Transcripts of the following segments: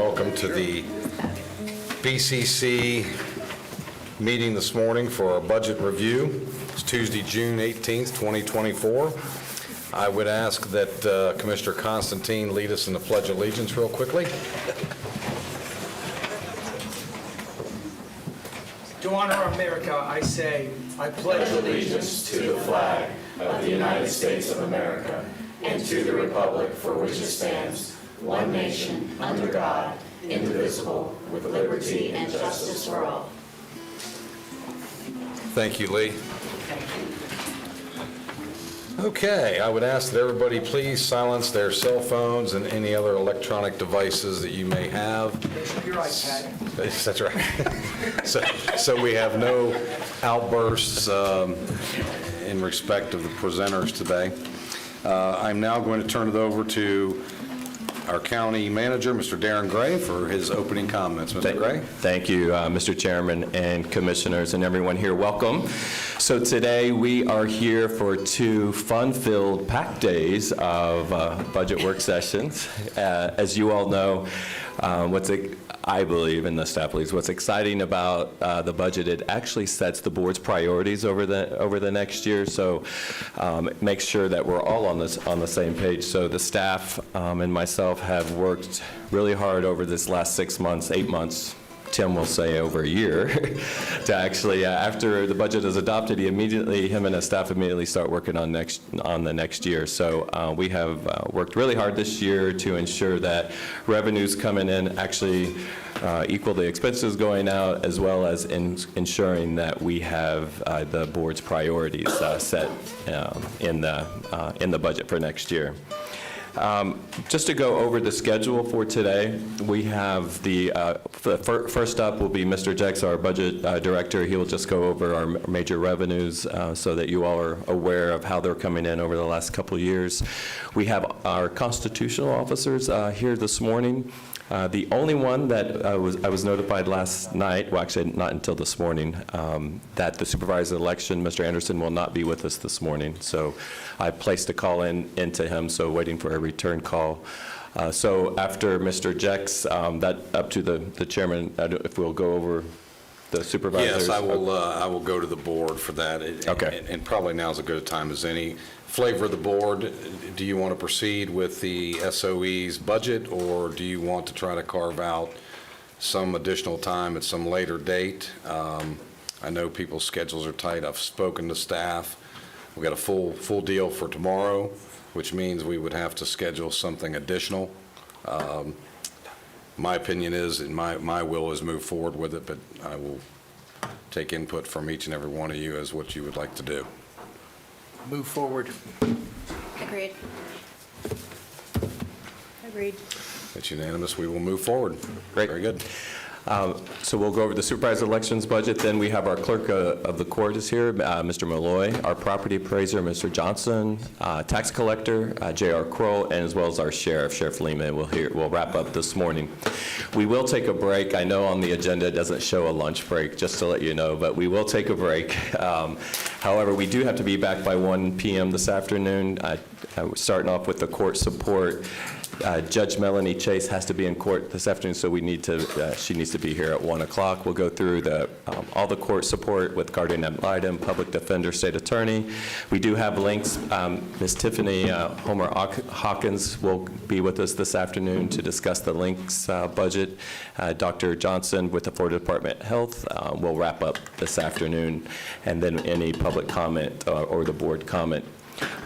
welcome to the BCC meeting this morning for our budget review. It's Tuesday, June 18th, 2024. I would ask that Commissioner Constantine lead us in the Pledge of Allegiance real quickly. To honor America, I say, I pledge allegiance to the flag of the United States of America and to the republic for which it stands, one nation, under God, indivisible, with liberty and justice for all. Thank you, Lee. Okay, I would ask that everybody please silence their cell phones and any other electronic devices that you may have. your iPad. That's right. So we have no outbursts in respect of the presenters today. I'm now going to turn it over to our county manager, Mr. Darren Gray, for his opening comments. Mr. Gray? Thank you, Mr. Chairman and commissioners and everyone here. Welcome. So today we are here for two fun-filled, packed days of budget work sessions. As you all know, I believe, and the staff believes, what's exciting about the budget, it actually sets the board's priorities over the next year. So make sure that we're all on the same page. So the staff and myself have worked really hard over this last 6 months, 8 months. Tim will say over a year, to actually, after the budget is adopted, him and his staff immediately start working on the next year. So we have worked really hard this year to ensure that revenues coming in actually equal the expenses going out, as well as ensuring that we have the board's priorities set in the budget for next year. Just to go over the schedule for today, we have first up will be Mr. Jex, our budget director. He will just go over our major revenues so that you all are aware of how they're coming in over the last couple of years. We have our constitutional officers here this morning. The only one that I was notified last night, well, actually not until this morning, that the supervisor election, Mr. Anderson, will not be with us this morning. So I placed a call into him, so waiting for a return call. So after Mr. Jex, that up to the chairman, if we'll go over the supervisors. Yes, I will go to the board for that. Okay. And probably now is as good a time as any. Flavor of the board, do you want to proceed with the SOE's budget, or do you want to try to carve out some additional time at some later date? I know people's schedules are tight. I've spoken to staff. We've got a full deal for tomorrow, which means we would have to schedule something additional. My opinion is, and my will is move forward with it, but I will take input from each and every one of you as what you would like to do. Move forward. Agreed. Agreed. It's unanimous. We will move forward. Great. Very good. So we'll go over the supervisor elections budget. Then we have our clerk of the court is here, Mr. Malloy, our property appraiser, Mr. Johnson, tax collector, J.R. Kroll, and as well as our sheriff, Sheriff Lehman, will wrap up this morning. We will take a break. I know on the agenda it doesn't show a lunch break, just to let you know, but we will take a break. However, we do have to be back by 1 p.m. this afternoon. Starting off with the court support. Judge Melanie Chase has to be in court this afternoon, so she needs to be here at 1 o'clock. We'll go through all the court support with guardian ad litem, public defender, state attorney. We do have links. Ms. Tiffany Homer Hawkins will be with us this afternoon to discuss the links budget. Dr. Johnson with the Florida Department of Health will wrap up this afternoon, and then any public comment or the board comment.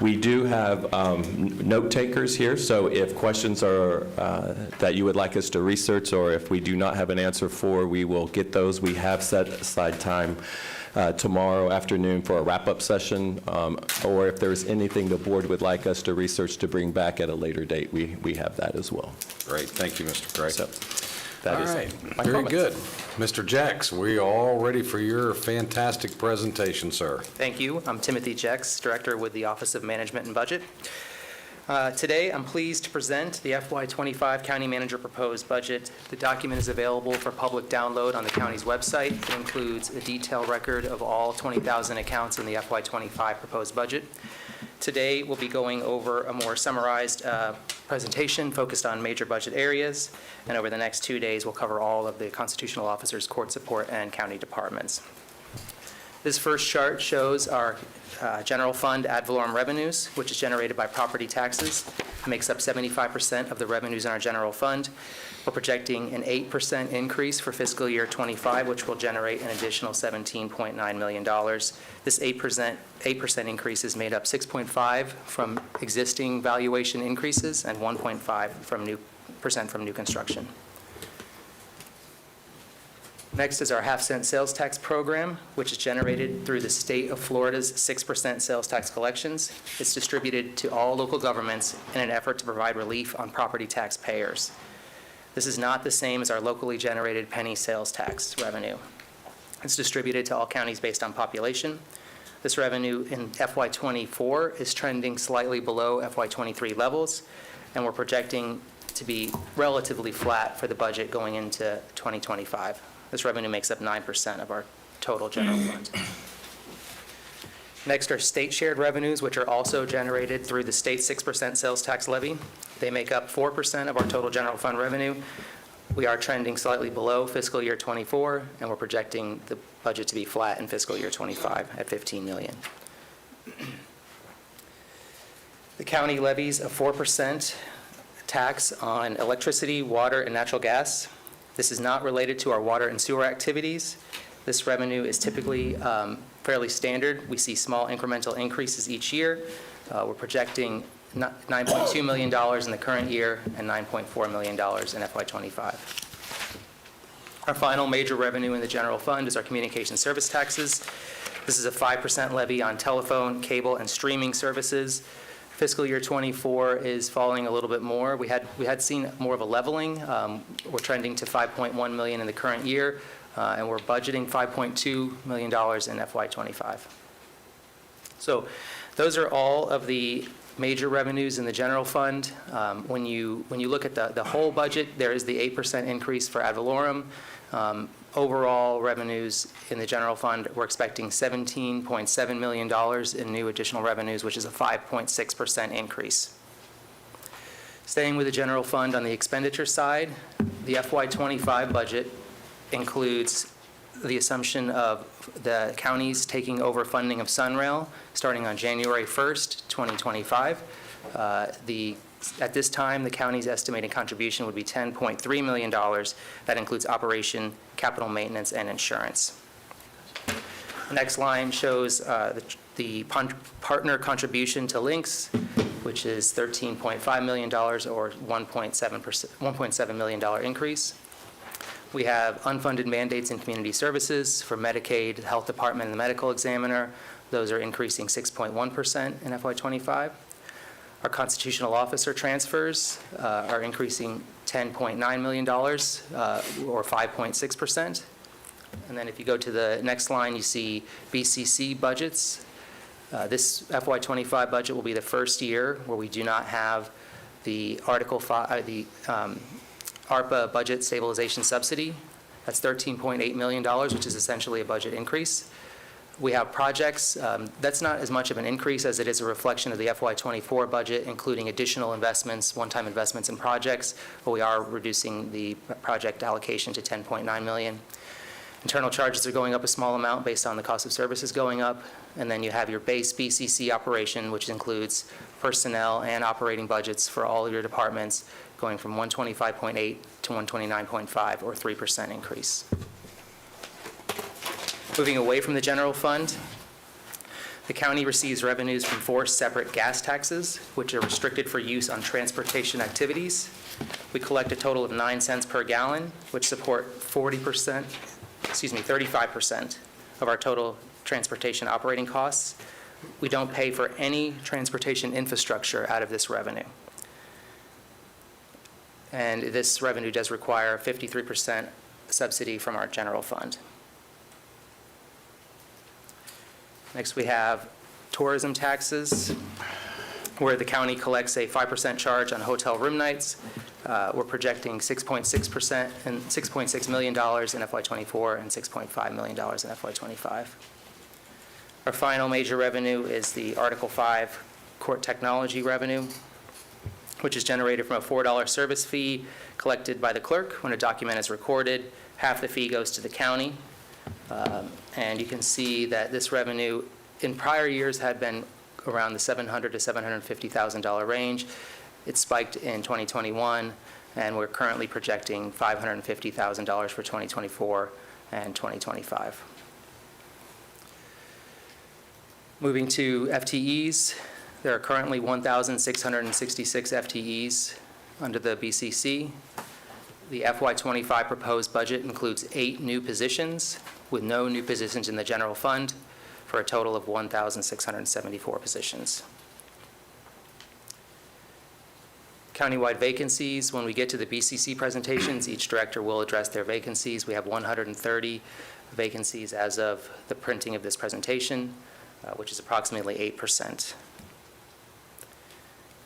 We do have note takers here, so if questions are that you would like us to research, or if we do not have an answer for, we will get those. We have set aside time tomorrow afternoon for a wrap-up session, or if there's anything the board would like us to research to bring back at a later date, we have that as well. Great. Thank you, Mr. Gray. So, that all is right. my Very comments. good. Mr. Jex, we are all ready for your fantastic presentation, sir. Thank you. I'm Timothy Jex, Director with the Office of Management and Budget. Today, I'm pleased to present the FY25 County Manager Proposed Budget. The document is available for public download on the county's website. It includes a detailed record of all 20,000 accounts in the FY25 proposed budget. Today, we'll be going over a more summarized presentation focused on major budget areas, and over the next 2 days, we'll cover all of the constitutional officers, court support, and county departments. This first chart shows our general fund ad valorem revenues, which is generated by property taxes. It makes up 75% of the revenues in our general fund. We're projecting an 8% increase for fiscal year '25, which will generate an additional $17.9 million. This 8% increase is made up 6.5% from existing valuation increases and 1.5% from new construction. Next is our half-cent sales tax program, which is generated through the state of Florida's 6% sales tax collections. It's distributed to all local governments in an effort to provide relief on property tax payers. This is not the same as our locally generated penny sales tax revenue. It's distributed to all counties based on population. This revenue in FY24 is trending slightly below FY23 levels, and we're projecting to be relatively flat for the budget going into 2025. This revenue makes up 9% of our total general fund. Next are state shared revenues, which are also generated through the state 6% sales tax levy. They make up 4% of our total general fund revenue. We are trending slightly below fiscal year '24, and we're projecting the budget to be flat in fiscal year '25 at $15 million. The county levies a 4% tax on electricity, water, and natural gas. This is not related to our water and sewer activities. This revenue is typically fairly standard. We see small incremental increases each year. We're projecting $9.2 million in the current year and $9.4 million in FY25. Our final major revenue in the general fund is our communication service taxes. This is a 5% levy on telephone, cable, and streaming services. Fiscal year '24 is falling a little bit more. We had seen more of a leveling. We're trending to $5.1 million in the current year, and we're budgeting $5.2 million in FY25. So those are all of the major revenues in the general fund. When you look at the whole budget, there is the 8% increase for ad valorem. Overall revenues in the general fund, we're expecting $17.7 million in new additional revenues, which is a 5.6% increase. Staying with the general fund on the expenditure side, the FY25 budget includes the assumption of the counties taking over funding of Sunrail starting on January 1st, 2025. At this time, the county's estimated contribution would be $10.3 million. That includes operation, capital maintenance, and insurance. The next line shows the partner contribution to Links, which is $13.5 million or 1.7 million increase. We have unfunded mandates in community services for Medicaid, the Health Department, and the medical examiner. Those are increasing 6.1% in FY25. Our constitutional officer transfers are increasing $10.9 million, or 5.6%. And then if you go to the next line, you see BCC budgets. This FY25 budget will be the first year where we do not have the ARPA budget stabilization subsidy. That's $13.8 million, which is essentially a budget increase. We have projects. That's not as much of an increase as it is a reflection of the FY24 budget, including additional investments, one-time investments in projects, but we are reducing the project allocation to $10.9 million. Internal charges are going up a small amount based on the cost of services going up, and then you have your base BCC operation, which includes personnel and operating budgets for all of your departments, going from 125.8 to 129.5, or 3% increase. Moving away from the general fund, the county receives revenues from 4 separate gas taxes, which are restricted for use on transportation activities. We collect a total of 9 cents per gallon, which support 35% of our total transportation operating costs. We don't pay for any transportation infrastructure out of this revenue. And this revenue does require 53% subsidy from our general fund. Next, we have tourism taxes. where the county collects a 5% charge on hotel room nights. We're projecting 6.6% and $6.6 million in FY24 and $6.5 million in FY25. Our final major revenue is the Article 5 court technology revenue, which is generated from a $4 service fee collected by the clerk when a document is recorded. Half the fee goes to the county. And you can see that this revenue in prior years had been around the $700,000 to $750,000 range. It spiked in 2021, and we're currently projecting $550,000 for 2024 and 2025. Moving to FTEs, there are currently 1,666 FTEs under the BCC. The FY25 proposed budget includes 8 new positions, with no new positions in the general fund, for a total of 1,674 positions. Countywide vacancies, when we get to the BCC presentations, each director will address their vacancies. We have 130 vacancies as of the printing of this presentation, which is approximately 8%.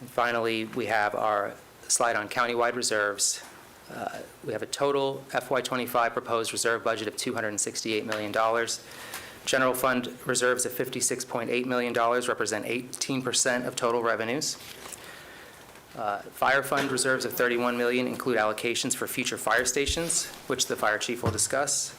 And finally, we have our slide on countywide reserves. We have a total FY25 proposed reserve budget of $268 million. General fund reserves of $56.8 million represent 18% of total revenues. Fire fund reserves of $31 million include allocations for future fire stations, which the fire chief will discuss.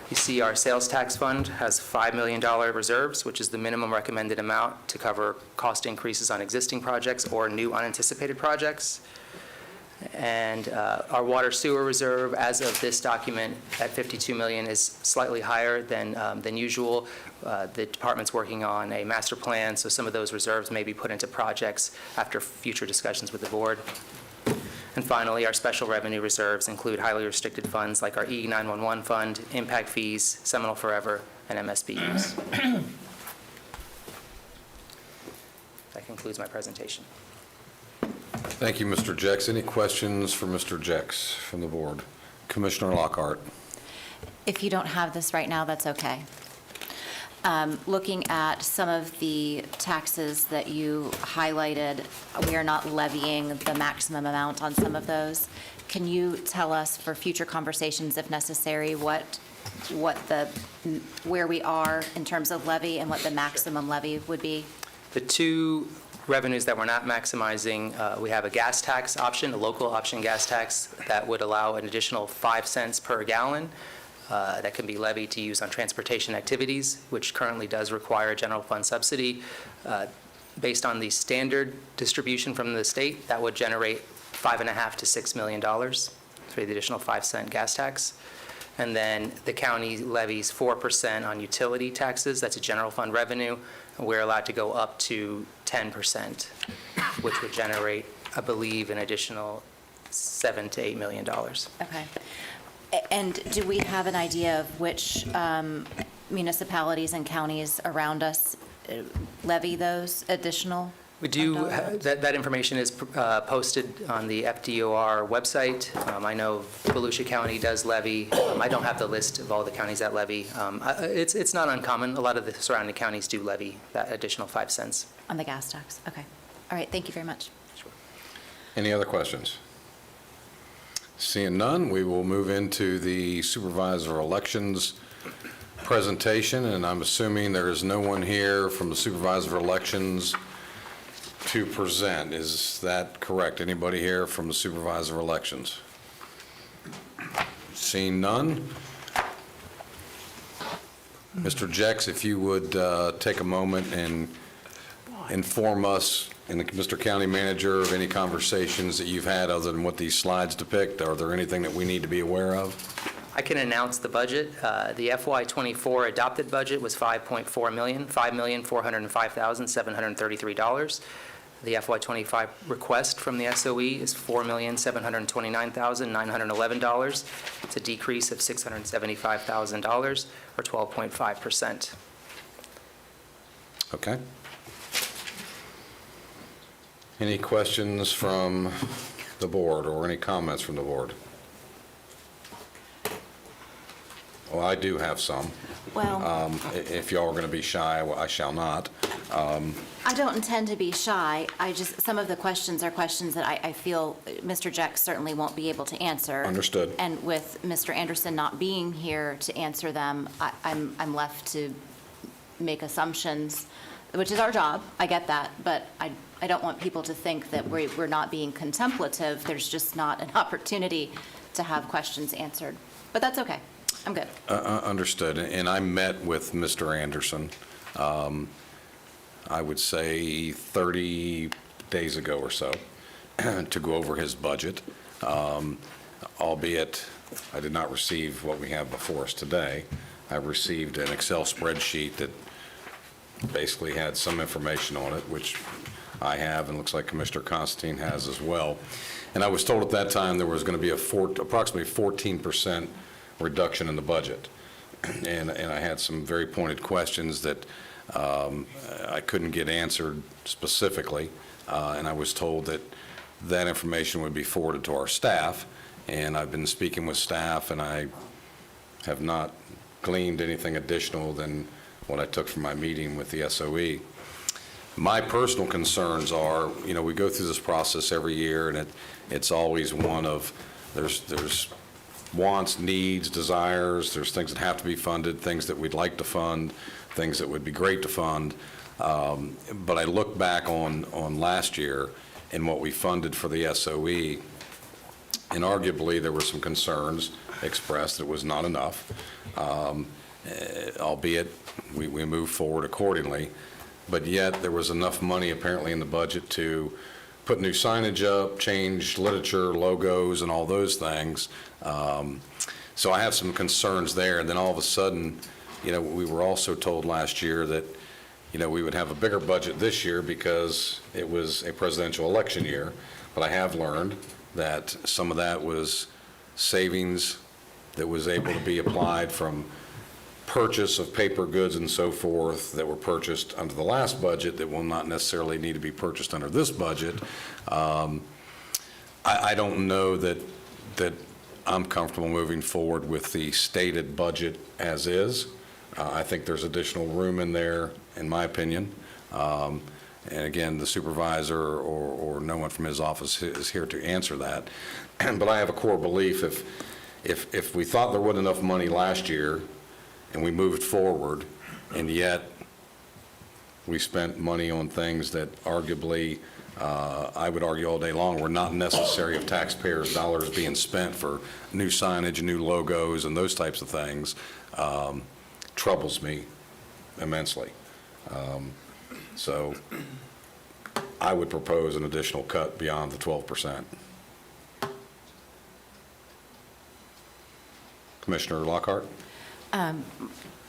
You see our sales tax fund has $5 million reserves, which is the minimum recommended amount to cover cost increases on existing projects or new unanticipated projects. And our water sewer reserve, as of this document, at $52 million, is slightly higher than usual. The department's working on a master plan, so some of those reserves may be put into projects after future discussions with the board. And finally, our special revenue reserves include highly restricted funds like our E911 fund, impact fees, Seminole Forever, and MSBUs. That concludes my presentation. Thank you, Mr. Jex. Any questions for Mr. Jex from the board? Commissioner Lockhart. If you don't have this right now, that's okay. Looking at some of the taxes that you highlighted, we are not levying the maximum amount on some of those. Can you tell us for future conversations, if necessary, where we are in terms of levy and what the maximum levy would be? The two revenues that we're not maximizing, we have a gas tax option, a local option gas tax that would allow an additional 5 cents per gallon that can be levied to use on transportation activities, which currently does require a general fund subsidy. Based on the standard distribution from the state, that would generate $5.5 to $6 million for the additional 5-cent gas tax. And then the county levies 4% on utility taxes. That's a general fund revenue. And we're allowed to go up to 10%, which would generate, I believe, an additional $7 to $8 million. Okay. And do we have an idea of which municipalities and counties around us levy those additional? We do, that information is posted on the FDOR website. I know Volusia County does levy. I don't have the list of all the counties that levy. It's not uncommon. A lot of the surrounding counties do levy that additional 5 cents. On the gas tax, okay. All right, thank you very much. Sure. Any other questions? Seeing none, we will move into the supervisor elections presentation, and I'm assuming there is no one here from the supervisor elections to present. Is that correct? Anybody here from the supervisor elections? Seeing none. Mr. Jex, if you would take a moment and inform us and Mr. County Manager of any conversations that you've had other than what these slides depict. Are there anything that we need to be aware of? I can announce the budget. The FY24 adopted budget was $5.4 million, $5,405,733. The FY25 request from the SOE is $4,729,911. It's a decrease of $675,000, or 12.5%. Okay. Any questions from the board or any comments from the board? Well, I do have some. Well, If y'all are going to be shy, well, I shall not. I don't intend to be shy. Some of the questions are questions that I feel Mr. Jex certainly won't be able to answer. Understood. And with Mr. Anderson not being here to answer them, I'm left to make assumptions, which is our job. I get that. But I don't want people to think that we're not being contemplative. There's just not an opportunity to have questions answered. But that's okay. I'm good. Understood. And I met with Mr. Anderson, I would say 30 days ago or so, to go over his budget, albeit I did not receive what we have before us today. I received an Excel spreadsheet that basically had some information on it, which I have, and looks like Commissioner Constantine has as well. And I was told at that time there was going to be approximately 14% reduction in the budget. And I had some very pointed questions that I couldn't get answered specifically. And I was told that that information would be forwarded to our staff. And I've been speaking with staff, and I have not gleaned anything additional than what I took from my meeting with the SOE. My personal concerns are, we go through this process every year, and it's always one of, there's wants, needs, desires, there's things that have to be funded, things that we'd like to fund, things that would be great to fund. But I look back on last year and what we funded for the SOE, and arguably there were some concerns expressed that it was not enough, albeit we moved forward accordingly. But yet there was enough money apparently in the budget to put new signage up, change literature, logos, and all those things. So I have some concerns there. And then all of a sudden, we were also told last year that, we would have a bigger budget this year because it was a presidential election year. But I have learned that some of that was savings that was able to be applied from purchase of paper goods and so forth that were purchased under the last budget that will not necessarily need to be purchased under this budget. I don't know that I'm comfortable moving forward with the stated budget as is. I think there's additional room in there, in my opinion. And again, the supervisor or no one from his office is here to answer that. But I have a core belief if we thought there wasn't enough money last year and we moved forward, and yet we spent money on things that arguably, I would argue all day long, were not necessary of taxpayers' dollars being spent for new signage, new logos, and those types of things, troubles me immensely. So I would propose an additional cut beyond the 12%. Commissioner Lockhart?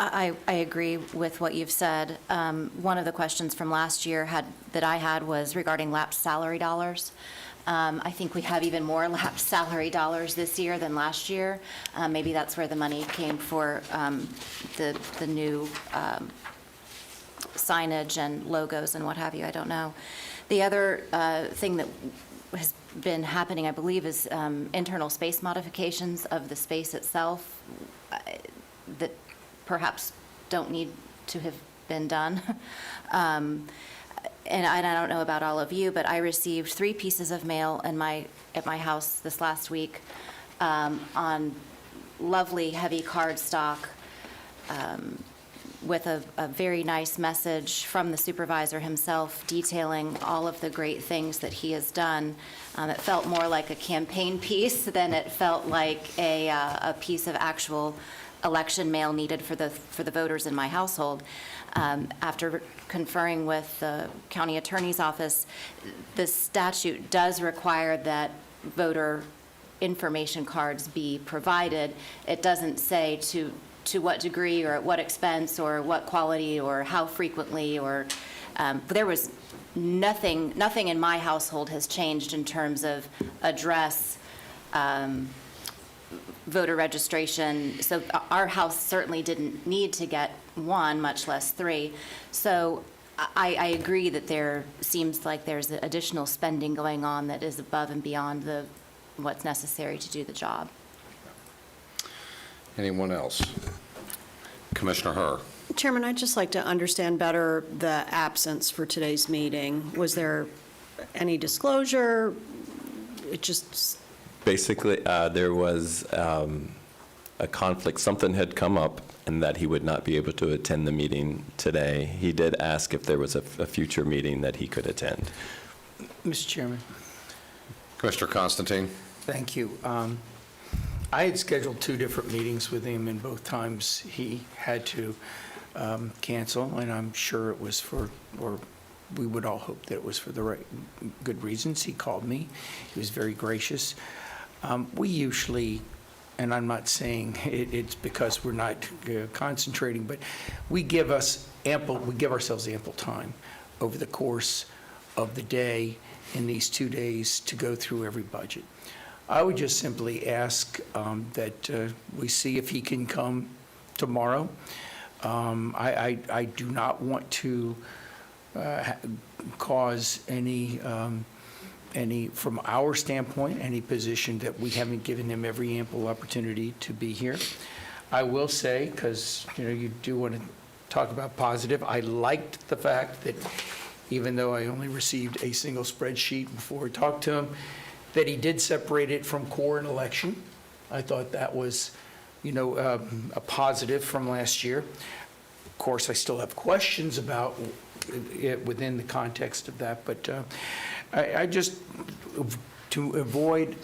I agree with what you've said. One of the questions from last year that I had was regarding lapsed salary dollars. I think we have even more lapsed salary dollars this year than last year. Maybe that's where the money came for the new signage and logos and what have you. I don't know. The other thing that has been happening, I believe, is internal space modifications of the space itself that perhaps don't need to have been done. And I don't know about all of you, but I received 3 pieces of mail at my house this last week on lovely heavy cardstock with a very nice message from the supervisor himself detailing all of the great things that he has done. It felt more like a campaign piece than it felt like a piece of actual election mail needed for the voters in my household. After conferring with the county attorney's office, the statute does require that voter information cards be provided. It doesn't say to what degree or at what expense or what quality or how frequently or there was nothing in my household has changed in terms of address, voter registration. So our house certainly didn't need to get 1, much less 3. So I agree that there seems like there's additional spending going on that is above and beyond what's necessary to do the job. Anyone else? Commissioner Herr. Chairman, I'd just like to understand better the absence for today's meeting. Was there any disclosure? It just, Basically, there was a conflict, something had come up, and that he would not be able to attend the meeting today. He did ask if there was a future meeting that he could attend. Mr. Chairman, Commissioner Constantine. thank you. I had scheduled 2 different meetings with him, and both times he had to cancel, and I'm sure it was for, or we would all hope that it was for the right, good reasons. He called me. He was very gracious. We usually, and I'm not saying it's because we're not concentrating, but we give ourselves ample time over the course of the day in these 2 days to go through every budget. I would just simply ask that we see if he can come tomorrow. I do not want to cause any, from our standpoint, any position that we haven't given him every ample opportunity to be here. I will say, because, you do want to talk about positive, I liked the fact that even though I only received a single spreadsheet before I talked to him, that he did separate it from core and election. I thought that was, a positive from last year. Of course, I still have questions about it within the context of that, but I just, to avoid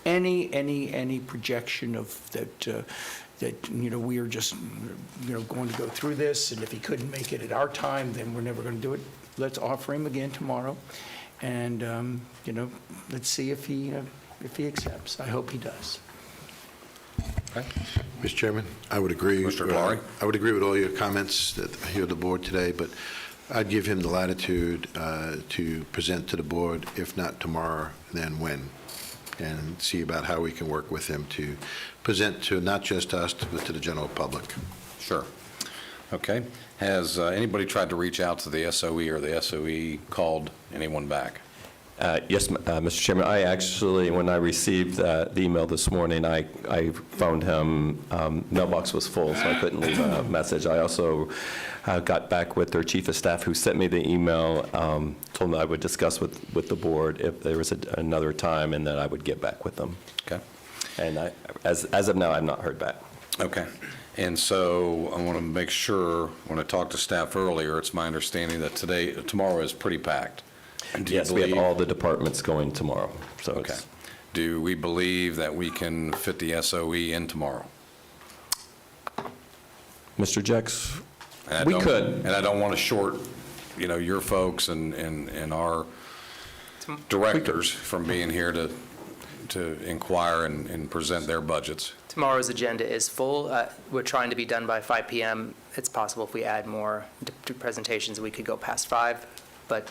any projection of that, we are just, going to go through this, and if he couldn't make it at our time, then we're never going to do it. Let's offer him again tomorrow, and, let's see if he accepts. I hope he does. Mr. Chairman, I would agree. Mr. Glory? I would agree with all your comments that I hear the board today, but I'd give him the latitude to present to the board, if not tomorrow, then when, and see about how we can work with him to present to not just us, but to the general public. Sure. Okay. Has anybody tried to reach out to the SOE, or the SOE called anyone back? Yes, Mr. Chairman, I actually, when I received the email this morning, I phoned him. Mailbox was full, so I couldn't leave a message. I also got back with their chief of staff, who sent me the email, told me I would discuss with the board if there was another time, and that I would get back with them. Okay. And as of now, I've not heard back. Okay. And so I want to make sure, when I talked to staff earlier, it's my understanding that tomorrow is pretty packed. Do you Yes, we have believe- all the departments going tomorrow. So Okay. it's- Do we believe that we can fit the SOE in tomorrow? Mr. Jex, And I we don't- could. And I don't want to short, your folks and our directors from being here to inquire and present their budgets. Tomorrow's agenda is full. We're trying to be done by 5 p.m. It's possible if we add more to presentations, we could go past 5. But,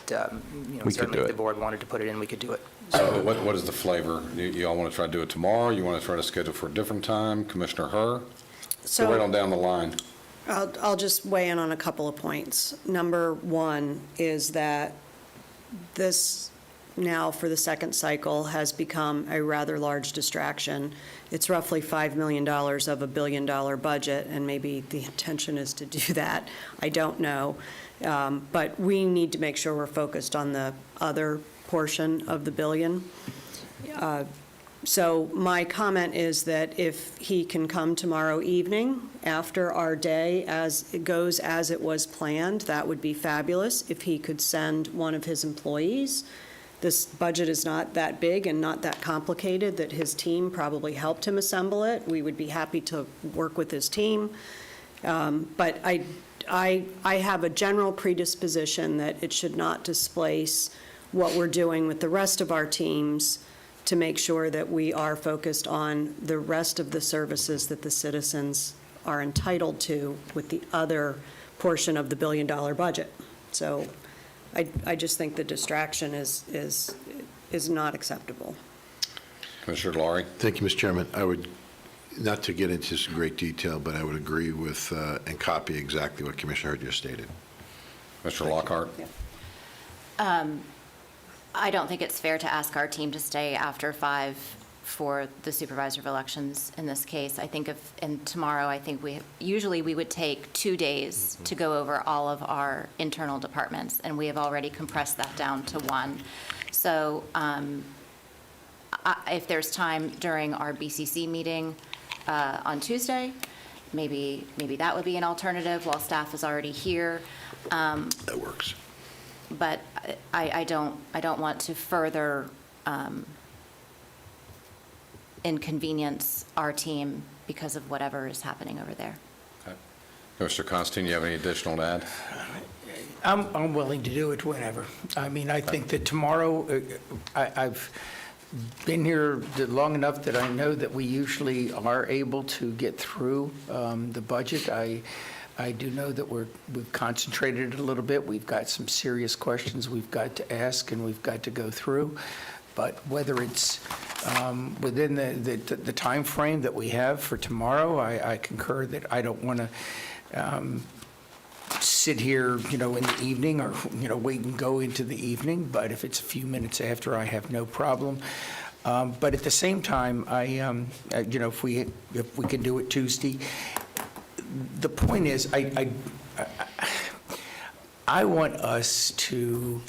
We could certainly do if the it. board wanted to put it in, we could do it. So what is the flavor? You all want to try to do it tomorrow? You want to try to schedule for a different time? Commissioner Herr? Go right on down the line. I'll just weigh in on a couple of points. Number one is that this now, for the second cycle, has become a rather large distraction. It's roughly $5 million of a $1 billion budget, and maybe the intention is to do that. I don't know. But we need to make sure we're focused on the other portion of the billion. So my comment is that if he can come tomorrow evening after our day, as it goes as it was planned, that would be fabulous. If he could send one of his employees. This budget is not that big and not that complicated, that his team probably helped him assemble it. We would be happy to work with his team. But I have a general predisposition that it should not displace what we're doing with the rest of our teams to make sure that we are focused on the rest of the services that the citizens are entitled to with the other portion of the billion-dollar budget. So I just think the distraction is not acceptable. Commissioner Laurie? Thank you, Mr. Chairman. I would, not to get into some great detail, but I would agree with and copy exactly what Commissioner Hurd just stated. Mr. Lockhart? I don't think it's fair to ask our team to stay after 5 for the supervisor of elections in this case. I think and tomorrow, I think usually we would take 2 days to go over all of our internal departments, and we have already compressed that down to 1. So if there's time during our BCC meeting on Tuesday, maybe that would be an alternative while staff is already here. That works. But I don't want to further inconvenience our team because of whatever is happening over there. Okay. Mr. Constantine, you have any additional to add? I'm willing to do it whenever. I mean, I think that tomorrow, I've been here long enough that I know that we usually are able to get through the budget. I do know that we've concentrated a little bit. We've got some serious questions we've got to ask and we've got to go through. But whether it's within the time frame that we have for tomorrow, I concur that I don't want to sit here, in the evening or, wait and go into the evening. But if it's a few minutes after, I have no problem. But at the same time, if we can do it Tuesday, the point is, I want us to,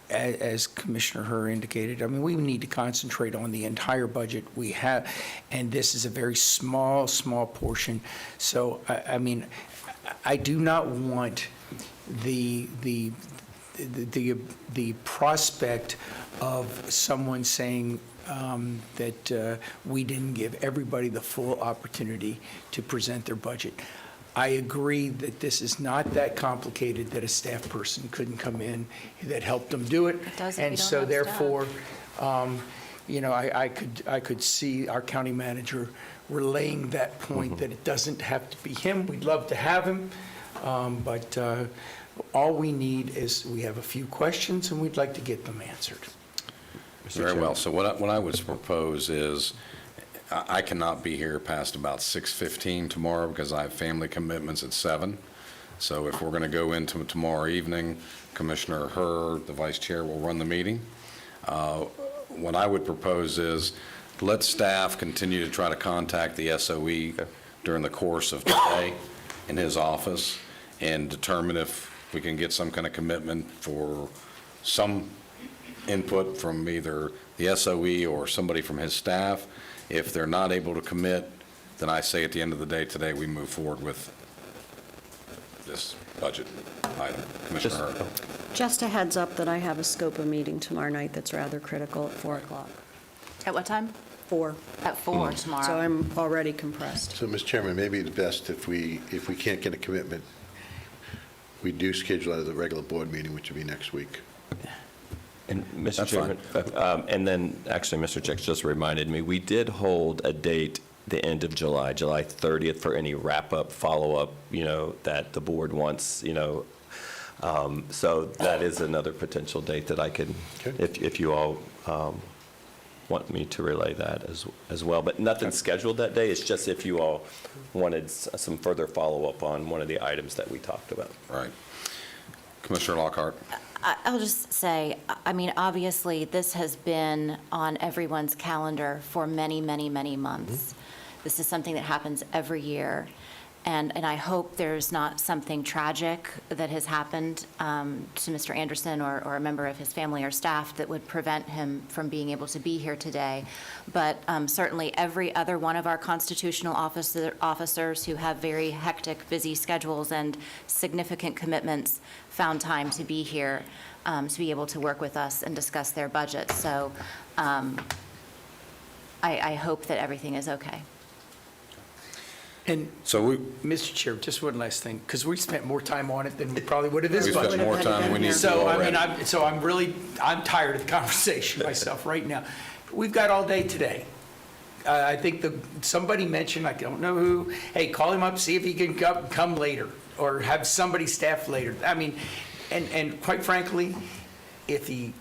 as Commissioner Herr indicated, I mean, we need to concentrate on the entire budget we have, and this is a very small portion. So, I mean, I do not want the prospect of someone saying that we didn't give everybody the full opportunity to present their budget. I agree that this is not that complicated that a staff person couldn't come in that helped them do it. It does if you And don't so have therefore, I could see our county manager relaying that point that it doesn't have to be him. We'd love to have him, but all we need is we have a few questions and we'd like to get them answered. Very well. So what I would propose is, I cannot be here past about 6:15 tomorrow because I have family commitments at 7. So if we're going to go into tomorrow evening, Commissioner Herr, the vice chair, will run the meeting. What I would propose is, let staff continue to try to contact the SOE during the course of today in his office and determine if we can get some kind of commitment for some input from either the SOE or somebody from his staff. If they're not able to commit, then I say at the end of the day today, we move forward with this budget item. Commissioner Herr. Just a heads up that I have a SCOPA meeting tomorrow night that's rather critical at 4 o'clock. At what time? 4. At 4 tomorrow. So I'm already compressed. So, Mr. Chairman, maybe the best if we can't get a commitment, we do schedule out of the regular board meeting, which will be next week. And Mr. That's Chairman, and then, actually, Mr. Jex just reminded me, we did hold a date the end of July 30th, for any wrap-up, follow-up, that the board wants, so that is another potential date that I could, if you all want me to relay that as well. But nothing scheduled that day, it's just if you all wanted some further follow-up on one of the items that we talked about. Right. Commissioner Lockhart. I'll just say, I mean, obviously, this has been on everyone's calendar for many, many, many months. This is something that happens every year. And I hope there's not something tragic that has happened to Mr. Anderson or a member of his family or staff that would prevent him from being able to be here today. But certainly every other one of our constitutional officers who have very hectic, busy schedules and significant commitments found time to be here to be able to work with us and discuss their budget. So I hope that everything is okay. And So we Mr. Chair, just one last thing, because we spent more time on it than we probably would have this spent budget. more time than we need to So, I mean, already. I'm tired of the conversation myself right now. We've got all day today. I think somebody mentioned, I don't know who, hey, call him up, see if he can come later, or have somebody staff later. I mean, and quite frankly, if he,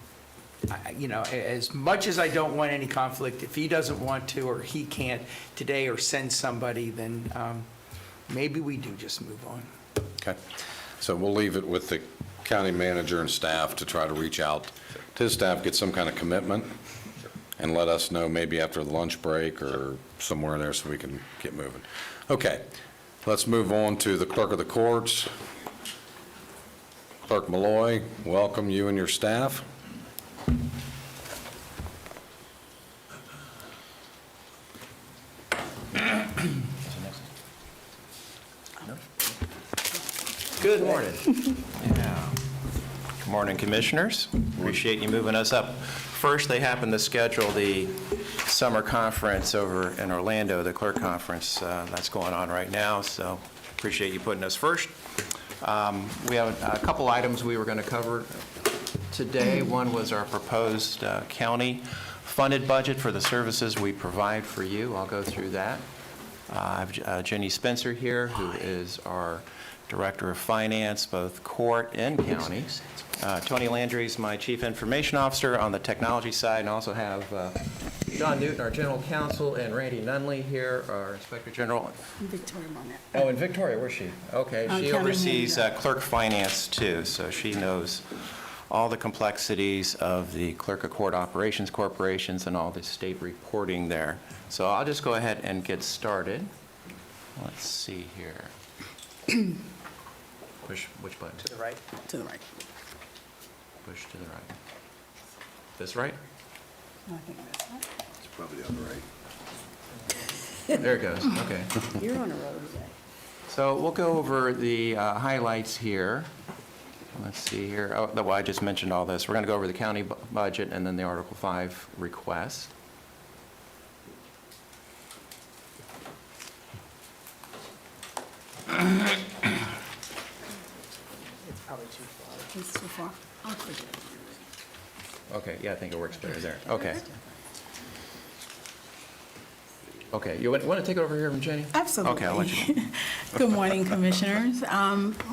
as much as I don't want any conflict, if he doesn't want to or he can't today or send somebody, then maybe we do just move on. Okay. So we'll leave it with the county manager and staff to try to reach out to his staff, get some kind of commitment. and let us know maybe after the lunch break or somewhere in there so we can get moving. Okay, let's move on to the clerk of the courts. Clerk Malloy, welcome you and your staff. Good morning. Yeah. Good morning, Commissioners. Appreciate you moving us up. First, they happen to schedule the summer conference over in Orlando, the clerk conference that's going on right now, so appreciate you putting us first. We have a couple items we were going to cover today. One was our proposed county-funded budget for the services we provide for you. I'll go through that. I have Jenny Spencer here, who is our Director of Finance, both court and county. Tony Landry is my Chief Information Officer on the technology side, and also have John Newton, our General Counsel, and Randy Nunley here, our Inspector General. Victoria Monette. Oh, and Victoria, where's she? Okay, she County oversees manager. clerk finance too, so she knows all the complexities of the clerk of court operations corporations and all the state reporting there. So I'll just go ahead and get started. Let's see here. Push which button? To the right. To the right. Push to the right. This right? I think that's right. It's probably on the right. There it goes, okay. You're on a roll today. So we'll go over the highlights here. Let's see here. Oh, well, I just mentioned all this. We're going to go over the county budget and then the Article 5 request. It's probably too far. It's too far. I'll click it. Okay, yeah, I think it works better there. Okay. Okay, you want to take it over here from Jenny? Absolutely. Okay, I'll let you. Good morning, Commissioners.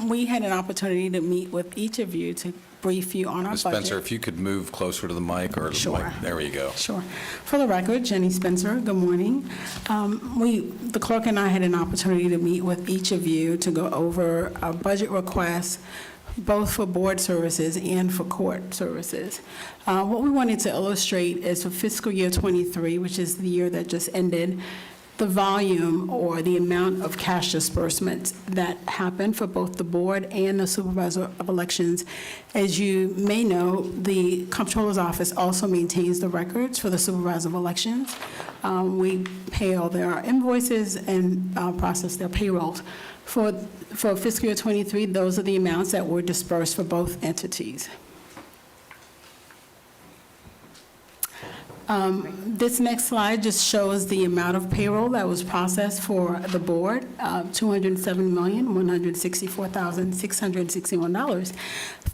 We had an opportunity to meet with each of you to brief you on our Ms. budget. Spencer, if you could move closer to the mic or the Sure. mic. There you go. Sure. For the record, Jenny Spencer, good morning. The clerk and I had an opportunity to meet with each of you to go over our budget requests, both for board services and for court services. What we wanted to illustrate is for fiscal year '23, which is the year that just ended, the volume or the amount of cash disbursements that happened for both the board and the supervisor of elections. As you may know, the comptroller's office also maintains the records for the supervisor of elections. We pay all their invoices and process their payrolls. For fiscal year '23, those are the amounts that were dispersed for both entities. This next slide just shows the amount of payroll that was processed for the board, $207,164,661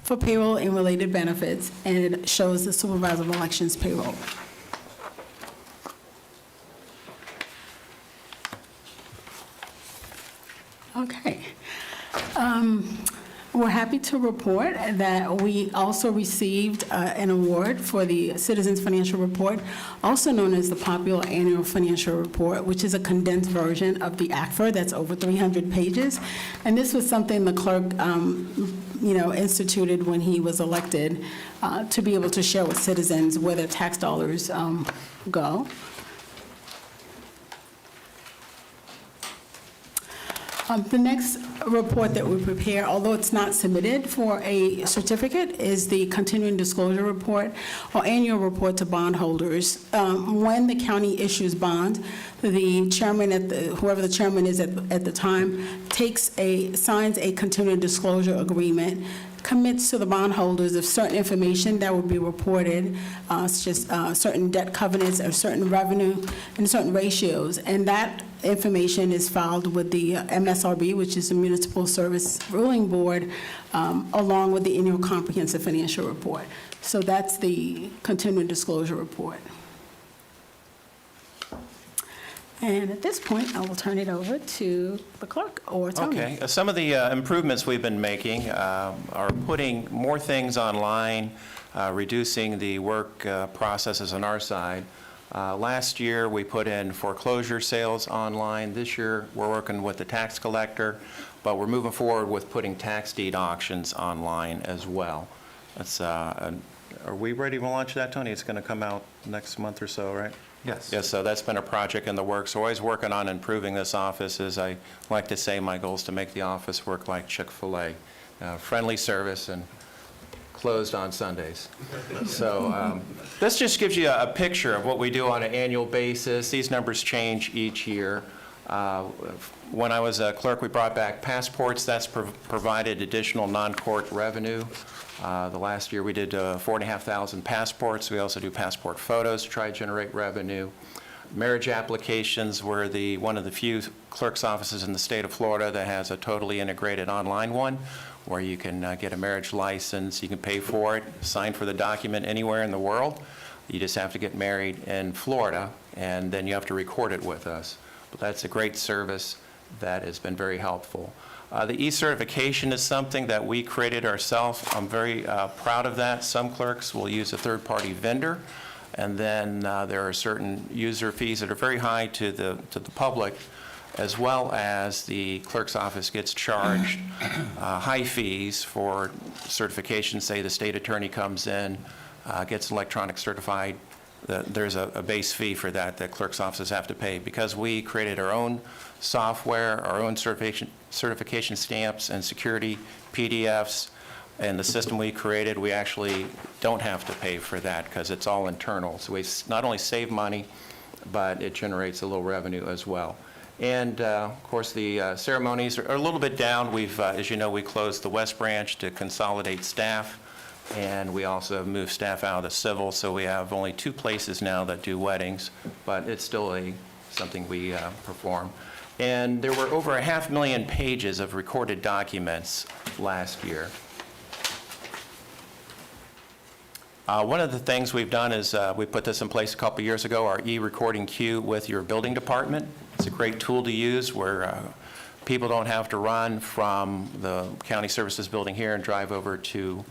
for payroll and related benefits, and it shows the supervisor of elections payroll. Okay. We're happy to report that we also received an award for the Citizens Financial Report, also known as the Popular Annual Financial Report, which is a condensed version of the ACFR that's over 300 pages. And this was something the clerk instituted when he was elected to be able to share with citizens where their tax dollars go. The next report that we prepare, although it's not submitted for a certificate, is the continuing disclosure report or annual report to bondholders. When the county issues bond, the chairman, whoever the chairman is at the time, signs a continuing disclosure agreement, commits to the bondholders of certain information that will be reported, such as certain debt covenants or certain revenue and certain ratios. And that information is filed with the MSRB, which is the Municipal Service Ruling Board, along with the annual comprehensive financial report. So that's the continuing disclosure report. And at this point, I will turn it over to the clerk or Tony. Okay, some of the improvements we've been making are putting more things online, reducing the work processes on our side. Last year, we put in foreclosure sales online. This year, we're working with the tax collector, but we're moving forward with putting tax deed auctions online as well. That's Are we ready to launch that, Tony? It's going to come out next month or so, right? Yes. Yes, so that's been a project in the works. So always working on improving this office. As I like to say, my goal is to make the office work like Chick-fil-A. Friendly service and closed on Sundays. So this just gives you a picture of what we do on an annual basis. These numbers change each year. When I was a clerk, we brought back passports. That's provided additional non-court revenue. The last year we did 4,500 passports. We also do passport photos to try to generate revenue. Marriage applications, we're one of the few clerk's offices in the state of Florida that has a totally integrated online one where you can get a marriage license, you can pay for it, sign for the document anywhere in the world. You just have to get married in Florida, and then you have to record it with us. But that's a great service that has been very helpful. The e-certification is something that we created ourselves. I'm very proud of that. Some clerks will use a third-party vendor, and then there are certain user fees that are very high to the public, as well as the clerk's office gets charged high fees for certification. Say the state attorney comes in, gets electronic certified, there's a base fee for that clerk's offices have to pay. Because we created our own software, our own certification stamps and security PDFs, and the system we created, we actually don't have to pay for that because it's all internal. So we not only save money, but it generates a little revenue as well. And of course, the ceremonies are a little bit down. We've, as you know, we closed the West Branch to consolidate staff, and we also have moved staff out of the civil, so we have only 2 places now that do weddings, but it's still something we perform. And there were over 500,000 pages of recorded documents last year. One of the things we've done is we put this in place a couple years ago, our e-recording queue with your building department. It's a great tool to use where people don't have to run from the county services building here and drive over to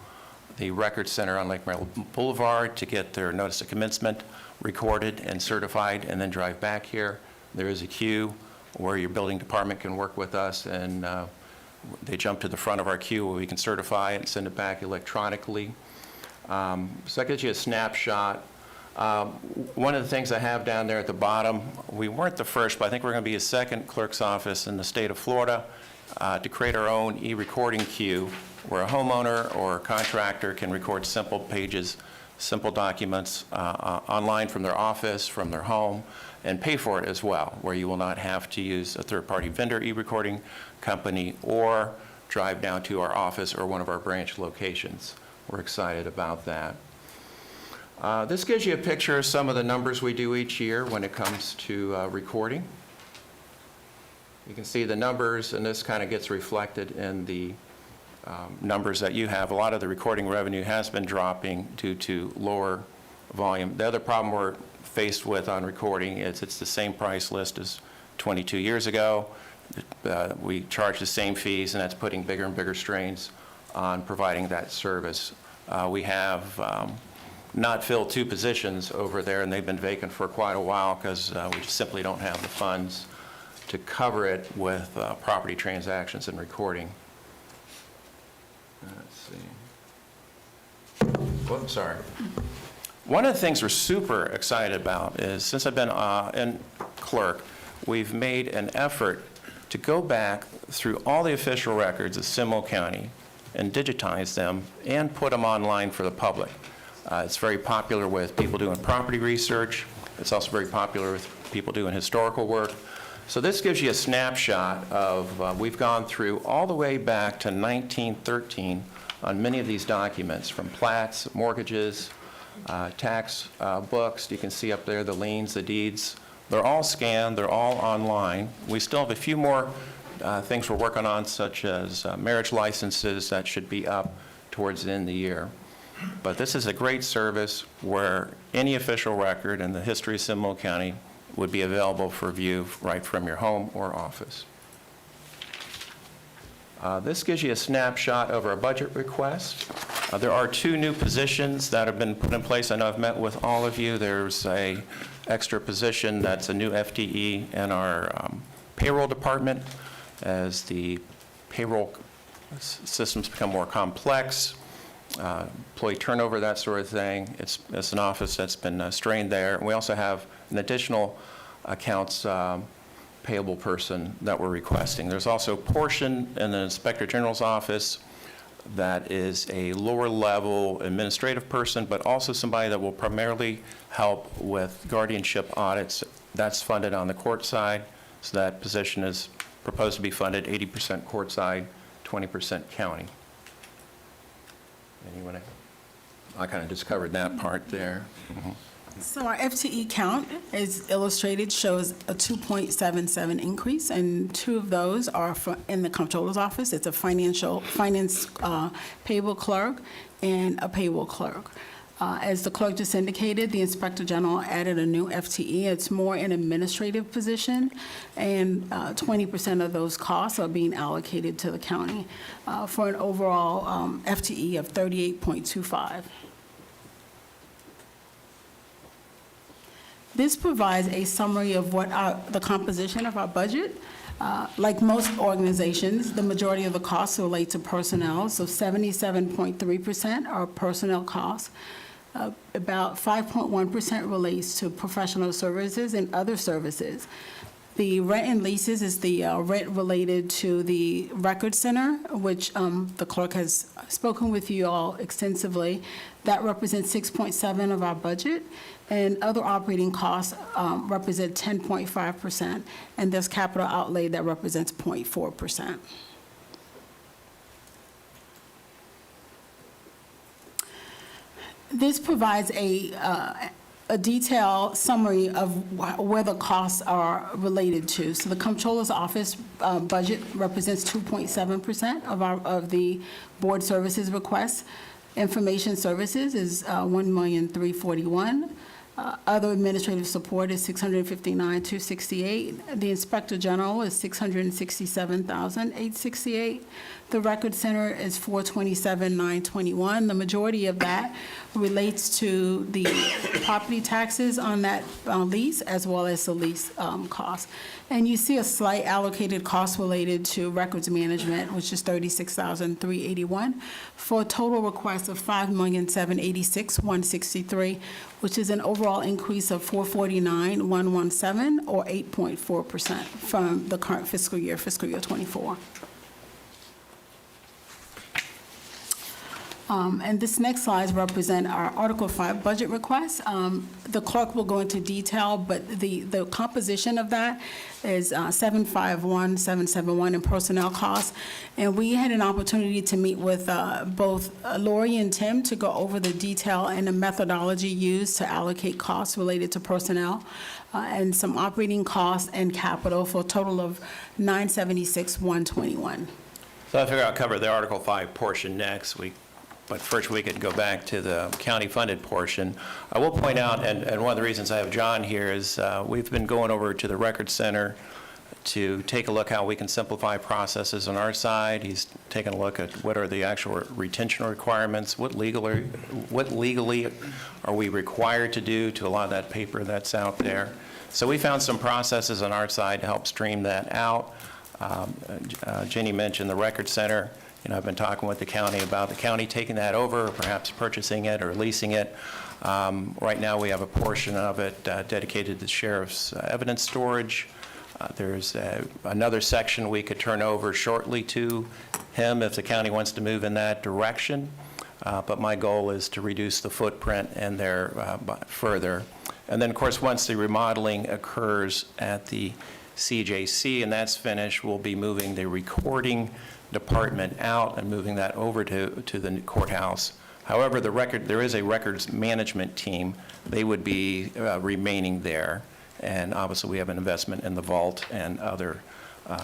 the record center on Lake Merrill Boulevard to get their notice of commencement recorded and certified and then drive back here. There is a queue where your building department can work with us, and they jump to the front of our queue where we can certify it and send it back electronically. So that gives you a snapshot. One of the things I have down there at the bottom, we weren't the first, but I think we're going to be a second clerk's office in the state of Florida to create our own e-recording queue where a homeowner or a contractor can record simple pages, simple documents online from their office, from their home, and pay for it as well, where you will not have to use a third-party vendor e-recording company or drive down to our office or one of our branch locations. We're excited about that. This gives you a picture of some of the numbers we do each year when it comes to recording. You can see the numbers, and this kind of gets reflected in the numbers that you have. A lot of the recording revenue has been dropping due to lower volume. The other problem we're faced with on recording is it's the same price list as 22 years ago. We charge the same fees, and that's putting bigger and bigger strains on providing that service. We have not filled 2 positions over there, and they've been vacant for quite a while because we just simply don't have the funds to cover it with property transactions and recording. Let's see. Whoops, sorry. One of the things we're super excited about is, since I've been in clerk, we've made an effort to go back through all the official records of Seminole County and digitize them and put them online for the public. It's very popular with people doing property research. It's also very popular with people doing historical work. So this gives you a snapshot of, we've gone through all the way back to 1913 on many of these documents, from plats, mortgages, tax books. You can see up there the liens, the deeds. They're all scanned, they're all online. We still have a few more things we're working on, such as marriage licenses that should be up towards the end of the year. But this is a great service where any official record in the history of Seminole County would be available for view right from your home or office. This gives you a snapshot of our budget request. There are 2 new positions that have been put in place. I know I've met with all of you. There's a extra position that's a new FTE in our payroll department. As the payroll systems become more complex, employee turnover, that sort of thing. It's an office that's been strained there. And we also have an additional accounts payable person that we're requesting. There's also a portion in the Inspector General's office that is a lower level administrative person, but also somebody that will primarily help with guardianship audits. That's funded on the court side, so that position is proposed to be funded 80% court side, 20% county. Anyone? I kind of just covered that part there. So our FTE count, as illustrated, shows a 2.77 increase, and 2 of those are in the Comptroller's office. It's a finance payable clerk and a payable clerk. As the clerk just indicated, the Inspector General added a new FTE. It's more an administrative position, and 20% of those costs are being allocated to the county for an overall FTE of 38.25. This provides a summary of what the composition of our budget. Like most organizations, the majority of the costs relate to personnel, so 77.3% are personnel costs. About 5.1% relates to professional services and other services. The rent and leases is the rent related to the Record Center, which the clerk has spoken with you all extensively. That represents 6.7% of our budget, and other operating costs represent 10.5%, and there's capital outlay that represents 0.4%. This provides a detailed summary of where the costs are related to. So the Comptroller's office budget represents 2.7% of the board services requests. Information services is $1,341,000. Other administrative support is $659,268. The Inspector General is $667,868. The Record Center is $427,921. The majority of that relates to the property taxes on that lease, as well as the lease costs. And you see a slight allocated cost related to records management, which is $36,381, for a total request of $5,786,163, which is an overall increase of $449,117, or 8.4% from the current fiscal year 24. And this next slide represent our Article 5 budget request. The clerk will go into detail, but the composition of that is 751,771 in personnel costs. And we had an opportunity to meet with both Lori and Tim to go over the detail and the methodology used to allocate costs related to personnel and some operating costs and capital for a total of $976,121. So I figure I'll cover the Article 5 portion next. But first, we could go back to the county-funded portion. I will point out, and one of the reasons I have John here is we've been going over to the Record Center to take a look how we can simplify processes on our side. He's taken a look at what are the actual retention requirements, what legally are we required to do to a lot of that paper that's out there. So we found some processes on our side to help stream that out. Jenny mentioned the Record Center. I've been talking with the county about the county taking that over, or perhaps purchasing it or leasing it. Right now, we have a portion of it dedicated to the sheriff's evidence storage. There's another section we could turn over shortly to him if the county wants to move in that direction. But my goal is to reduce the footprint in there further. And then, of course, once the remodeling occurs at the CJC and that's finished, we'll be moving the recording department out and moving that over to the courthouse. However, there is a records management team. They would be remaining there. And obviously, we have an investment in the vault and other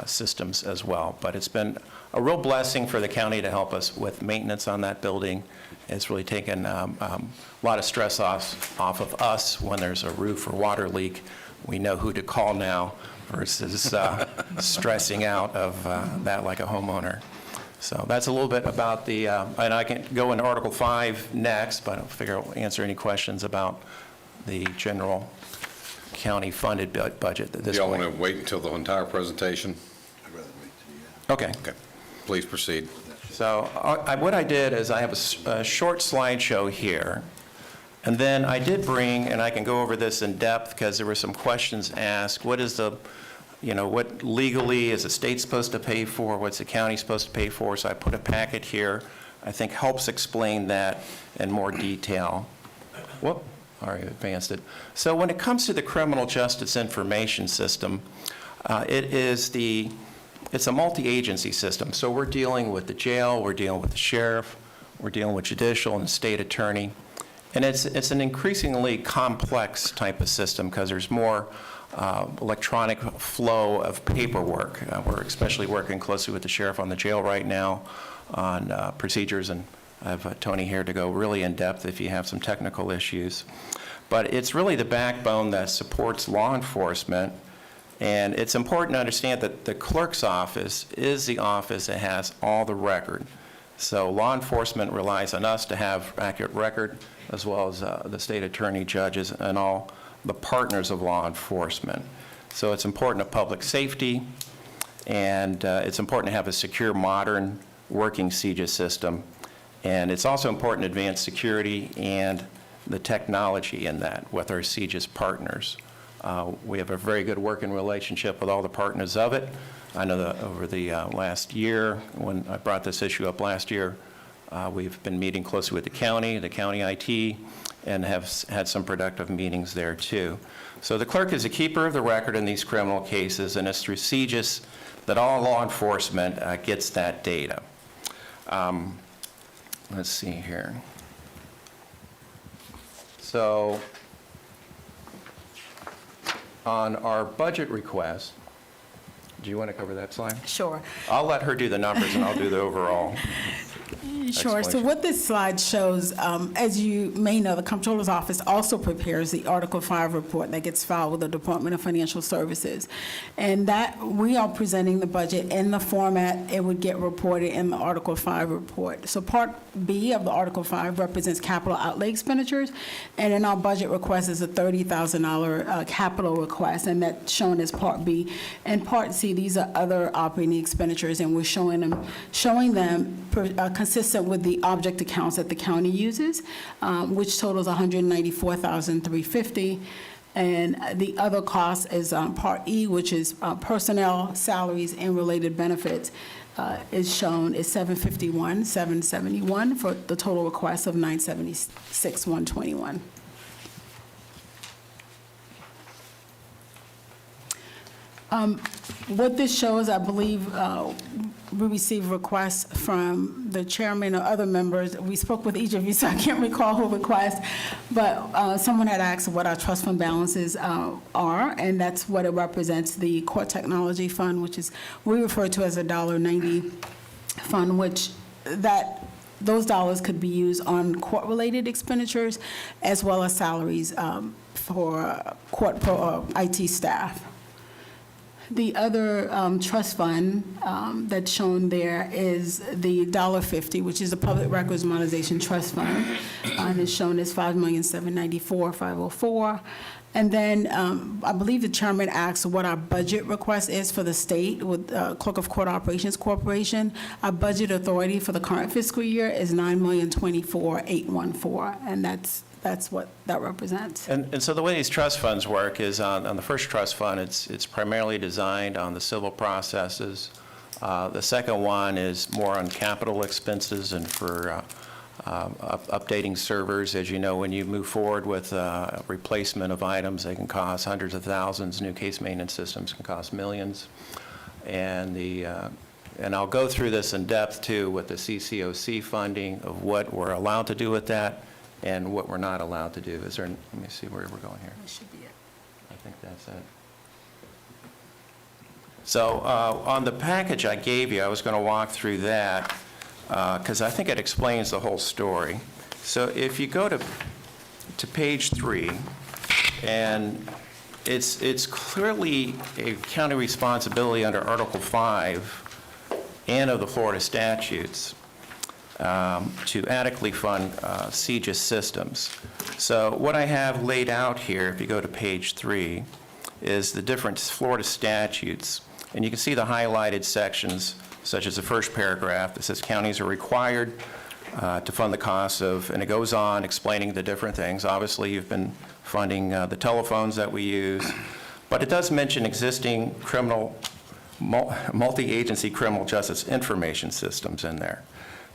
systems as well. But it's been a real blessing for the county to help us with maintenance on that building. It's really taken a lot of stress off of us when there's a roof or water leak. We know who to call now versus stressing out of that like a homeowner. So that's a little bit about the, and I can go into Article 5 next, but I figure I'll answer any questions about the general county-funded budget at this Do y'all point. want to wait until the entire presentation? I'd rather wait till you. Okay. Okay, please proceed. So what I did is I have a short slideshow here, and then I did bring, and I can go over this in depth because there were some questions asked. What is the, what legally is the state supposed to pay for? What's the county supposed to pay for? So I put a packet here, I think helps explain that in more detail. Whoop, already advanced it. So when it comes to the criminal justice information system, it's a multi-agency system. So we're dealing with the jail, we're dealing with the sheriff, we're dealing with judicial and state attorney. And it's an increasingly complex type of system because there's more electronic flow of paperwork. We're especially working closely with the sheriff on the jail right now on procedures, and I have Tony here to go really in depth if you have some technical issues. But it's really the backbone that supports law enforcement. And it's important to understand that the clerk's office is the office that has all the record. So law enforcement relies on us to have accurate record, as well as the state attorney, judges, and all the partners of law enforcement. So it's important to public safety, and it's important to have a secure, modern, working CJIS system. And it's also important to advance security and the technology in that with our CJIS partners. We have a very good working relationship with all the partners of it. I know that over the last year, when I brought this issue up last year, we've been meeting closely with the county IT, and have had some productive meetings there too. So the clerk is a keeper of the record in these criminal cases, and it's through CJIS that all law enforcement gets that data. Let's see here. So on our budget request, do you want to cover that slide? Sure. I'll let her do the numbers and I'll do the overall. Sure. So what this slide shows, as you may know, the Comptroller's Office also prepares the Article 5 report that gets filed with the Department of Financial Services. And that we are presenting the budget in the format it would get reported in the Article 5 report. So Part B of the Article 5 represents capital outlay expenditures, and in our budget request is a $30,000 capital request, and that's shown as Part B. And Part C, these are other operating expenditures, and we're showing them consistent with the object accounts that the county uses, which totals $194,350. And the other cost is Part E, which is personnel, salaries, and related benefits, is shown as $751,771 for the total request of $976,121. What this shows, I believe, we received requests from the chairman or other members. We spoke with each of you, so I can't recall who requested, but someone had asked what our trust fund balances are, and that's what it represents, the Court Technology Fund, which is, we refer to as a $1.90 fund, which those dollars could be used on court-related expenditures as well as salaries for court IT staff. The other trust fund that's shown there is the $1.50, which is the Public Records Modernization Trust Fund, and it's shown as $5,794,504. And then I believe the chairman asked what our budget request is for the state with Clerk of Court Operations Corporation. Our budget authority for the current fiscal year is $9,024,814, and that's what that represents. And so the way these trust funds work is on the first trust fund, it's primarily designed on the civil processes. The second one is more on capital expenses and for updating servers. As you know, when you move forward with replacement of items, they can cost hundreds of thousands. New case maintenance systems can cost millions. And I'll go through this in depth too with the CCOC funding of what we're allowed to do with that and what we're not allowed to do. Let me see where we're going here. That should be it. I think that's it. So on the package I gave you, I was going to walk through that because I think it explains the whole story. So if you go to page 3, and it's clearly a county responsibility under Article 5 and of the Florida statutes to adequately fund CJIS systems. So what I have laid out here, if you go to page 3, is the different Florida statutes. And you can see the highlighted sections such as the first paragraph that says counties are required to fund the costs of, and it goes on explaining the different things. Obviously, you've been funding the telephones that we use, but it does mention existing multi-agency criminal justice information systems in there.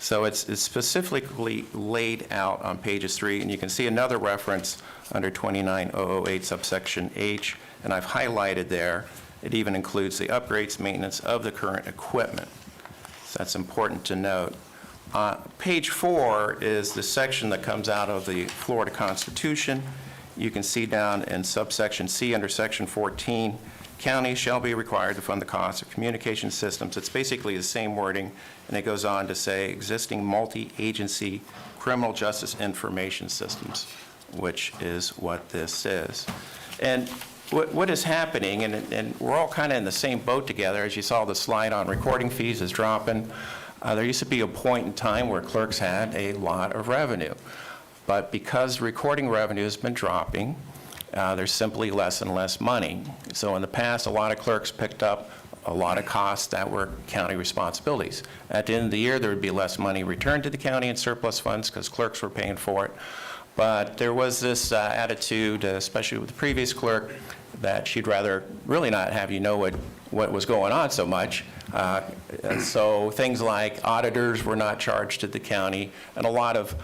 So it's specifically laid out on pages 3, and you can see another reference under 29008 subsection H, and I've highlighted there. It even includes the upgrades, maintenance of the current equipment. So that's important to note. Page 4 is the section that comes out of the Florida Constitution. You can see down in subsection C under section 14, counties shall be required to fund the cost of communication systems. It's basically the same wording, and it goes on to say existing multi-agency criminal justice information systems, which is what this is. And what is happening, and we're all kind of in the same boat together, as you saw the slide on recording fees is dropping. There used to be a point in time where clerks had a lot of revenue. But because recording revenue has been dropping, there's simply less and less money. So in the past, a lot of clerks picked up a lot of costs that were county responsibilities. At the end of the year, there would be less money returned to the county in surplus funds because clerks were paying for it. But there was this attitude, especially with the previous clerk, that she'd rather really not have you know what was going on so much. So things like auditors were not charged to the county, and a lot of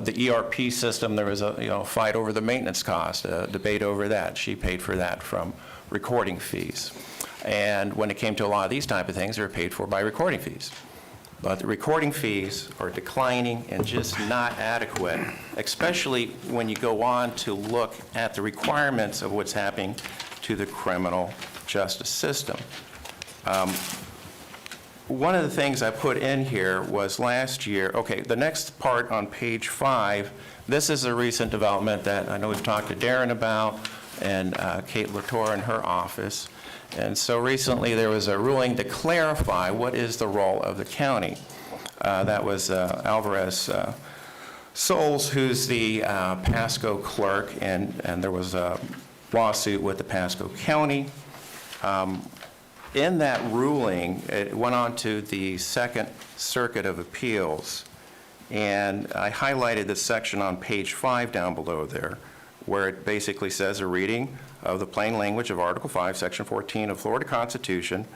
the ERP system, there was a fight over the maintenance cost, a debate over that. She paid for that from recording fees. And when it came to a lot of these type of things, they were paid for by recording fees. But the recording fees are declining and just not adequate, especially when you go on to look at the requirements of what's happening to the criminal justice system. One of the things I put in here was last year, okay, the next part on page 5, this is a recent development that I know we've talked to Darren about and Kate Latour in her office. And so recently there was a ruling to clarify what is the role of the county. That was Alvarez Souls, who's the Pasco clerk, and there was a lawsuit with the Pasco County. In that ruling, it went on to the Second Circuit of Appeals, and I highlighted this section on page 5 down below there, where it basically says a reading of the plain language of Article 5, Section 14 of Florida Constitution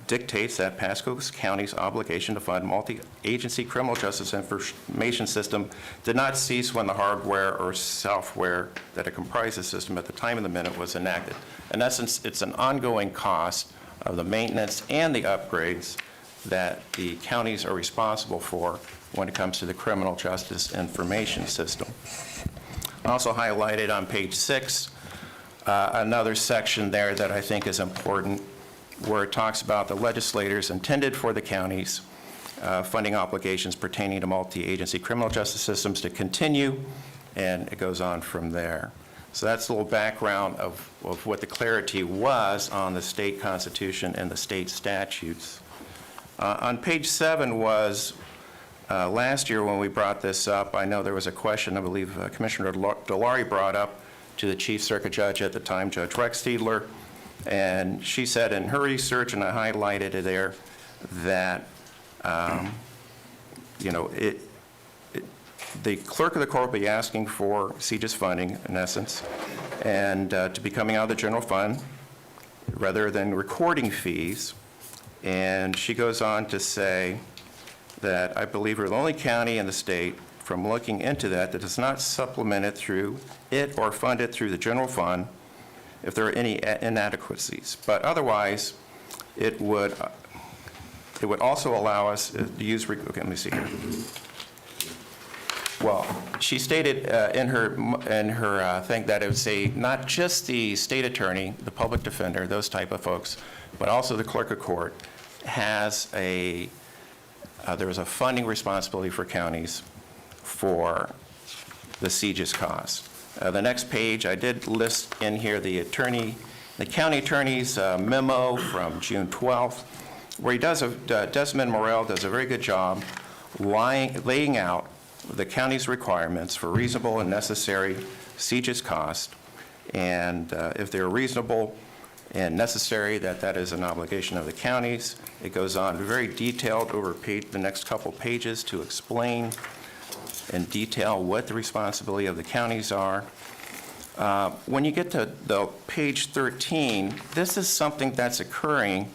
dictates that Pasco County's obligation to fund multi-agency criminal justice information system did not cease when the hardware or software that it comprised the system at the time of the minute was enacted. In essence, it's an ongoing cost of the maintenance and the upgrades that the counties are responsible for when it comes to the criminal justice information system. Also highlighted on page 6, another section there that I think is important, where it talks about the legislators intended for the counties funding obligations pertaining to multi-agency criminal justice systems to continue, and it goes on from there. So that's a little background of what the clarity was on the state constitution and the state statutes. On page 7 was last year when we brought this up, I know there was a question, I believe Commissioner Delary brought up to the Chief Circuit Judge at the time, Judge Rex Stiedler, and she said in her research, and I highlighted it there, that the clerk of the court will be asking for CJIS funding, in essence, and to be coming out of the general fund rather than recording fees. And she goes on to say that I believe we're the only county in the state, from looking into that does not supplement it through it or fund it through the general fund if there are any inadequacies. But otherwise, it would also allow us to use, okay, let me see here. Well, she stated in her thing that it would say not just the state attorney, the public defender, those type of folks, but also the clerk of court has there is a funding responsibility for counties for the CJIS costs. The next page, I did list in here the county attorney's memo from June 12th, where Desmond Morrell does a very good job laying out the county's requirements for reasonable and necessary CJIS cost, and if they're reasonable and necessary, that is an obligation of the counties. It goes on very detailed over the next couple pages to explain in detail what the responsibility of the counties are. When you get to the page 13, this is something that's occurring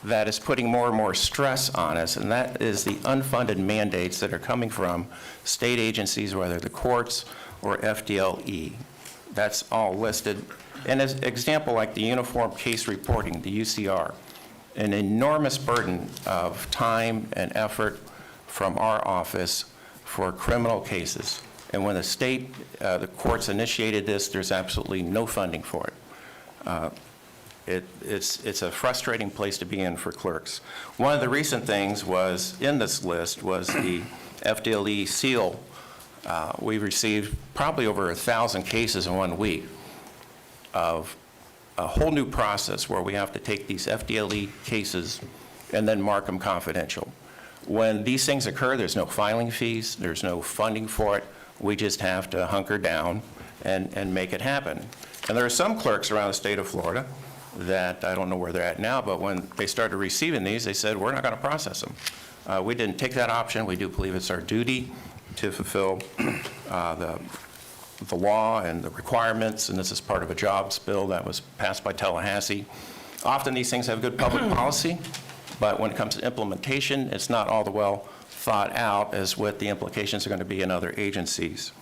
that is putting more and more stress on us, and that is the unfunded mandates that are coming from state agencies, whether the courts or FDLE. That's all listed. And as an example, like the Uniform Case Reporting, the UCR, an enormous burden of time and effort from our office for criminal cases. And when the state, the courts initiated this, there's absolutely no funding for it. It's a frustrating place to be in for clerks. One of the recent things was, in this list, was the FDLE seal. We received probably over 1,000 cases in 1 week of a whole new process where we have to take these FDLE cases and then mark them confidential. When these things occur, there's no filing fees, there's no funding for it. We just have to hunker down and make it happen. And there are some clerks around the state of Florida that, I don't know where they're at now, but when they started receiving these, they said, we're not going to process them. We didn't take that option. We do believe it's our duty to fulfill the law and the requirements, and this is part of a jobs bill that was passed by Tallahassee. Often these things have good public policy, but when it comes to implementation, it's not all the well thought out as what the implications are going to be in other agencies.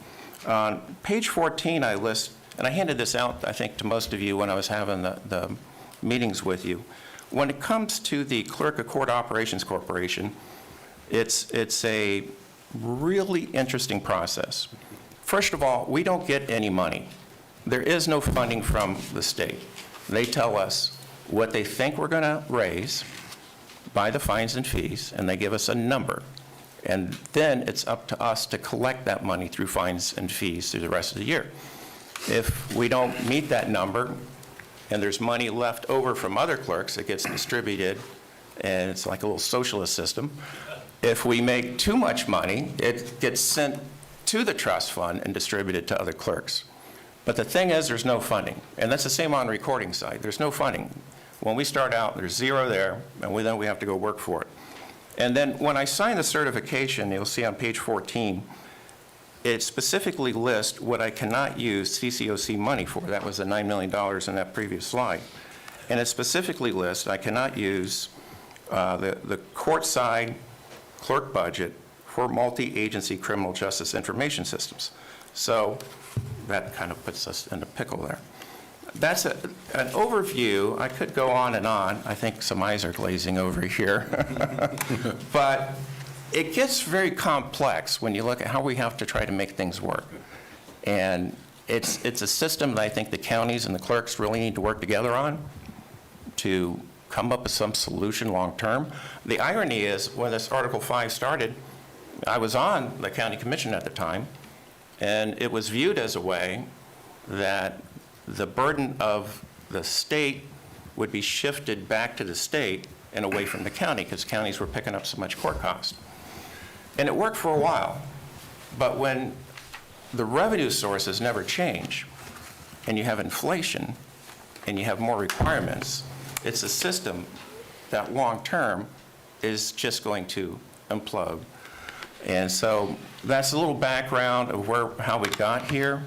On page 14, I list, and I handed this out, I think, to most of you when I was having the meetings with you. When it comes to the Clerk of Court Operations Corporation, it's a really interesting process. First of all, we don't get any money. There is no funding from the state. They tell us what they think we're going to raise by the fines and fees, and they give us a number. And then it's up to us to collect that money through fines and fees through the rest of the year. If we don't meet that number, and there's money left over from other clerks, it gets distributed, and it's like a little socialist system. If we make too much money, it gets sent to the trust fund and distributed to other clerks. But the thing is, there's no funding. And that's the same on the recording side. There's no funding. When we start out, there's zero there, and then we have to go work for it. And then when I sign the certification, you'll see on page 14, it specifically lists what I cannot use CCOC money for. That was the $9 million in that previous slide. And it specifically lists I cannot use the court side clerk budget for multi-agency criminal justice information systems. So that kind of puts us in a pickle there. That's an overview. I could go on and on. I think some eyes are glazing over here. But it gets very complex when you look at how we have to try to make things work. And it's a system that I think the counties and the clerks really need to work together on to come up with some solution long term. The irony is, when this Article 5 started, I was on the county commission at the time, and it was viewed as a way that the burden of the state would be shifted back to the state and away from the county, because counties were picking up so much court cost. And it worked for a while, but when the revenue sources never change, and you have inflation, and you have more requirements, it's a system that long-term is just going to implode. And so that's a little background of how we got here.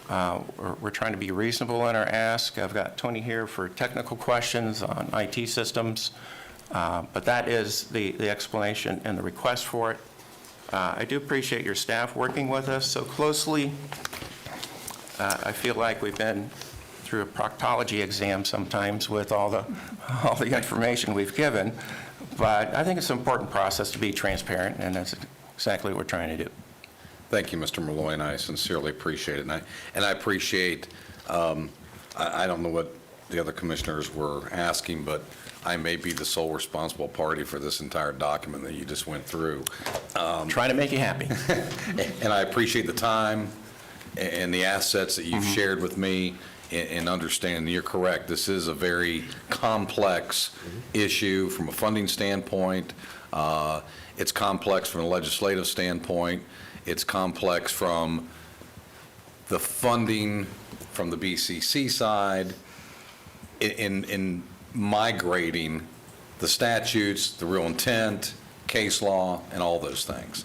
We're trying to be reasonable in our ask. I've got Tony here for technical questions on IT systems, but that is the explanation and the request for it. I do appreciate your staff working with us so closely. I feel like we've been through a proctology exam sometimes with all the information we've given, but I think it's an important process to be transparent, and that's exactly what we're trying to do. Thank you, Mr. Malloy, and I sincerely appreciate it. And I appreciate, I don't know what the other commissioners were asking, but I may be the sole responsible party for this entire document that you just went through. Trying to make you happy. And I appreciate the time and the assets that you've shared with me in understanding. You're correct. This is a very complex issue from a funding standpoint. It's complex from a legislative standpoint. It's complex from the funding from the BCC side. in migrating the statutes, the real intent, case law, and all those things.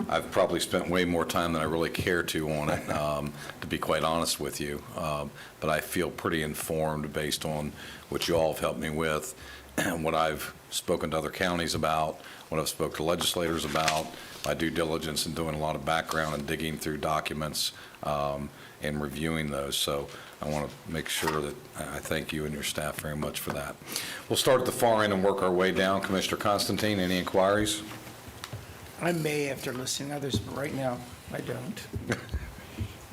I've probably spent way more time than I really care to on it, to be quite honest with you. But I feel pretty informed based on what you all have helped me with, and what I've spoken to other counties about, what I've spoken to legislators about, my due diligence in doing a lot of background and digging through documents and reviewing those. So I want to make sure that I thank you and your staff very much for that. We'll start at the far end and work our way down. Commissioner Constantine, any inquiries? I may after listening to others, but right now, I don't.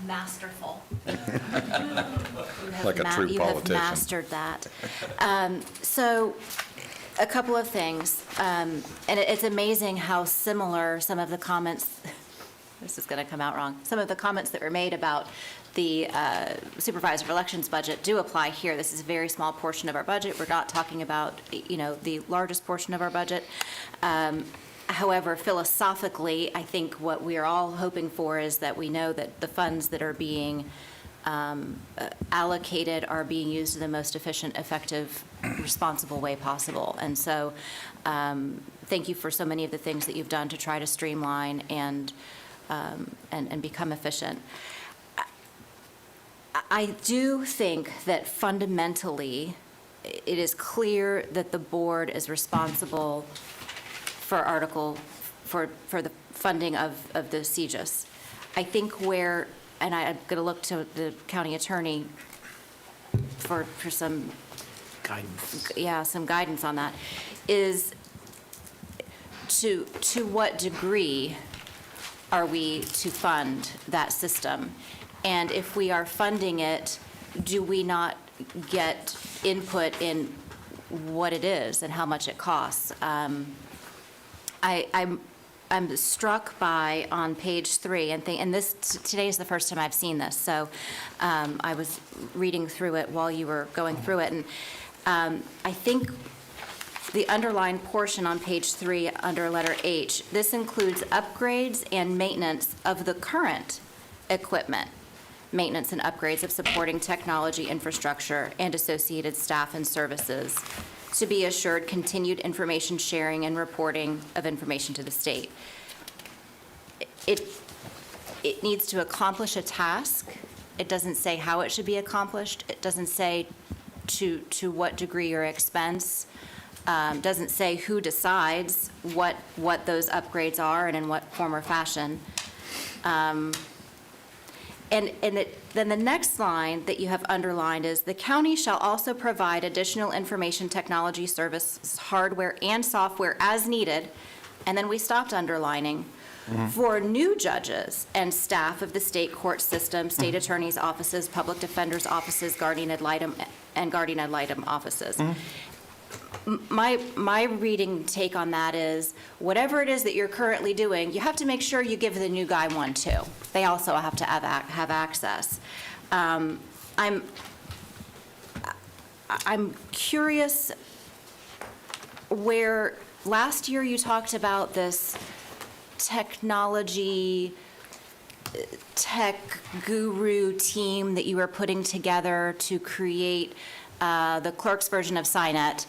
Masterful. Like a true You have politician. mastered that. So, a couple of things. And it's amazing how similar some of the comments, this is going to come out wrong, some of the comments that were made about the supervisor of elections budget do apply here. This is a very small portion of our budget. We're not talking about, the largest portion of our budget. However, philosophically, I think what we are all hoping for is that we know that the funds that are being allocated are being used in the most efficient, effective, responsible way possible. And so thank you for so many of the things that you've done to try to streamline and become efficient. I do think that fundamentally, it is clear that the board is responsible for the funding of the CJIS. I think where, and I'm going to look to the county attorney for some Guidance. yeah, some guidance on that, is to what degree are we to fund that system? And if we are funding it, do we not get input in what it is and how much it costs? I'm struck by on page 3, and this today is the first time I've seen this, so I was reading through it while you were going through it, and I think the underlined portion on page 3 under letter H, this includes upgrades and maintenance of the current equipment, maintenance and upgrades of supporting technology infrastructure and associated staff and services, to be assured continued information sharing and reporting of information to the state. It needs to accomplish a task. It doesn't say how it should be accomplished. It doesn't say to what degree or expense. Doesn't say who decides what those upgrades are and in what form or fashion. Then the next line that you have underlined is, the county shall also provide additional information technology services, hardware and software as needed, and then we stopped underlining, for new judges and staff of the state court system, state attorney's offices, public defender's offices, guardian ad litem offices. My reading take on that is, whatever it is that you're currently doing, you have to make sure you give the new guy one too. They also have to have access. I'm curious where last year you talked about this technology tech guru team that you were putting together to create the clerk's version of SINET.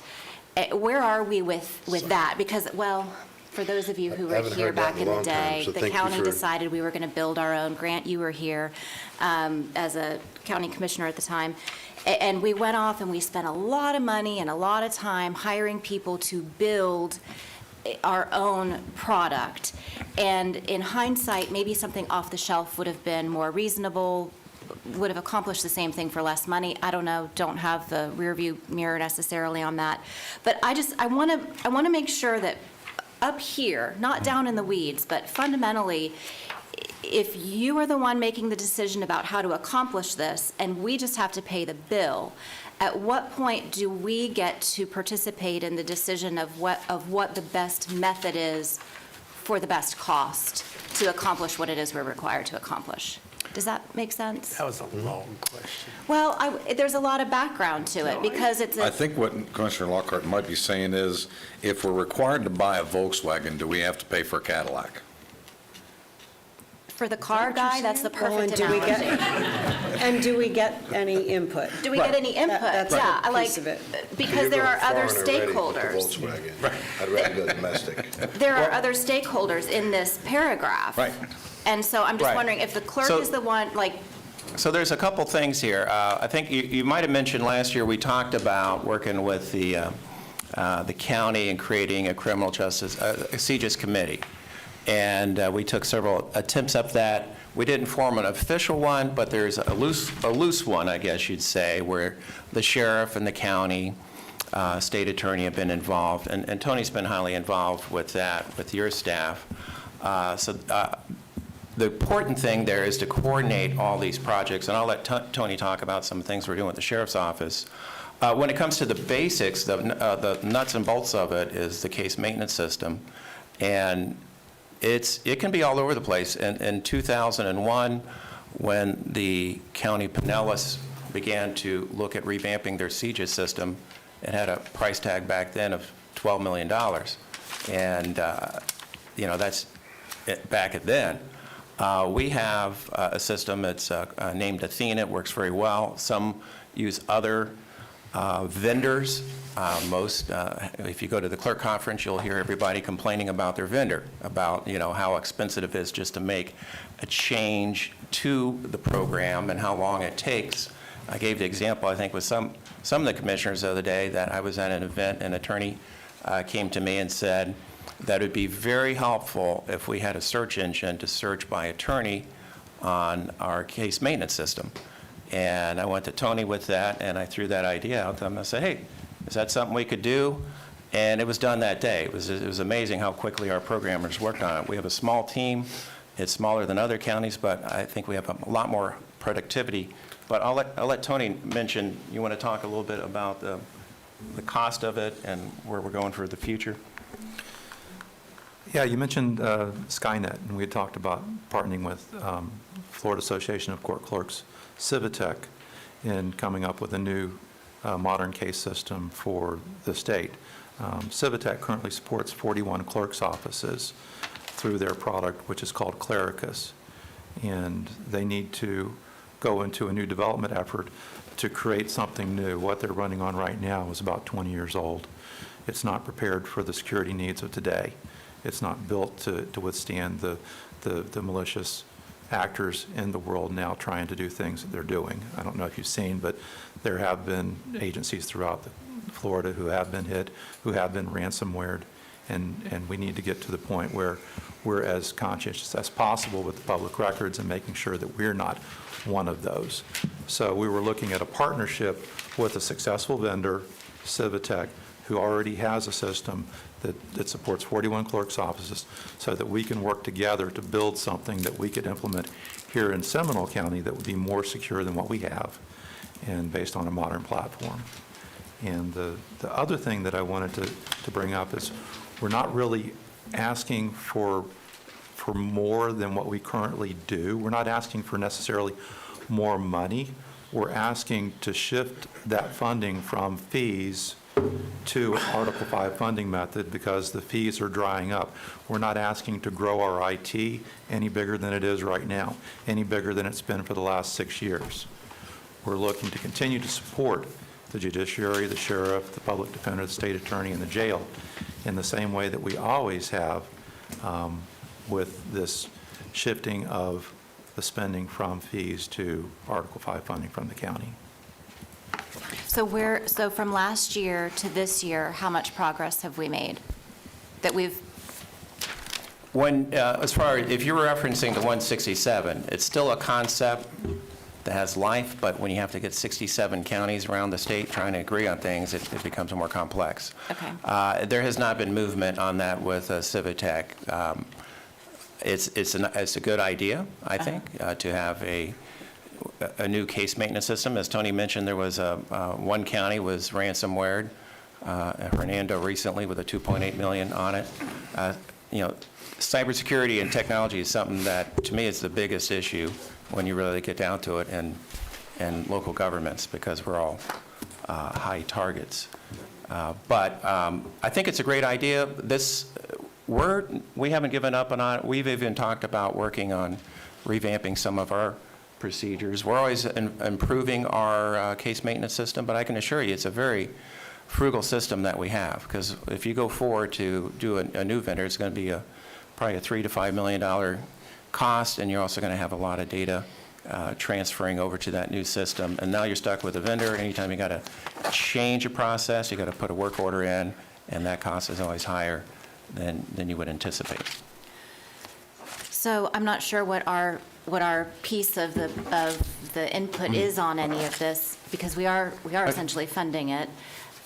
Where are we with that? Because, well, for those of you who were haven't here heard that back in a in the long time, day, so the thank you county for- decided we were going to build our own. Grant, you were here as a county commissioner at the time. And we went off and we spent a lot of money and a lot of time hiring people to build our own product. And in hindsight, maybe something off the shelf would have been more reasonable, would have accomplished the same thing for less money. I don't know, don't have the rear view mirror necessarily on that. But I want to make sure that up here, not down in the weeds, but fundamentally, if you are the one making the decision about how to accomplish this, and we just have to pay the bill, at what point do we get to participate in the decision of what the best method is for the best cost to accomplish what it is we're required to accomplish? Does that make sense? That was a long question. Well, there's a lot of background to it, because it's I think what Commissioner Lockhart might be saying is, if we're required to buy a Volkswagen, do we have to pay for a Cadillac? for the car guy, that's the Well, and perfect do we analogy. get, And do we get any input? Do we get any input? That's a Yeah, big like, piece of it. because there are other Foreign already with the stakeholders. Volkswagen. I'd rather go domestic. There are other stakeholders in this paragraph. Right. And so I'm just Right. wondering if the clerk So- is the one, like, So there's a couple things here. I think you might have mentioned last year, we talked about working with the county and creating a criminal justice, a CJIS committee. And we took several attempts at that. We didn't form an official one, but there's a loose one, I guess you'd say, where the sheriff and the county, state attorney have been involved. And Tony's been highly involved with that, with your staff. The important thing there is to coordinate all these projects, and I'll let Tony talk about some things we're doing with the sheriff's office. When it comes to the basics, the nuts and bolts of it is the case maintenance system, and it can be all over the place. In 2001, when the County Pinellas began to look at revamping their CJIS system, it had a price tag back then of $12 million, and that's it back at then. We have a system that's named Athena. It works very well. Some use other vendors. If you go to the clerk conference, you'll hear everybody complaining about their vendor, about how expensive it is just to make a change to the program and how long it takes. I gave the example, I think, with some of the commissioners the other day that I was at an event, an attorney came to me and said, that would be very helpful if we had a search engine to search by attorney on our case maintenance system. And I went to Tony with that, and I threw that idea out to him. I said, hey, is that something we could do? And it was done that day. It was amazing how quickly our programmers worked on it. We have a small team. It's smaller than other counties, but I think we have a lot more productivity. But I'll let Tony mention, you want to talk a little bit about the cost of it and where we're going for the future? Yeah, you mentioned Skynet, and we had talked about partnering with Florida Association of Court Clerks, Civitech, in coming up with a new modern case system for the state. Civitech currently supports 41 clerks' offices through their product, which is called Clericus, and they need to go into a new development effort to create something new. What they're running on right now is about 20 years old. It's not prepared for the security needs of today. It's not built to withstand the malicious actors in the world now trying to do things that they're doing. I don't know if you've seen, but there have been agencies throughout Florida who have been hit, who have been ransomwared, and we need to get to the point where we're as conscious as possible with the public records and making sure that we're not one of those. So we were looking at a partnership with a successful vendor, Civitech, who already has a system that supports 41 clerks' offices, so that we can work together to build something that we could implement here in Seminole County that would be more secure than what we have, and based on a modern platform. And the other thing that I wanted to bring up is we're not really asking for more than what we currently do. We're not asking for necessarily more money. We're asking to shift that funding from fees to Article 5 funding method because the fees are drying up. We're not asking to grow our IT any bigger than it is right now, any bigger than it's been for the last 6 years. We're looking to continue to support the judiciary, the sheriff, the public defender, the state attorney, and the jail in the same way that we always have with this shifting of the spending from fees to Article 5 funding from the county. So from last year to this year, how much progress have we made? That we've, As far as, if you're referencing the 167, it's still a concept that has life, but when you have to get 67 counties around the state trying to agree on things, it becomes more complex. Okay. There has not been movement on that with Civitech. It's a good idea, I think, to have a new case maintenance system. As Tony mentioned, there was one county was ransomwared, Hernando recently, with a $2.8 million on it. Cybersecurity and technology is something that, to me, is the biggest issue when you really get down to it in local governments, because we're all high targets. But I think it's a great idea. We haven't given up on it. We've even talked about working on revamping some of our procedures. We're always improving our case maintenance system, but I can assure you it's a very frugal system that we have, because if you go forward to do a new vendor, it's going to be probably a $3 to $5 million cost, and you're also going to have a lot of data transferring over to that new system. And now you're stuck with a vendor. Anytime you got to change a process, you got to put a work order in, and that cost is always higher than you would anticipate. So I'm not sure what our piece of the input is on any of this, because we are essentially funding it.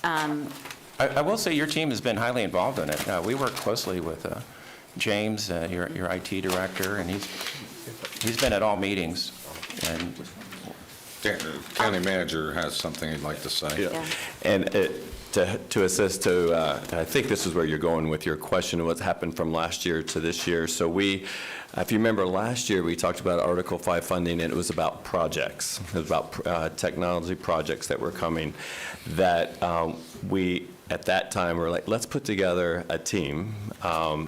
I will say your team has been highly involved in it. We work closely with James, your IT director, and he's been at all meetings. And County manager has something he'd like to say. Yeah. And to assist I think this is where you're going with your question, what's happened from last year to this year. So if you remember last year, we talked about Article 5 funding, and it was about projects. It was about technology projects that were coming that we, at that time, were like, let's put together a team.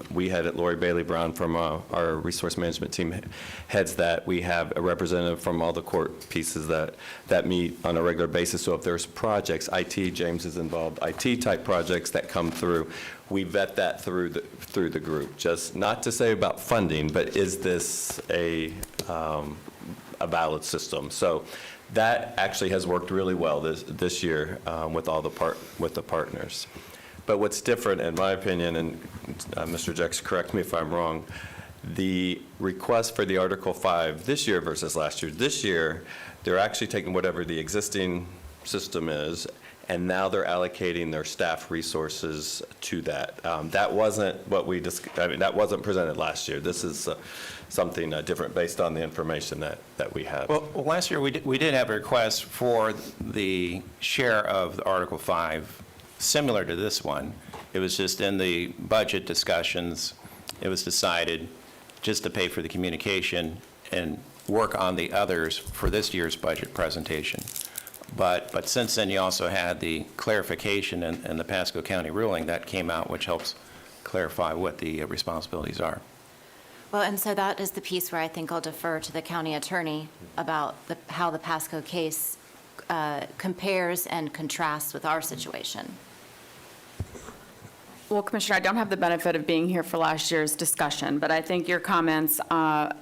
We had Lori Bailey Brown from our resource management team heads that. We have a representative from all the court pieces that meet on a regular basis. So if there's projects, IT, James is involved, IT-type projects that come through, we vet that through the group. Just not to say about funding, but is this a valid system? So that actually has worked really well this year with all the partners. But what's different, in my opinion, and Mr. Jex, correct me if I'm wrong, the request for the Article 5 this year versus last year. This year, they're actually taking whatever the existing system is, and now they're allocating their staff resources to that. That wasn't what that wasn't presented last year. This is something different based on the information that we have. well, last year we did have a request for the share of the Article 5 similar to this one. It was just in the budget discussions, it was decided just to pay for the communication and work on the others for this year's budget presentation. But since then, you also had the clarification in the Pasco County ruling that came out, which helps clarify what the responsibilities are. Well, and so that is the piece where I think I'll defer to the county attorney about how the Pasco case compares and contrasts with our situation. Well, Commissioner, I don't have the benefit of being here for last year's discussion, but I think your comments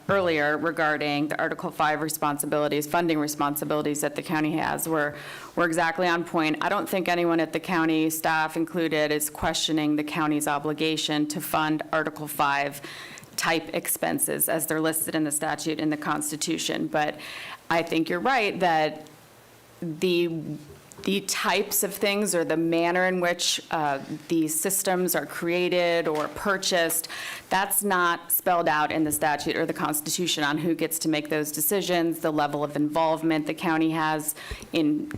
earlier regarding the Article 5 responsibilities, funding responsibilities that the county has were exactly on point. I don't think anyone at the county, staff included, is questioning the county's obligation to fund Article 5 type expenses as they're listed in the statute in the Constitution. But I think you're right that the types of things or the manner in which these systems are created or purchased, that's not spelled out in the statute or the Constitution on who gets to make those decisions, the level of involvement the county has in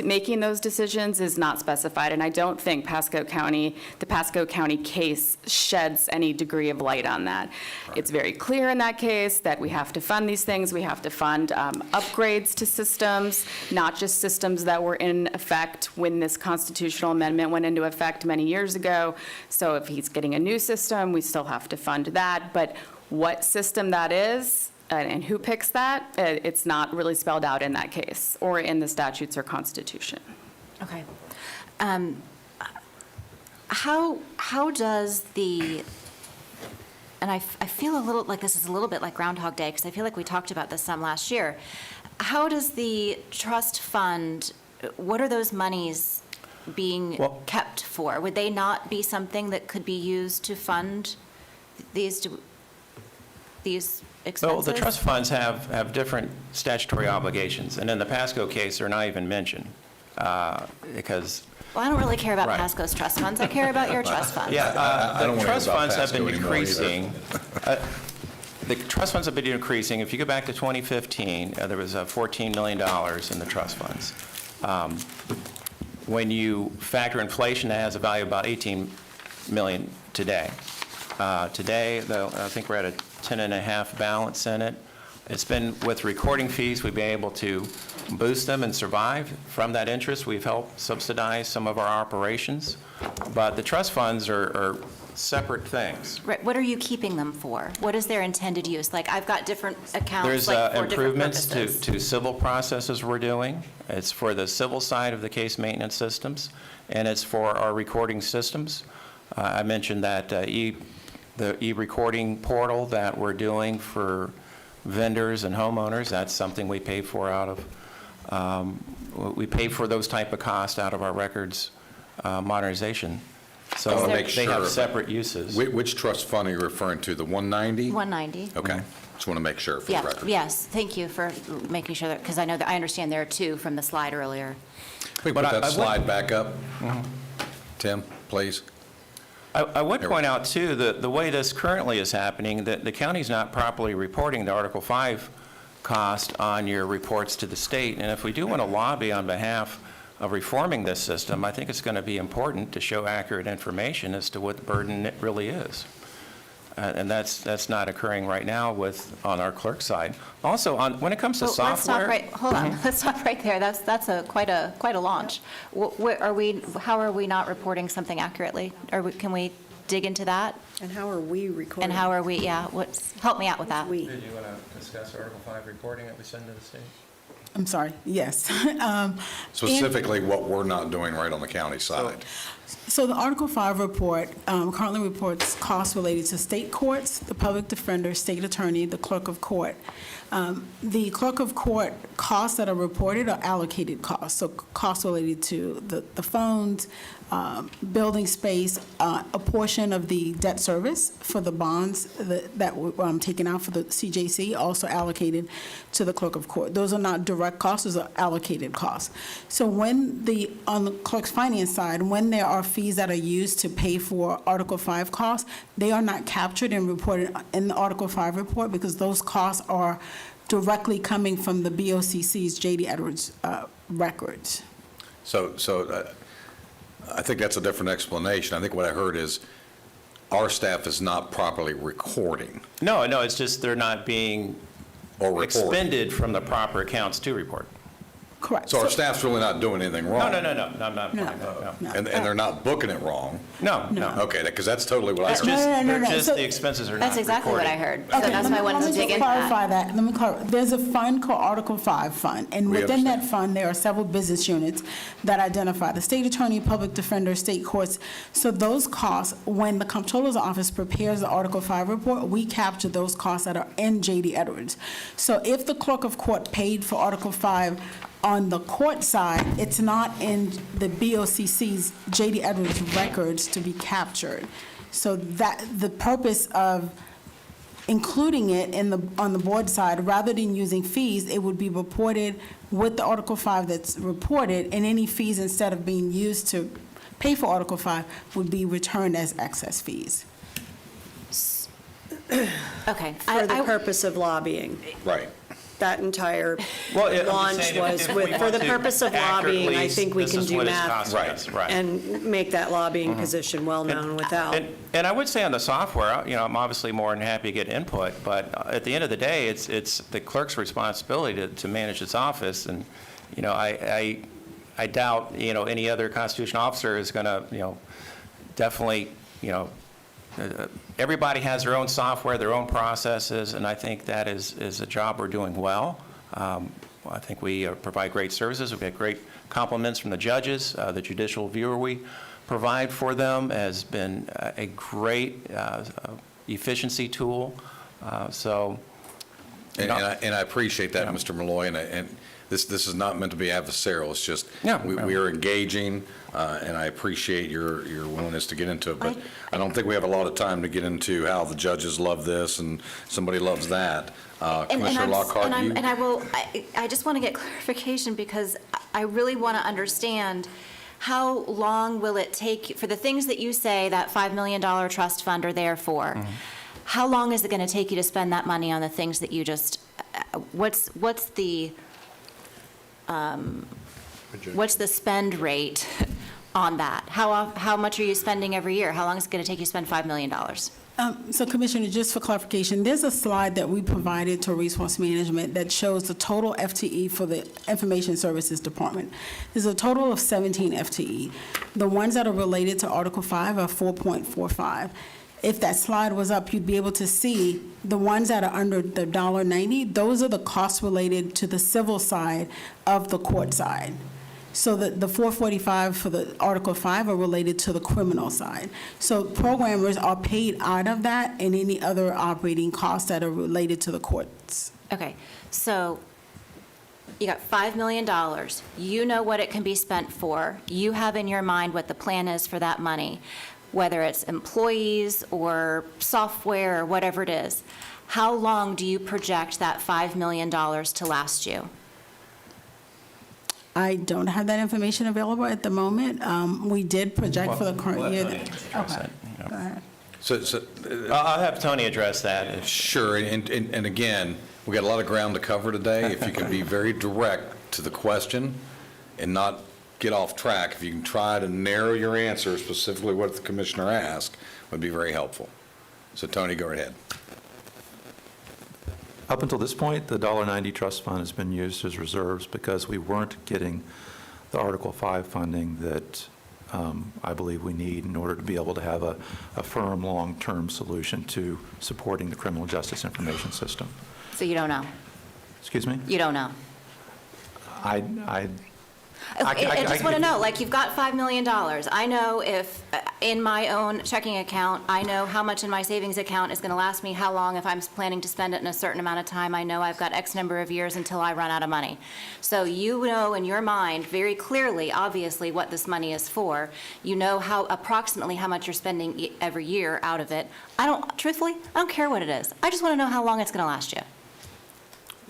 making those decisions is not specified. And I don't think the Pasco County case sheds any degree of light on that. Right. It's very clear in that case that we have to fund these things. We have to fund upgrades to systems, not just systems that were in effect when this constitutional amendment went into effect many years ago. So if he's getting a new system, we still have to fund that. But what system that is and who picks that, it's not really spelled out in that case or in the statutes or Constitution. Okay. How does and I feel a little like this is a little bit like Groundhog Day, because I feel like we talked about this some last year. How does the trust fund, what are those monies being kept for? Would they not be something that could be used to fund these expenses? So the trust funds have different statutory obligations, and in the Pasco case, they're not even mentioned because. Well, I don't really care about Right. Pasco's trust funds. I care about your trust funds. Yeah, I don't the wanna trust hear about funds have been Pasco anymore either. decreasing. The trust funds have been decreasing. If you go back to 2015, there was $14 million in the trust funds. When you factor inflation, that has a value of about $18 million today. Today, though, I think we're at a 10.5 balance in it. It's been with recording fees, we've been able to boost them and survive. From that interest, we've helped subsidize some of our operations. But the trust funds are separate things. Right, what are you keeping them for? What is their intended use? Like, I've got different accounts, There's like, for different improvements purposes. to civil processes we're doing. It's for the civil side of the case maintenance systems, and it's for our recording systems. I mentioned that the e-recording portal that we're doing for vendors and homeowners. That's something we pay for out of, we pay for those type of costs out of our records modernization. I So wanna make they have sure. separate uses. Which trust fund are you referring to, the 190? 190. Okay, just want to make sure for the Yeah, record. yes, thank you for making sure that, because I know that, I understand there are two from the slide earlier. Can we But put I that would- slide back up? Tim, please. I would point out, too, that the way this currently is happening, that the county's not properly reporting the Article 5 cost on your reports to the state. And if we do want to lobby on behalf of reforming this system, I think it's going to be important to show accurate information as to what the burden it really is. And that's not occurring right now on our clerk side. Also, when it comes to Well, let's stop software. right, hold on, let's stop right there. That's quite a launch. How are we not reporting something accurately? Can we dig into that? And how are we recording? And how are we, help me out with that. We. Did you want to discuss Article 5 reporting that we send to the state? I'm sorry, yes. Specifically, what we're not doing right on the county side. So the Article 5 report currently reports costs related to state courts, the public defender, state attorney, the clerk of court. The clerk of court costs that are reported are allocated costs, so costs related to the phones, building space, a portion of the debt service for the bonds that were taken out for the CJC, also allocated to the clerk of court. Those are not direct costs, those are allocated costs. So on the clerk's finance side, when there are fees that are used to pay for Article 5 costs, they are not captured and reported in the Article 5 report because those costs are directly coming from the BOCC's J.D. Edwards records. So I think that's a different explanation. I think what I heard is our staff is not properly recording No, it's just they're not being or reporting. expended from the proper accounts to report. Correct. So our staff's really not doing anything wrong? No, I'm not. No. And they're not booking it wrong? No. Okay, because that's totally what I It's heard. just, No. they're just, So- the expenses are not That's exactly what I recorded. heard. So that's why I wanted to dig into Let me just clarify that. that. Let me clarify. There's a fund called Article 5 Fund, and We within that understand. fund, there are several business units that identify the state attorney, public defender, state courts. So those costs, when the comptroller's office prepares the Article 5 report, we capture those costs that are in J.D. Edwards. So if the clerk of court paid for Article 5 on the court side, it's not in the BOCC's J.D. Edwards records to be captured. So that, the purpose of including it on the board side, rather than using fees, it would be reported with the Article 5 that's reported, and any fees, instead of being used to pay for Article 5, would be returned as excess fees. Okay. For the purpose of lobbying. Right. That entire Well, I'm just launch saying, was if we for want the to purpose of lobbying, I accurately, think we this can is do what it's math costing us, right. and make that lobbying position well-known without. And I would say on the software, I'm obviously more than happy to get input, but at the end of the day, it's the clerk's responsibility to manage its office, and, I doubt, any other constitutional officer is going to, definitely, everybody has their own software, their own processes, and I think that is a job we're doing well. I think we provide great services. We've got great compliments from the judges. The judicial viewer we provide for them has been a great efficiency tool. And I appreciate that, Mr. Malloy, and this is not meant to be adversarial. It's just, we are engaging, and I appreciate your willingness to get into it, but I don't think we have a lot of time to get into how the judges love this and somebody loves that. Commissioner Lockhart, I just want to get clarification, because I really want to understand, how long will it take, for the things that you say that $5 million trust fund are there for, how long is it going to take you to spend that money on the things that you just, what's the spend rate on that? How much are you spending every year? How long is it going to take you to spend $5 million? So Commissioner, just for clarification, there's a slide that we provided to Resource Management that shows the total FTE for the Information Services Department. There's a total of 17 FTE. The ones that are related to Article 5 are 4.45. If that slide was up, you'd be able to see the ones that are under the $1.90, those are the costs related to the civil side of the court side. So the 445 for the Article 5 are related to the criminal side. So programmers are paid out of that and any other operating costs that are related to the courts. Okay, so you got $5 million. You know what it can be spent for. You have in your mind what the plan is for that money, whether it's employees or software or whatever it is. How long do you project that $5 million to last you? I don't have that information available at the moment. We did project for the current year. Tony address that, you know. Go ahead. So, I'll have Tony address that. sure, and again, we got a lot of ground to cover today. If you can be very direct to the question and not get off track, if you can try to narrow your answer specifically what the commissioner asked, would be very helpful. So Tony, go ahead. Up until this point, the $1.90 trust fund has been used as reserves because we weren't getting the Article 5 funding that I believe we need in order to be able to have a firm, long-term solution to supporting the criminal justice information system. So you don't know? Excuse me? You don't know? I just want to know, like, you've got $5 million. I know if, in my own checking account, I know how much in my savings account is going to last me, how long, if I'm planning to spend it in a certain amount of time. I know I've got X number of years until I run out of money. So you know in your mind very clearly, obviously, what this money is for. You know approximately how much you're spending every year out of it. Truthfully, I don't care what it is. I just want to know how long it's going to last you.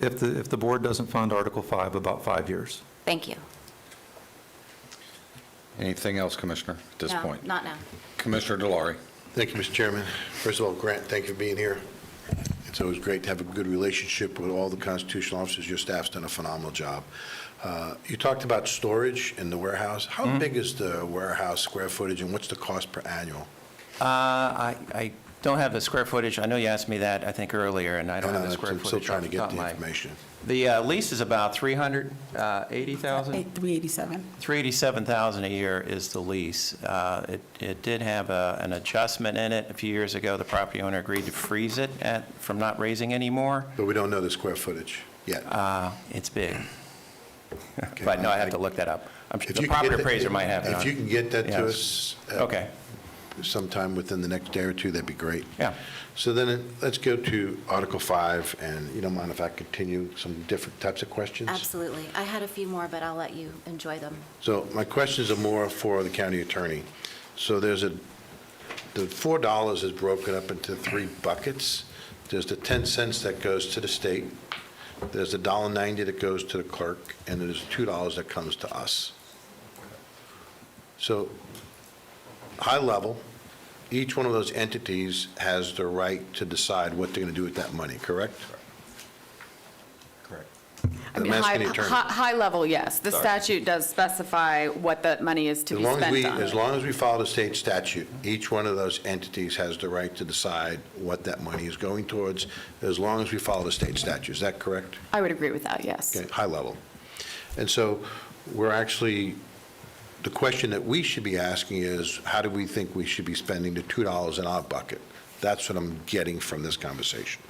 If the board doesn't fund Article 5, about 5 years. Thank you. Anything else, Commissioner, at this point? No, not now. Commissioner DeLaury. Thank you, Mr. Chairman. First of all, Grant, thank you for being here. It's always great to have a good relationship with all the constitutional officers. Your staff's done a phenomenal job. You talked about storage in the warehouse. How big is the warehouse square footage, and what's the cost per annual? I don't have the square footage. I know you asked me that, I think, earlier, and I don't have the square I'm footage. still trying to off the get top the of my- information. The lease is about $380,000. 387. $387,000 a year is the lease. It did have an adjustment in it a few years ago. The property owner agreed to freeze it from not raising anymore. But we don't know the square footage yet. It's big. Okay. But no, I have to look that up. I'm sure If the you can property get that- appraiser might have it on. If you can get that to Yes. us. Okay. Sometime within the next day or two, that'd be great. Yeah. So then let's go to Article 5, and you don't mind if I continue some different types of questions? Absolutely. I had a few more, but I'll let you enjoy them. So my questions are more for the county attorney. So the $4 is broken up into 3 buckets. There's the 10 cents that goes to the state, there's the $1.90 that goes to the clerk, and there's $2 that comes to us. So, high level, each one of those entities has the right to decide what they're going to do with that money, correct? Correct. I mean, I'm asking the attorney. high level, yes. The statute does specify what that money is to be spent on. As long as we follow the state statute, each one of those entities has the right to decide what that money is going towards, as long as we follow the state statute. Is that correct? I would agree with that, yes. Okay, high level. And so we're actually, the question that we should be asking is, how do we think we should be spending the $2 in our bucket? That's what I'm getting from this conversation.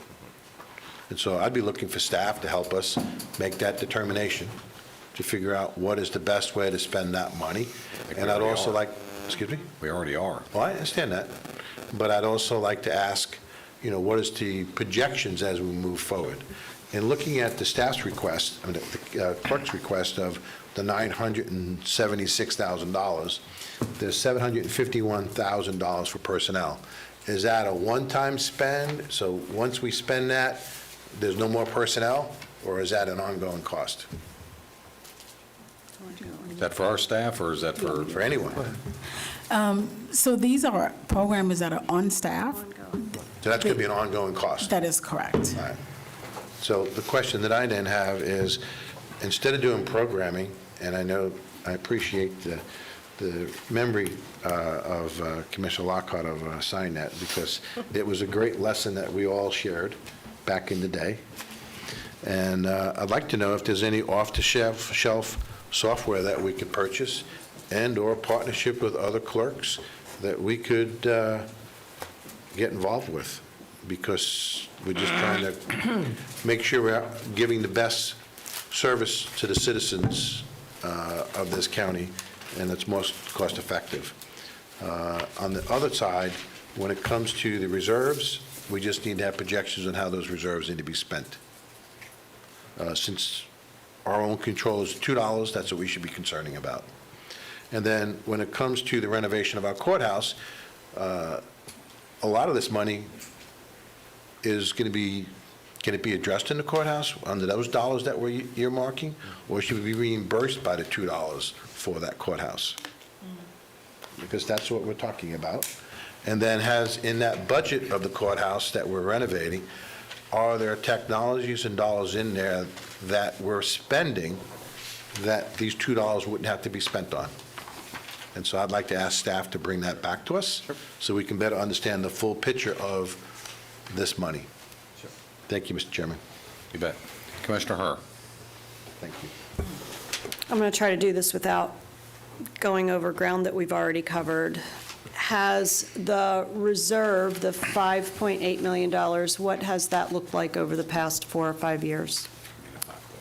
And so I'd be looking for staff to help us make that determination, to figure out what is the best way to spend that money. And I'd also like, excuse me? We already are. Well, I understand that, but I'd also like to ask, what is the projections as we move forward? In looking at the staff's request, the clerk's request of the $976,000, there's $751,000 for personnel. Is that a one-time spend? So once we spend that, there's no more personnel, or is that an ongoing cost? Is that for our staff, or is that for? For anyone? So these are programmers that are on staff. So that's going to be an ongoing cost? That is correct. All right. So the question that I then have is, instead of doing programming, and I know, I appreciate the memory of Commissioner Lockhart of signing that, because it was a great lesson that we all shared back in the day. And I'd like to know if there's any off-the-shelf software that we could purchase and/or partnership with other clerks that we could get involved with, because we're just trying to make sure we're giving the best service to the citizens of this county, and it's most cost-effective. On the other side, when it comes to the reserves, we just need to have projections on how those reserves need to be spent. Since our own control is $2, that's what we should be concerning about. And then when it comes to the renovation of our courthouse, a lot of this money is going to be, can it be addressed in the courthouse under those dollars that we're earmarking? Or should we be reimbursed by the $2 for that courthouse? Because that's what we're talking about. And then has, in that budget of the courthouse that we're renovating, are there technologies and dollars in there that we're spending that these $2 wouldn't have to be spent on? And so I'd like to ask staff to bring that back to us so we can better understand the full picture of this money. Thank you, Mr. Chairman. You bet. Commissioner Herr. Thank you. I'm going to try to do this without going over ground that we've already covered. Has the reserve, the $5.8 million, what has that looked like over the past 4 or 5 years?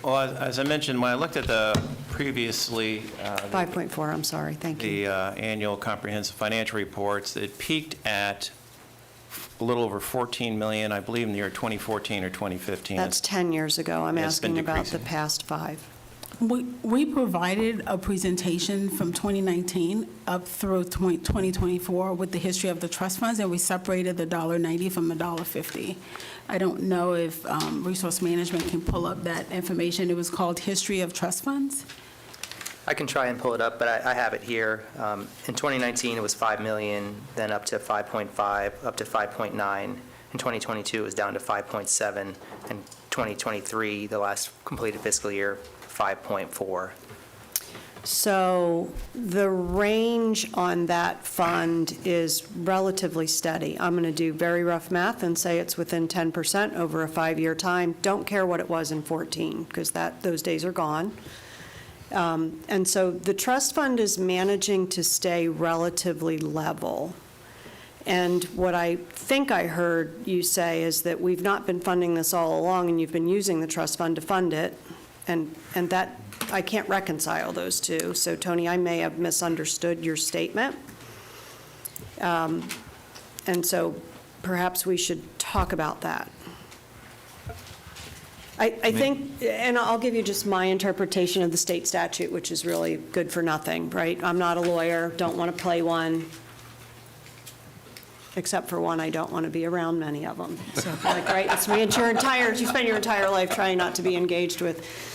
Well, as I mentioned, when I looked at the previously 5.4, I'm sorry, thank you. the annual comprehensive financial reports, it peaked at a little over 14 million, I believe, in the year 2014 or 2015. That's 10 years ago. I'm It's been asking about the decreasing. past 5. We provided a presentation from 2019 up through 2024 with the history of the trust funds, and we separated the $1.90 from the $1.50. I don't know if Resource Management can pull up that information. It was called History of Trust Funds. I can try and pull it up, but I have it here. In 2019, it was 5 million, then up to 5.5, up to 5.9. In 2022, it was down to 5.7. In 2023, the last completed fiscal year, 5.4. So the range on that fund is relatively steady. I'm going to do very rough math and say it's within 10% over a 5-year time. Don't care what it was in 14, because those days are gone. And so the trust fund is managing to stay relatively level. And what I think I heard you say is that we've not been funding this all along, and you've been using the trust fund to fund it. And that, I can't reconcile those two. So, Tony, I may have misunderstood your statement. And so perhaps we should talk about that. I think, and I'll give you just my interpretation of the state statute, which is really good for nothing, right? I'm not a lawyer, don't want to play one, except for one, I don't want to be around many of them. So, like, right, you spend your entire life trying not to be engaged with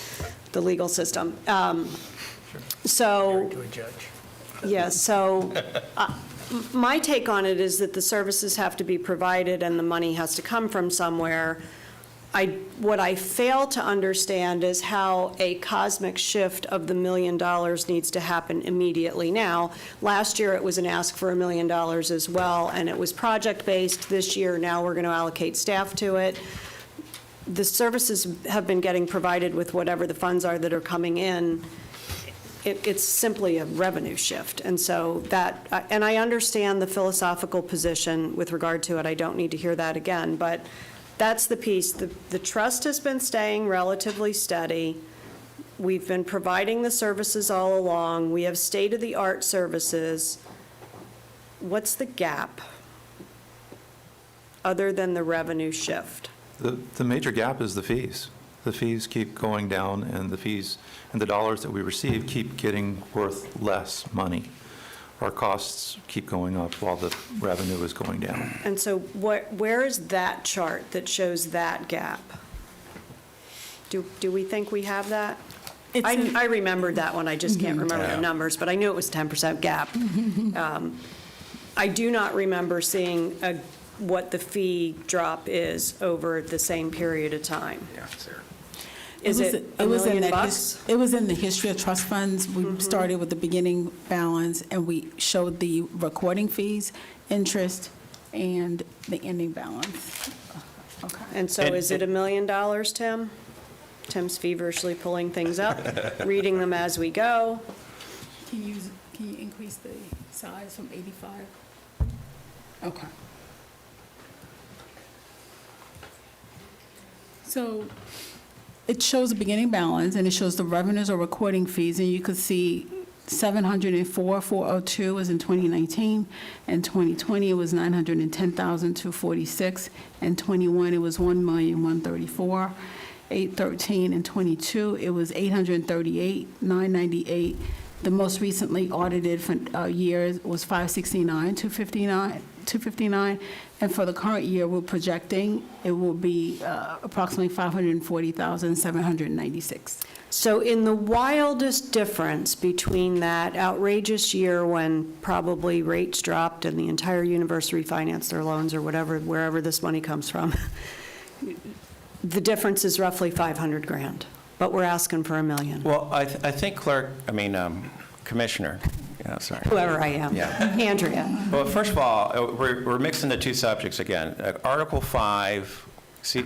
the legal system. So, Married to a judge. yeah, so my take on it is that the services have to be provided and the money has to come from somewhere. What I fail to understand is how a cosmic shift of the $1 million needs to happen immediately now. Last year, it was an ask for $1 million as well, and it was project-based. This year, now we're going to allocate staff to it. The services have been getting provided with whatever the funds are that are coming in. It's simply a revenue shift. And so that, and I understand the philosophical position with regard to it. I don't need to hear that again, but that's the piece. The trust has been staying relatively steady. We've been providing the services all along. We have state-of-the-art services. What's the gap other than the revenue shift? The major gap is the fees. The fees keep going down, and the fees and the dollars that we receive keep getting worth less money. Our costs keep going up while the revenue is going down. And so where is that chart that shows that gap? Do we think we have that? I remembered that one, I just can't remember the numbers, but I knew it was 10% gap. I do not remember seeing what the fee drop is over the same period of time. Yeah, it's there. Is it $1 million bucks? It was in the history of trust funds. We started with the beginning balance, and we showed the recording fees, interest, and the ending balance. Okay. And so is it $1 million, Tim? Tim's feverishly pulling things up, reading them as we go. Can you increase the size from 85? Okay. So it shows the beginning balance, and it shows the revenues or recording fees, and you could see 704,402 was in 2019, and 2020 it was 910,246, and 21 it was 1,134,813, and 22 it was 838,998. The most recently audited year was 569,259, and for the current year, we're projecting it will be approximately 540,796. So in the wildest difference between that outrageous year when probably rates dropped and the entire universe refinanced their loans or whatever, wherever this money comes from, the difference is roughly 500 grand, but we're asking for $1 million. Well, I think Commissioner, sorry. Whoever I am. Yeah. Andrea. Well, first of all, we're mixing the two subjects again. Article 5,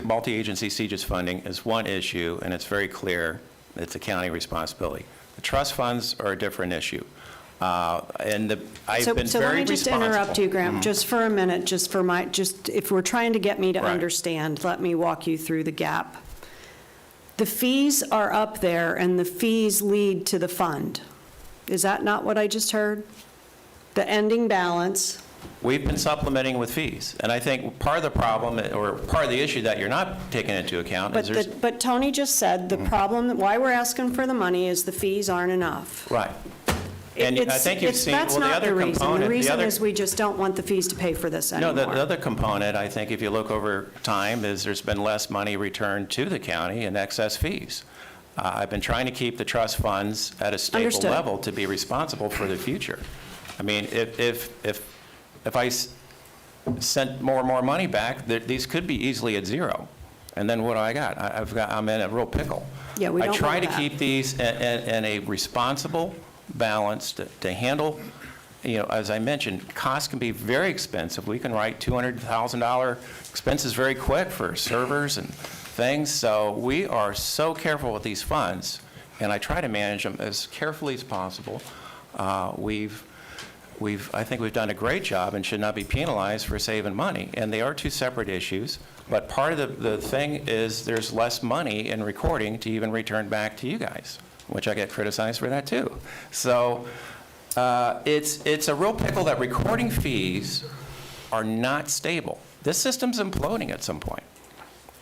multi-agency CJIS funding is one issue, and it's very clear it's a county responsibility. The trust funds are a different issue. I've been very responsible. So let me just interrupt you, Graham, just for a minute, just if we're trying to get me to understand, let me walk you through the gap. The fees are up there, and the fees lead to the fund. Is that not what I just heard? The ending balance. We've been supplementing with fees, and I think part of the problem, or part of the issue that you're not taking into account is there's... But Tony just said the problem, why we're asking for the money is the fees aren't enough. Right. And I think you've seen, That's well, the not other the reason. component... The reason is we just don't want the fees to pay for this anymore. No, the other component, I think, if you look over time, is there's been less money returned to the county in excess fees. I've been trying to keep the trust funds at a stable level to be responsible for the future. I mean, if I sent more and more money back, these could be easily at zero. And then what do I got? I'm in a real pickle. Yeah, we don't I try want to that. keep these in a responsible balance to handle, as I mentioned, costs can be very expensive. We can write $200,000 expenses very quick for servers and things. So we are so careful with these funds, and I try to manage them as carefully as possible. I think we've done a great job and should not be penalized for saving money. And they are two separate issues. But part of the thing is there's less money in recording to even return back to you guys, which I get criticized for that too. So it's a real pickle that recording fees are not stable. This system's imploding at some point.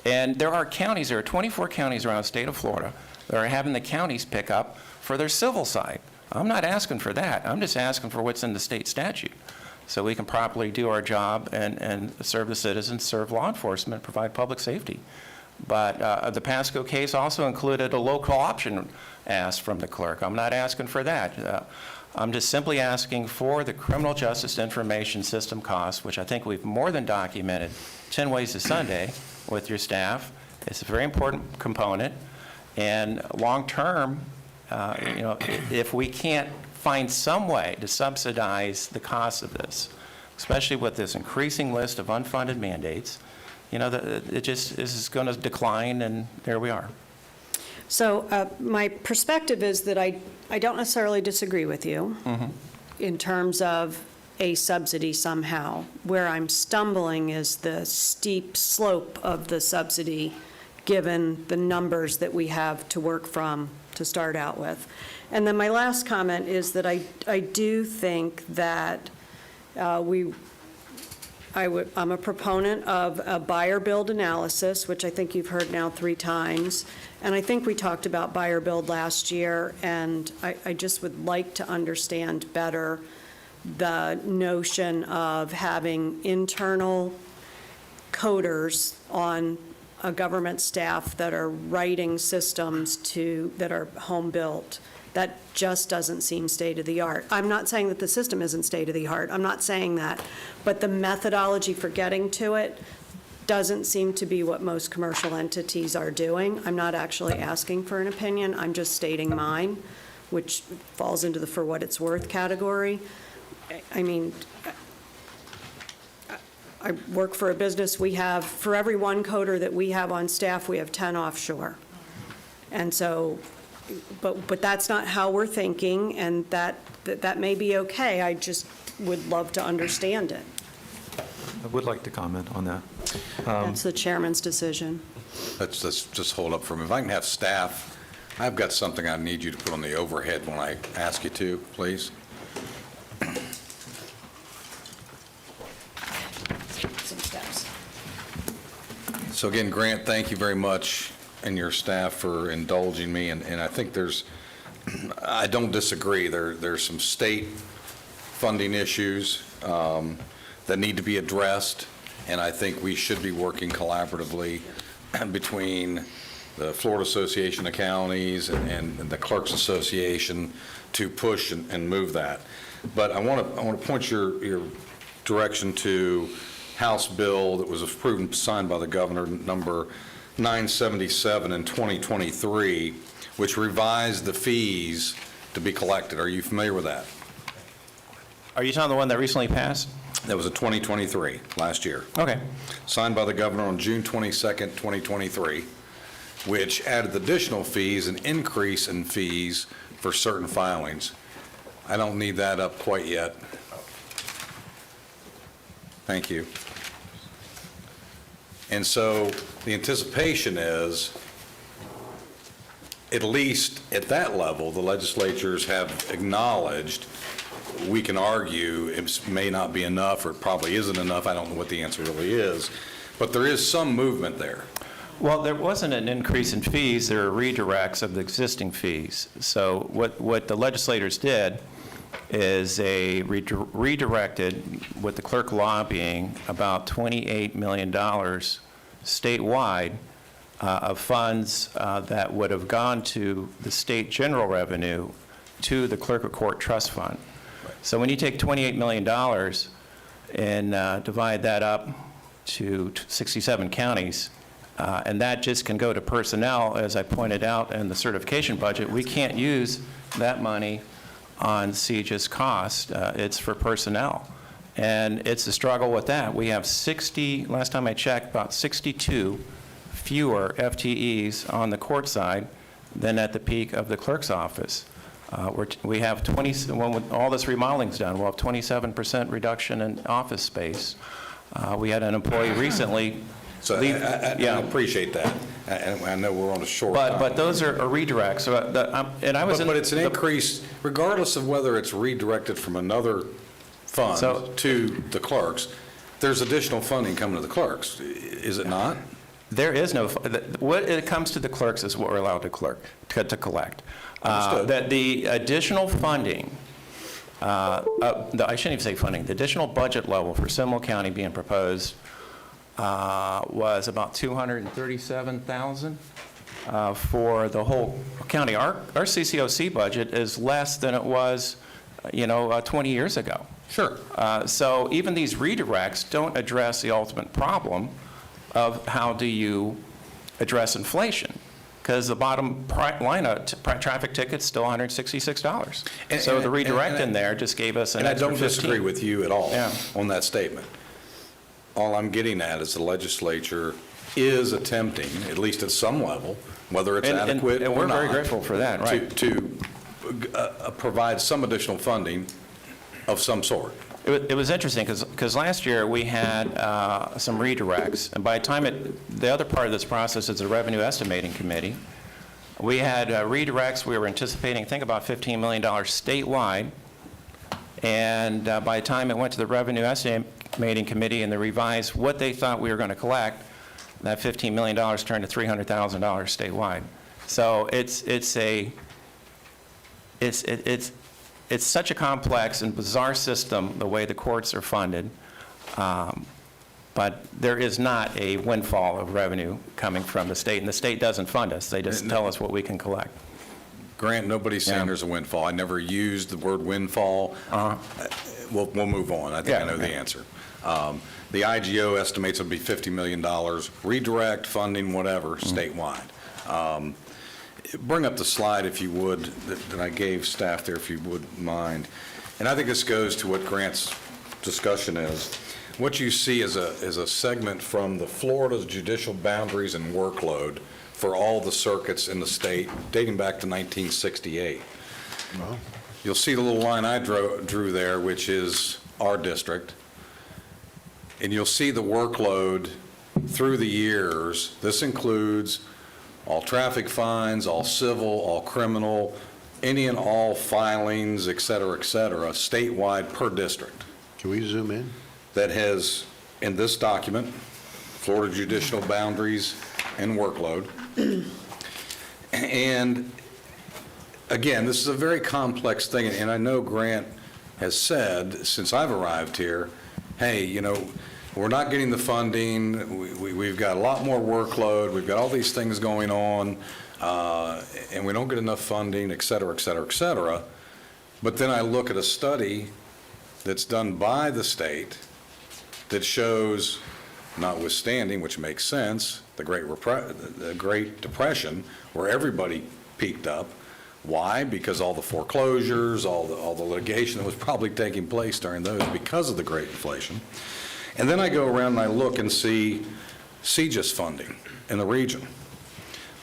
And there are 24 counties around the state of Florida that are having the counties pick up for their civil side. I'm not asking for that. I'm just asking for what's in the state statute so we can properly do our job and serve the citizens, serve law enforcement, provide public safety. But the Pasco case also included a local option ask from the clerk. I'm not asking for that. I'm just simply asking for the criminal justice information system costs, which I think we've more than documented 10 ways to Sunday with your staff. It's a very important component. And long-term, if we can't find some way to subsidize the cost of this, especially with this increasing list of unfunded mandates, this is going to decline, and there we are. So my perspective is that I don't necessarily disagree with you in terms of a subsidy somehow. Where I'm stumbling is the steep slope of the subsidy, given the numbers that we have to work from to start out with. And then my last comment is that I do think that I'm a proponent of a buyer-build analysis, which I think you've heard now 3 times. And I think we talked about buyer-build last year, and I just would like to understand better the notion of having internal coders on a government staff that are writing systems that are home-built. That just doesn't seem state-of-the-art. I'm not saying that the system isn't state-of-the-art. I'm not saying that. But the methodology for getting to it doesn't seem to be what most commercial entities are doing. I'm not actually asking for an opinion, I'm just stating mine, which falls into the for what it's worth category. I mean, I work for a business, we have, for every one coder that we have on staff, we have 10 offshore. And so, but that's not how we're thinking, and that may be okay. I just would love to understand it. I would like to comment on that. That's the chairman's decision. Let's just hold up for a minute. If I can have staff, I've got something I need you to put on the overhead when I ask you to, please. Some steps. So again, Grant, thank you very much and your staff for indulging me, and I think I don't disagree. There's some state funding issues that need to be addressed, and I think we should be working collaboratively between the Florida Association of Counties and the Clerks Association to push and move that. But I want to point your direction to House bill that was approved and signed by the governor, number 977 in 2023, which revised the fees to be collected. Are you familiar with that? Are you talking the one that recently passed? That was a 2023, last year. Okay. Signed by the governor on June 22nd, 2023, which added additional fees, an increase in fees for certain filings. I don't need that up quite yet. Thank you. And so the anticipation is, at least at that level, the legislatures have acknowledged, we can argue it may not be enough or it probably isn't enough. I don't know what the answer really is, but there is some movement there. Well, there wasn't an increase in fees. There are redirects of the existing fees. So what the legislators did is they redirected, with the clerk lobbying, about $28 million statewide of funds that would have gone to the state general revenue to the clerk of court trust fund. So when you take $28 million and divide that up to 67 counties, and that just can go to personnel, as I pointed out in the certification budget, we can't use that money on CJIS cost. It's for personnel. And it's a struggle with that. We have 60, last time I checked, about 62 fewer FTEs on the court side than at the peak of the clerk's office. We have when all this remodeling's done, we'll have 27% reduction in office space. We had an employee recently So I appreciate that. And I know we're on a short time. But those are redirects. So But it's an increase, regardless of whether it's redirected from another fund to the clerks, there's additional funding coming to the clerks, is it not? There is no, what it comes to the clerks is what we're allowed to collect. That the additional funding, I shouldn't even say funding, the additional budget level for Seminole County being proposed was about $237,000 for the whole county. Our CCOC budget is less than it was, 20 years ago. Sure. So even these redirects don't address the ultimate problem of how do you address inflation, because the bottom line of traffic ticket's still $166. So the redirect in there just gave us an extra 15. And I don't disagree with you at all on that statement. All I'm getting at is the legislature is attempting, at least at some level, whether it's adequate or not. And we're very grateful for that, right. To provide some additional funding of some sort. It was interesting because last year we had some redirects, and by the time the other part of this process is the Revenue Estimating Committee. We had redirects. We were anticipating, I think, about $15 million statewide, and by the time it went to the Revenue Estimating Committee and they revised what they thought we were going to collect, that $15 million turned to $300,000 statewide. So it's such a complex and bizarre system, the way the courts are funded, but there is not a windfall of revenue coming from the state, and the state doesn't fund us. They just tell us what we can collect. Grant, nobody's saying there's a windfall. I never used the word windfall. We'll move on. I think I know the answer. The IGO estimates it'll be $50 million, redirect, funding, whatever, statewide. Bring up the slide, if you would, that I gave staff there, if you wouldn't mind. And I think this goes to what Grant's discussion is. What you see is a segment from the Florida judicial boundaries and workload for all the circuits in the state dating back to 1968. Well, You'll see the little line I drew there, which is our district. And you'll see the workload through the years. This includes all traffic fines, all civil, all criminal, any and all filings, et cetera, statewide per district. can we zoom in? That has, in this document, Florida judicial boundaries and workload. And again, this is a very complex thing, and I know Grant has said, since I've arrived here, hey, you know, we're not getting the funding, we've got a lot more workload, we've got all these things going on, and we don't get enough funding, et cetera, et cetera, et cetera. But then I look at a study that's done by the state that shows, notwithstanding, which makes sense, the Great Depression, where everybody peaked up. Why? Because all the foreclosures, all the litigation that was probably taking place during those because of the Great Inflation. And then I go around and I look and see CJIS funding in the region.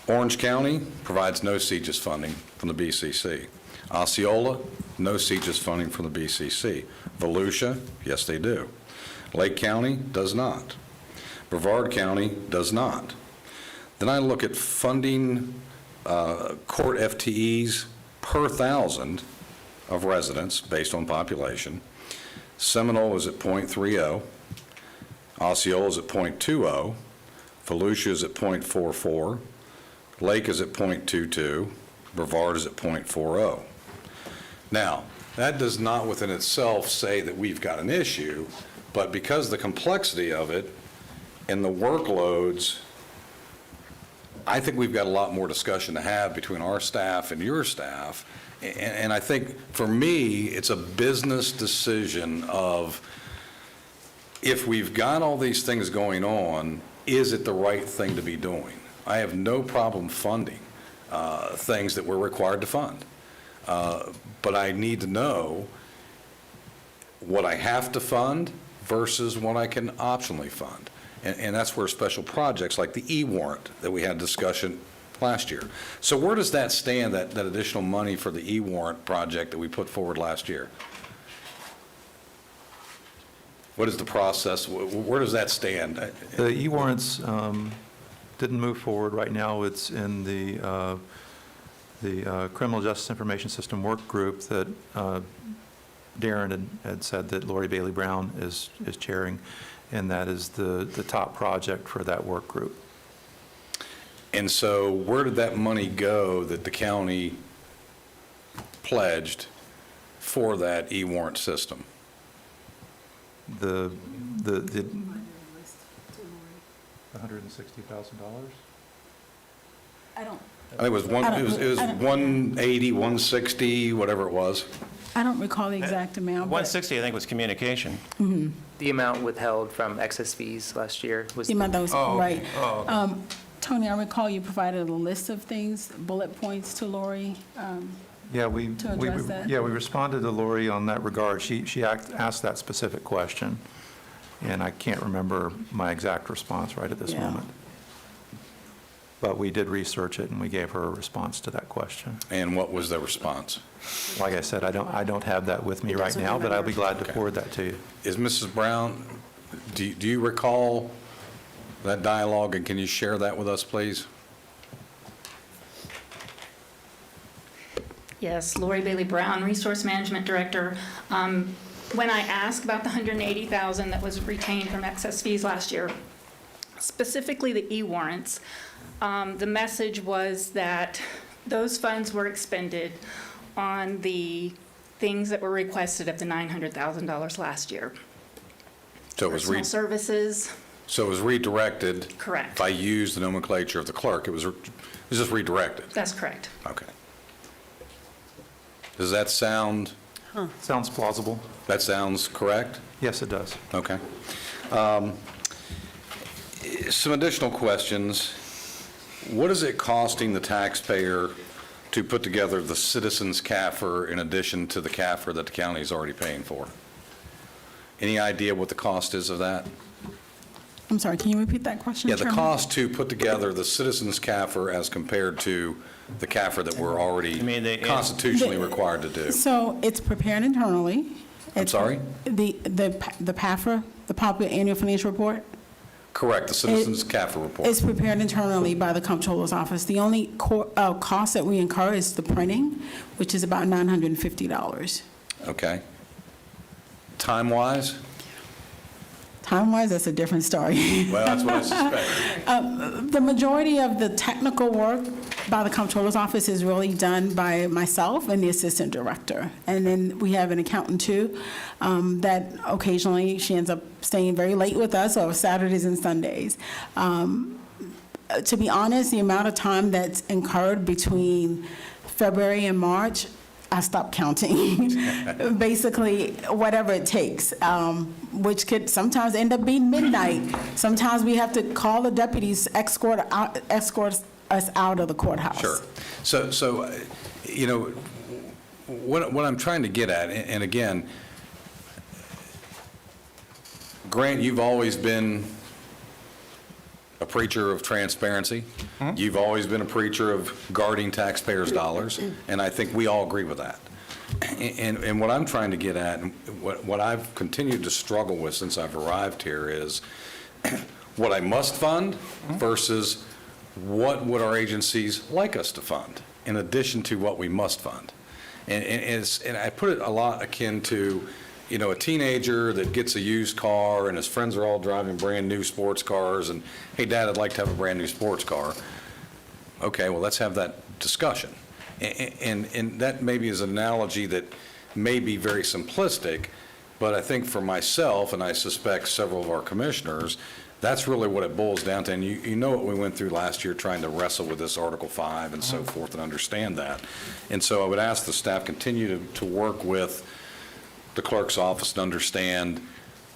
Orange County provides no CJIS funding from the BCC. Osceola, no CJIS funding from the BCC. Volusia, yes, they do. Lake County does not. Brevard County does not. Then I look at funding court FTEs per 1,000 of residents based on population. Seminole is at .30. Osceola is at .20. Volusia is at .44. Lake is at .22. Brevard is at .40. Now, that does not within itself say that we've got an issue, but because of the complexity of it and the workloads, I think we've got a lot more discussion to have between our staff and your staff. And I think, for me, it's a business decision of, if we've got all these things going on, is it the right thing to be doing? I have no problem funding things that we're required to fund. But I need to know what I have to fund versus what I can optionally fund. And that's where special projects like the e-warrant that we had discussion last year. So where does that stand, that additional money for the e-warrant project that we put forward last year? What is the process? Where does that stand? The e-warrants didn't move forward. Right now, it's in the Criminal Justice Information System work group that Darren had said that Lori Bailey Brown is chairing, and that is the top project for that work group. And so where did that money go that the county pledged for that e-warrant system? The $160,000? I don't, I think it was 180, 160, whatever it was. I don't recall the exact amount, but 160, I think, was communication. The amount withheld from excess fees last year was. the amount that was, Oh, right. okay. Oh, okay. Tony, I recall you provided a list of things, bullet points to Lori. Yeah, we To address that? Yeah, we responded to Lori on that regard. She asked that specific question, and I can't remember my exact response right at this Yeah. moment. But we did research it, and we gave her a response to that question. And what was the response? Like I said, I don't have that with me right doesn't now, but I'll be remember. glad to forward that to you. Is Mrs. Brown, do you recall that dialogue, and can you share that with us, please? Yes, Lori Bailey Brown, Resource Management Director. When I asked about the $180,000 that was retained from excess fees last year, specifically the e-warrants, the message was that those funds were expended on the things that were requested of the $900,000 last year. So it was Personal services, So it was redirected? Correct. If I use the nomenclature of the clerk, it was just redirected? that's correct. Okay. Does that sound Sounds plausible. That sounds correct? Yes, it does. Okay. Some additional questions. What is it costing the taxpayer to put together the citizens CAFR in addition to the CAFR that the county is already paying for? Any idea what the cost is of that? I'm sorry, can you repeat that question, Yeah, the Chairman? cost to put together the citizens CAFR as compared to the CAFR that we're already constitutionally required to do. So it's prepared internally. I'm sorry? The PAFR, the Popular Annual Financial Report, Correct, the citizens CAFR report. is prepared internally by the Comptroller's Office. The only cost that we incur is the printing, which is about $950. Okay. Time-wise? Time-wise, that's a different story. Well, that's what I suspect. The majority of the technical work by the Comptroller's Office is really done by myself and the Assistant Director. And then we have an accountant too, that occasionally she ends up staying very late with us on Saturdays and Sundays. To be honest, the amount of time that's incurred between February and March, I stopped counting. Basically, whatever it takes, which could sometimes end up being midnight. Sometimes we have to call the deputies, escort us out of the courthouse. Sure. So, you know, what I'm trying to get at, and again, Grant, you've always been a preacher of transparency. You've always been a preacher of guarding taxpayers' dollars, and I think we all agree with that. And what I'm trying to get at, and what I've continued to struggle with since I've arrived here is what I must fund versus what would our agencies like us to fund in addition to what we must fund. And I put it a lot akin to, you know, a teenager that gets a used car and his friends are all driving brand new sports cars and, hey, Dad, I'd like to have a brand new sports car. Okay, well, let's have that discussion. And that maybe is an analogy that may be very simplistic, but I think for myself, and I suspect several of our commissioners, that's really what it boils down to. And you know what we went through last year trying to wrestle with this Article 5 and so forth and understand that. And so I would ask the staff continue to work with the clerk's office to understand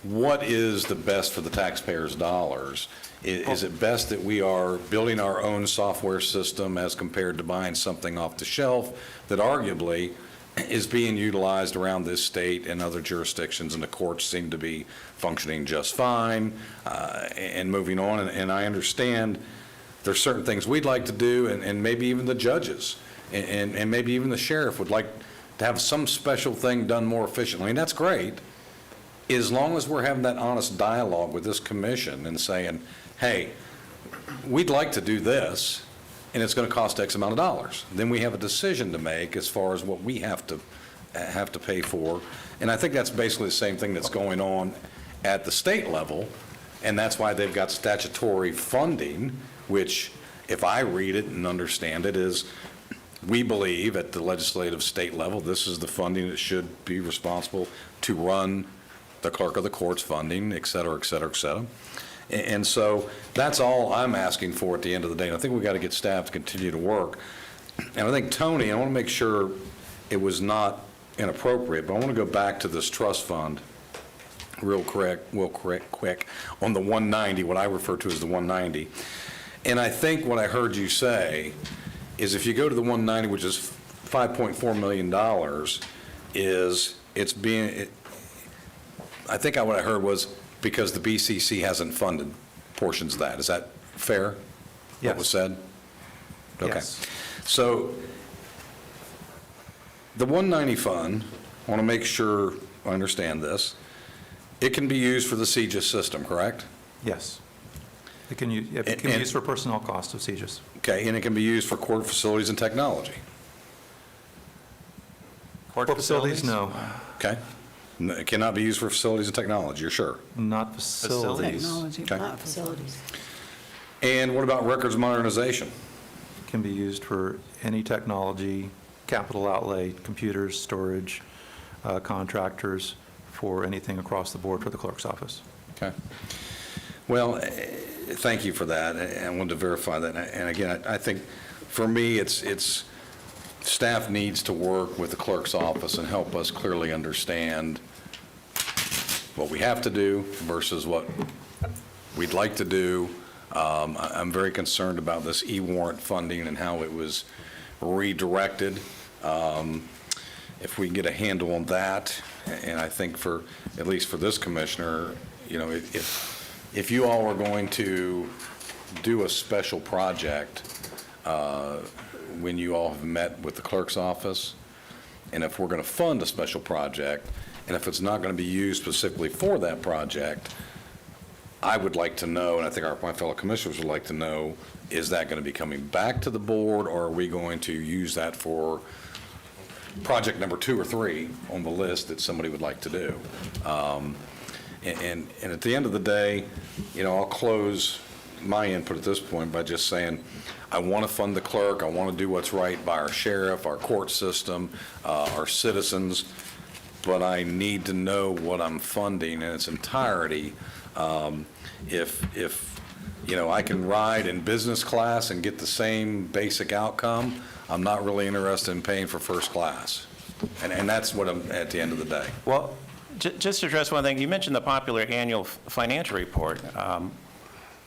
what is the best for the taxpayers' dollars. Is it best that we are building our own software system as compared to buying something off the shelf that arguably is being utilized around this state and other jurisdictions, and the courts seem to be functioning just fine and moving on? And I understand there's certain things we'd like to do, and maybe even the judges and maybe even the sheriff would like to have some special thing done more efficiently, and that's great, as long as we're having that honest dialogue with this commission and saying, hey, we'd like to do this, and it's going to cost X amount of dollars. Then we have a decision to make as far as what we have to pay for. And I think that's basically the same thing that's going on at the state level, and that's why they've got statutory funding, which, if I read it and understand it, is we believe at the legislative state level, this is the funding that should be responsible to run the clerk of the court's funding, et cetera, et cetera, et cetera. And so that's all I'm asking for at the end of the day. And I think we've got to get staff to continue to work. And I think, Tony, I want to make sure it was not inappropriate, but I want to go back to this trust fund real quick on the 190, what I refer to as the 190. And I think what I heard you say is if you go to the 190, which is $5.4 million, I think what I heard was because the BCC hasn't funded portions of that. Is that fair? Yes. What was said? Okay. Yes. So the 190 fund, I want to make sure I understand this. It can be used for the CGIS system, correct? Yes. It can be used for personnel costs of CGIS. Okay, and it can be used for court facilities and technology? Court facilities, no. Okay. It cannot be used for facilities and technology, you're sure? Not facilities. Technology, Okay. not facilities. And what about records modernization? Can be used for any technology, capital outlay, computers, storage, contractors, for anything across the board for the clerk's office. Okay. Well, thank you for that. I wanted to verify that. And again, I think for me, it's staff needs to work with the clerk's office and help us clearly understand what we have to do versus what we'd like to do. I'm very concerned about this e-warrant funding and how it was redirected. If we can get a handle on that, and I think for, at least for this commissioner, you know, if you all are going to do a special project, when you all have met with the clerk's office, and if we're going to fund a special project, and if it's not going to be used specifically for that project, I would like to know, and I think my fellow commissioners would like to know, is that going to be coming back to the board, or are we going to use that for project number 2 or 3 on the list that somebody would like to do? And at the end of the day, you know, I'll close my input at this point by just saying, I want to fund the clerk, I want to do what's right by our sheriff, our court system, our citizens, but I need to know what I'm funding in its entirety. If you know, I can ride in business class and get the same basic outcome, I'm not really interested in paying for first class. And that's what I'm, at the end of the day. Well, just to address one thing, you mentioned the popular annual financial report.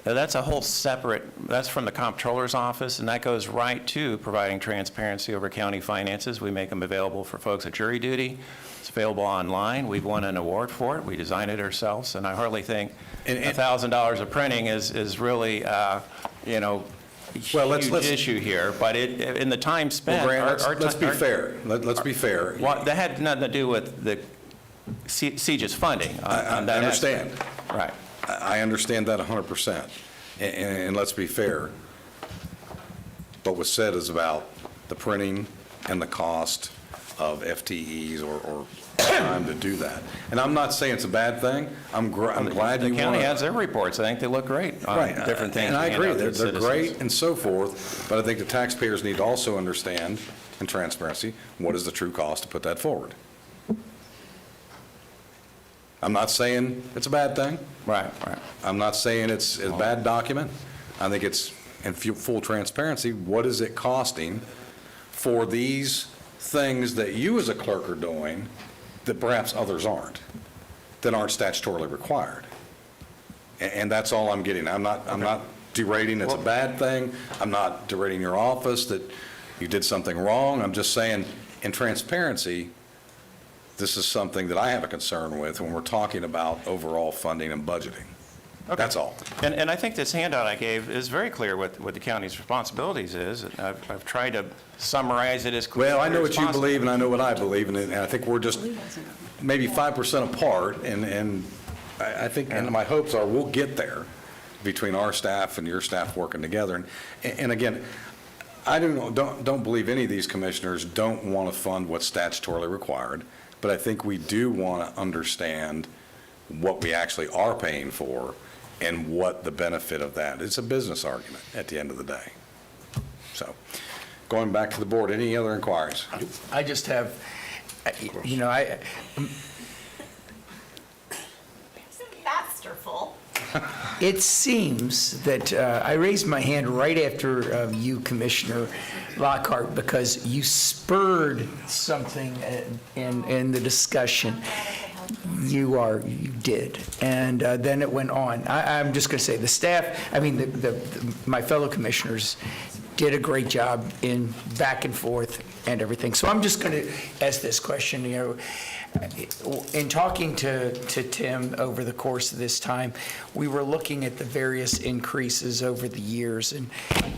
That's a whole separate, that's from the comptroller's office, and that goes right to providing transparency over county finances. We make them available for folks at jury duty. It's available online. We've won an award for it. We designed it ourselves, and I hardly think $1,000 of printing is really, you know, huge issue here. But in the time spent, well, Grant, let's be fair. Let's be fair. Well, that had nothing to do with the CJIS funding. I understand. Right. I understand that 100%. And let's be fair. What was said is about the printing and the cost of FTEs or time to do that. And I'm not saying it's a bad thing. I'm glad you want to. The county has their reports. I think they look great on different things. And I agree. They're citizens. great and so forth. But I think the taxpayers need to also understand, in transparency, what is the true cost to put that forward. I'm not saying it's a bad thing. Right. I'm not saying it's a bad document. I think it's, in full transparency, what is it costing for these things that you as a clerk are doing that perhaps others aren't, that aren't statutorily required? And that's all I'm getting. I'm not derating it's a bad thing. I'm not derating your office that you did something wrong. I'm just saying, in transparency, this is something that I have a concern with when we're talking about overall funding and budgeting. Okay. That's all. And I think this handout I gave is very clear what the county's responsibilities is. I've tried to summarize it as clearly as possible. Well, I know what you believe and I know what I believe, and I think we're just maybe 5% apart, and I think, and my hopes are we'll get there between our staff and your staff working together. And again, I don't believe any of these commissioners don't want to fund what's statutorily required, but I think we do want to understand what we actually are paying for and what the benefit of that. It's a business argument at the end of the day. So, going back to the board, any other inquiries? I just have, you know, Masterful. it seems that I raised my hand right after you, Commissioner Lockhart, because you spurred something in the discussion. You did, and then it went on. I'm just going to say the staff, I mean, my fellow commissioners did a great job in back and forth and everything. So I'm just going to ask this question, you know, in talking to Tim over the course of this time, we were looking at the various increases over the years,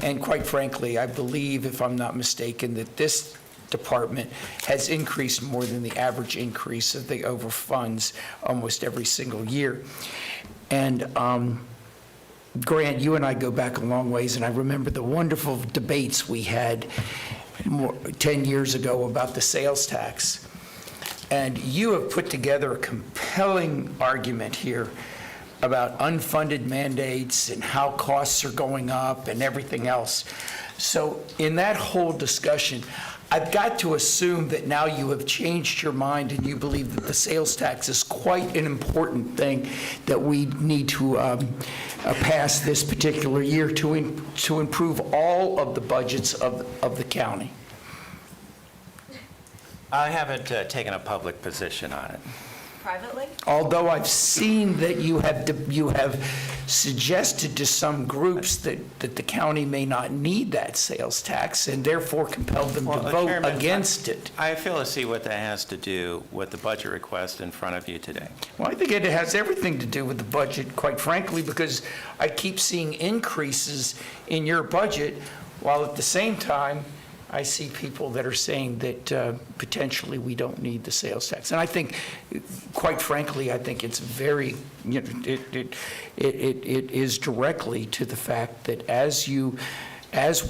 and quite frankly, I believe, if I'm not mistaken, that this department has increased more than the average increase of the over funds almost every single year. And Grant, you and I go back a long ways, and I remember the wonderful debates we had 10 years ago about the sales tax. And you have put together a compelling argument here about unfunded mandates and how costs are going up and everything else. So in that whole discussion, I've got to assume that now you have changed your mind and you believe that the sales tax is quite an important thing that we need to pass this particular year to improve all of the budgets of the county. I haven't taken a public position on it. Privately? Although I've seen that you have suggested to some groups that the county may not need that sales tax and therefore compelled them to Well, vote Chairman, against it. I fail to see what that has to do with the budget request in front of you today. Well, I think it has everything to do with the budget, quite frankly, because I keep seeing increases in your budget, while at the same time, I see people that are saying that potentially we don't need the sales tax. And I think, quite frankly, I think it's very, it is directly to the fact that as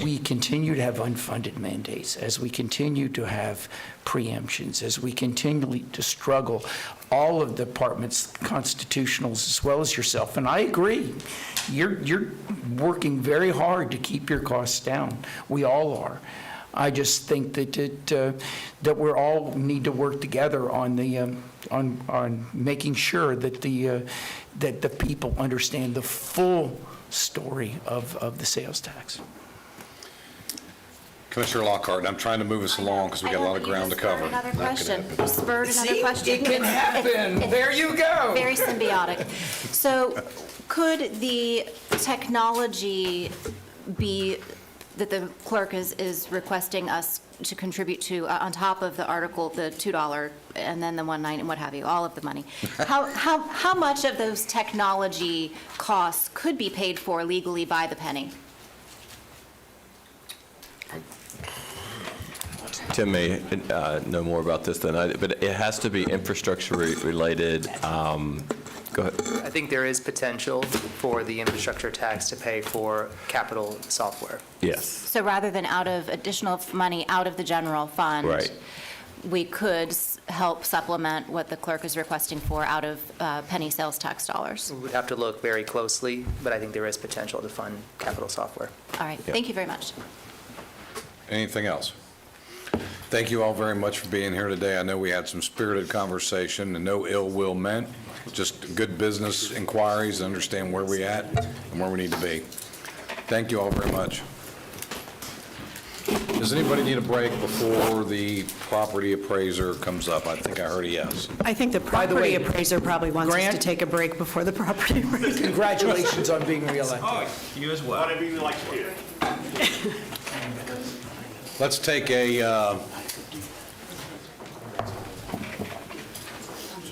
we continue to have unfunded mandates, as we continue to have preemptions, as we continually to struggle, all of the departments, constitutionals as well as yourself, and I agree, you're working very hard to keep your costs down. We all are. I just think that we all need to work together on making sure that the people understand the full story of the sales tax. Commissioner Lockhart, I'm trying to move us along because we got a lot of ground to cover. Another question. You spurred another See, question. it can happen. There you go. Very symbiotic. So could the technology be that the clerk is requesting us to contribute to, on top of the article, the $2 and then the $1.9 and what have you, all of the money? How much of those technology costs could be paid for legally by the penny? Tim may know more about this than I do, but it has to be infrastructure related. Go ahead. I think there is potential for the infrastructure tax to pay for capital software. Yes. So rather than out of additional money out of the general fund, Right. we could help supplement what the clerk is requesting for out of penny sales tax dollars. We would have to look very closely, but I think there is potential to fund capital software. All right, thank you very much. Anything else? Thank you all very much for being here today. I know we had some spirited conversation and no ill will meant, just good business inquiries, understand where we at and where we need to be. Thank you all very much. Does anybody need a break before the property appraiser comes up? I think I heard a yes. I think the the property way, appraiser probably wants us to Grant? take a break before the property appraiser. Congratulations on being reelected. You as well. Whatever you like to do. Let's take a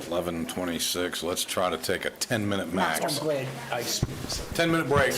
11:26. Let's try to take a 10-minute max. I'm glad I 10-minute break.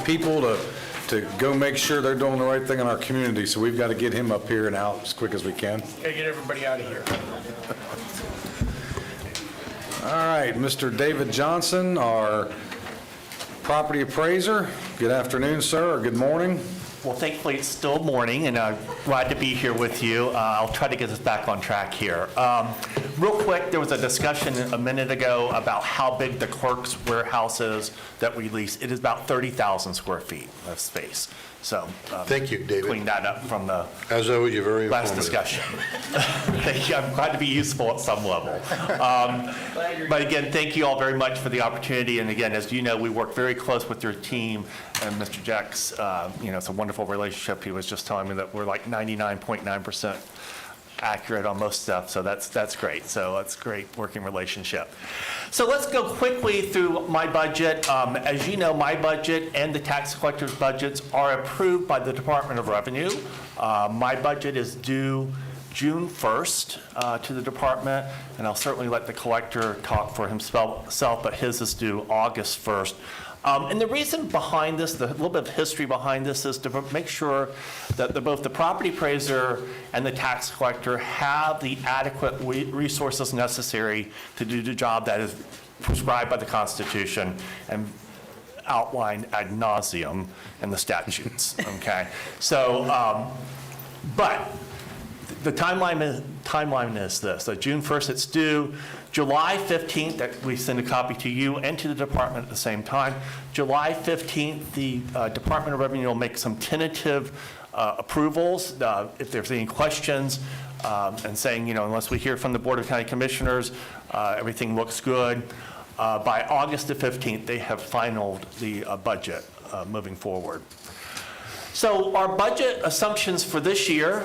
People to go make sure they're doing the right thing in our community, so we've got to get him up here and out as quick as we can. Gotta get everybody out of here. All right, Mr. David Johnson, our property appraiser. Good afternoon, sir, or good morning. Well, thankfully, it's still morning, and I'm glad to be here with you. I'll try to get us back on track here. Real quick, there was a discussion a minute ago about how big the clerk's warehouse is that we lease. It is about 30,000 square feet of space. So Thank you, David. Clean that up from the As always, you're very last informative. discussion. Thank you. I'm glad to be useful at some level. But again, thank you all very much for the opportunity. And again, as you know, we work very close with your team. And Mr. Jack's, it's a wonderful relationship. He was just telling me that we're like 99.9% accurate on most stuff, so that's great. So that's a great working relationship. So let's go quickly through my budget. As you know, my budget and the tax collector's budgets are approved by the Department of Revenue. My budget is due June 1st to the department, and I'll certainly let the collector talk for himself, but his is due August 1st. And the reason behind this, the little bit of history behind this, is to make sure that both the property appraiser and the tax collector have the adequate resources necessary to do the job that is prescribed by the Constitution and outlined ad nauseum in the statutes, okay? So, but the timeline is this. So June 1st, it's due. July 15th, that we send a copy to you and to the department at the same time. July 15th, the Department of Revenue will make some tentative approvals. If there's any questions, and saying, unless we hear from the Board of County Commissioners, everything looks good. By August the 15th, they have finalized the budget moving forward. So our budget assumptions for this year,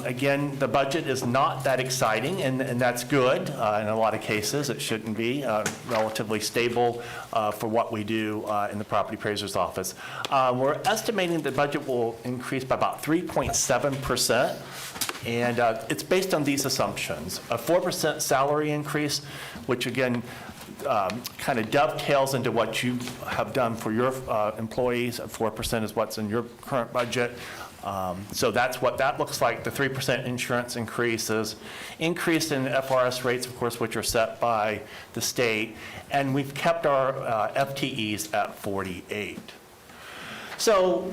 again, the budget is not that exciting, and that's good. In a lot of cases, it shouldn't be. Relatively stable for what we do in the property appraiser's office. We're estimating the budget will increase by about 3.7%, and it's based on these assumptions. A 4% salary increase, which again, kind of dovetails into what you have done for your employees. 4% is what's in your current budget. So that's what that looks like. The 3% insurance increases. Increase in FRS rates, of course, which are set by the state. And we've kept our FTEs at 48. So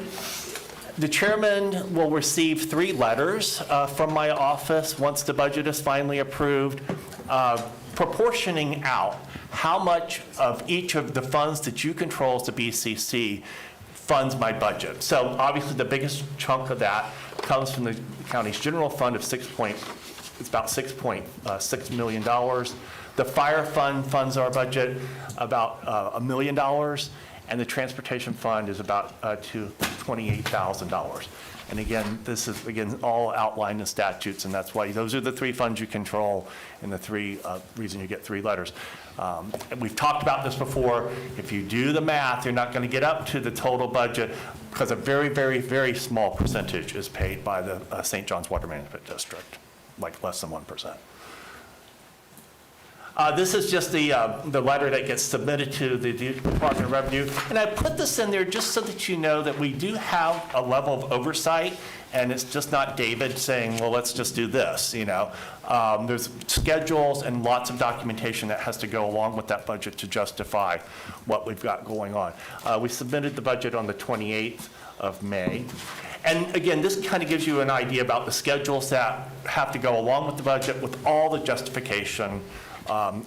The chairman will receive 3 letters from my office once the budget is finally approved, proportioning out how much of each of the funds that you control as the BCC funds my budget. So obviously, the biggest chunk of that comes from the county's general fund of it's about $6.6 million. The fire fund funds our budget about $1 million, and the transportation fund is about to $28,000. And again, this is, all outlined in statutes, and that's why those are the 3 funds you control and the 3 reason you get 3 letters. And we've talked about this before. If you do the math, you're not going to get up to the total budget because a very, very, very small percentage is paid by the St. John's Water Management District, like less than 1%. This is just the letter that gets submitted to the Department of Revenue. And I put this in there just so that you know that we do have a level of oversight, and it's just not David saying, well, let's just do this, There's schedules and lots of documentation that has to go along with that budget to justify what we've got going on. We submitted the budget on the 28th of May. And again, this kind of gives you an idea about the schedules that have to go along with the budget with all the justification.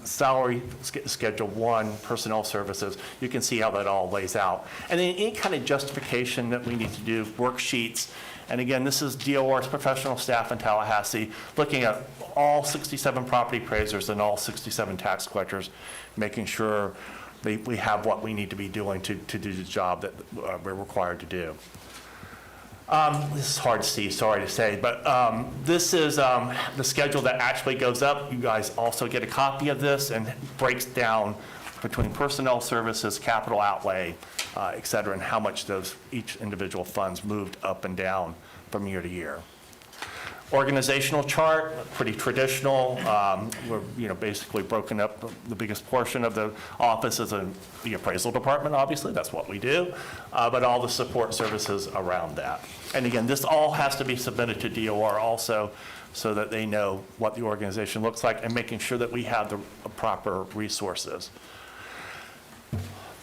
Salary Schedule 1, personnel services, you can see how that all lays out. And then any kind of justification that we need to do, worksheets. And again, this is DOR's professional staff in Tallahassee, looking at all 67 property appraisers and all 67 tax collectors, making sure we have what we need to be doing to do the job that we're required to do. This is hard to see, sorry to say, but this is the schedule that actually goes up. You guys also get a copy of this, and breaks down between personnel services, capital outlay, et cetera, and how much each individual funds moved up and down from year to year. Organizational chart, pretty traditional. We're basically broken up. The biggest portion of the office is the appraisal department, obviously, that's what we do, but all the support services around that. And again, this all has to be submitted to DOR also, so that they know what the organization looks like, and making sure that we have the proper resources.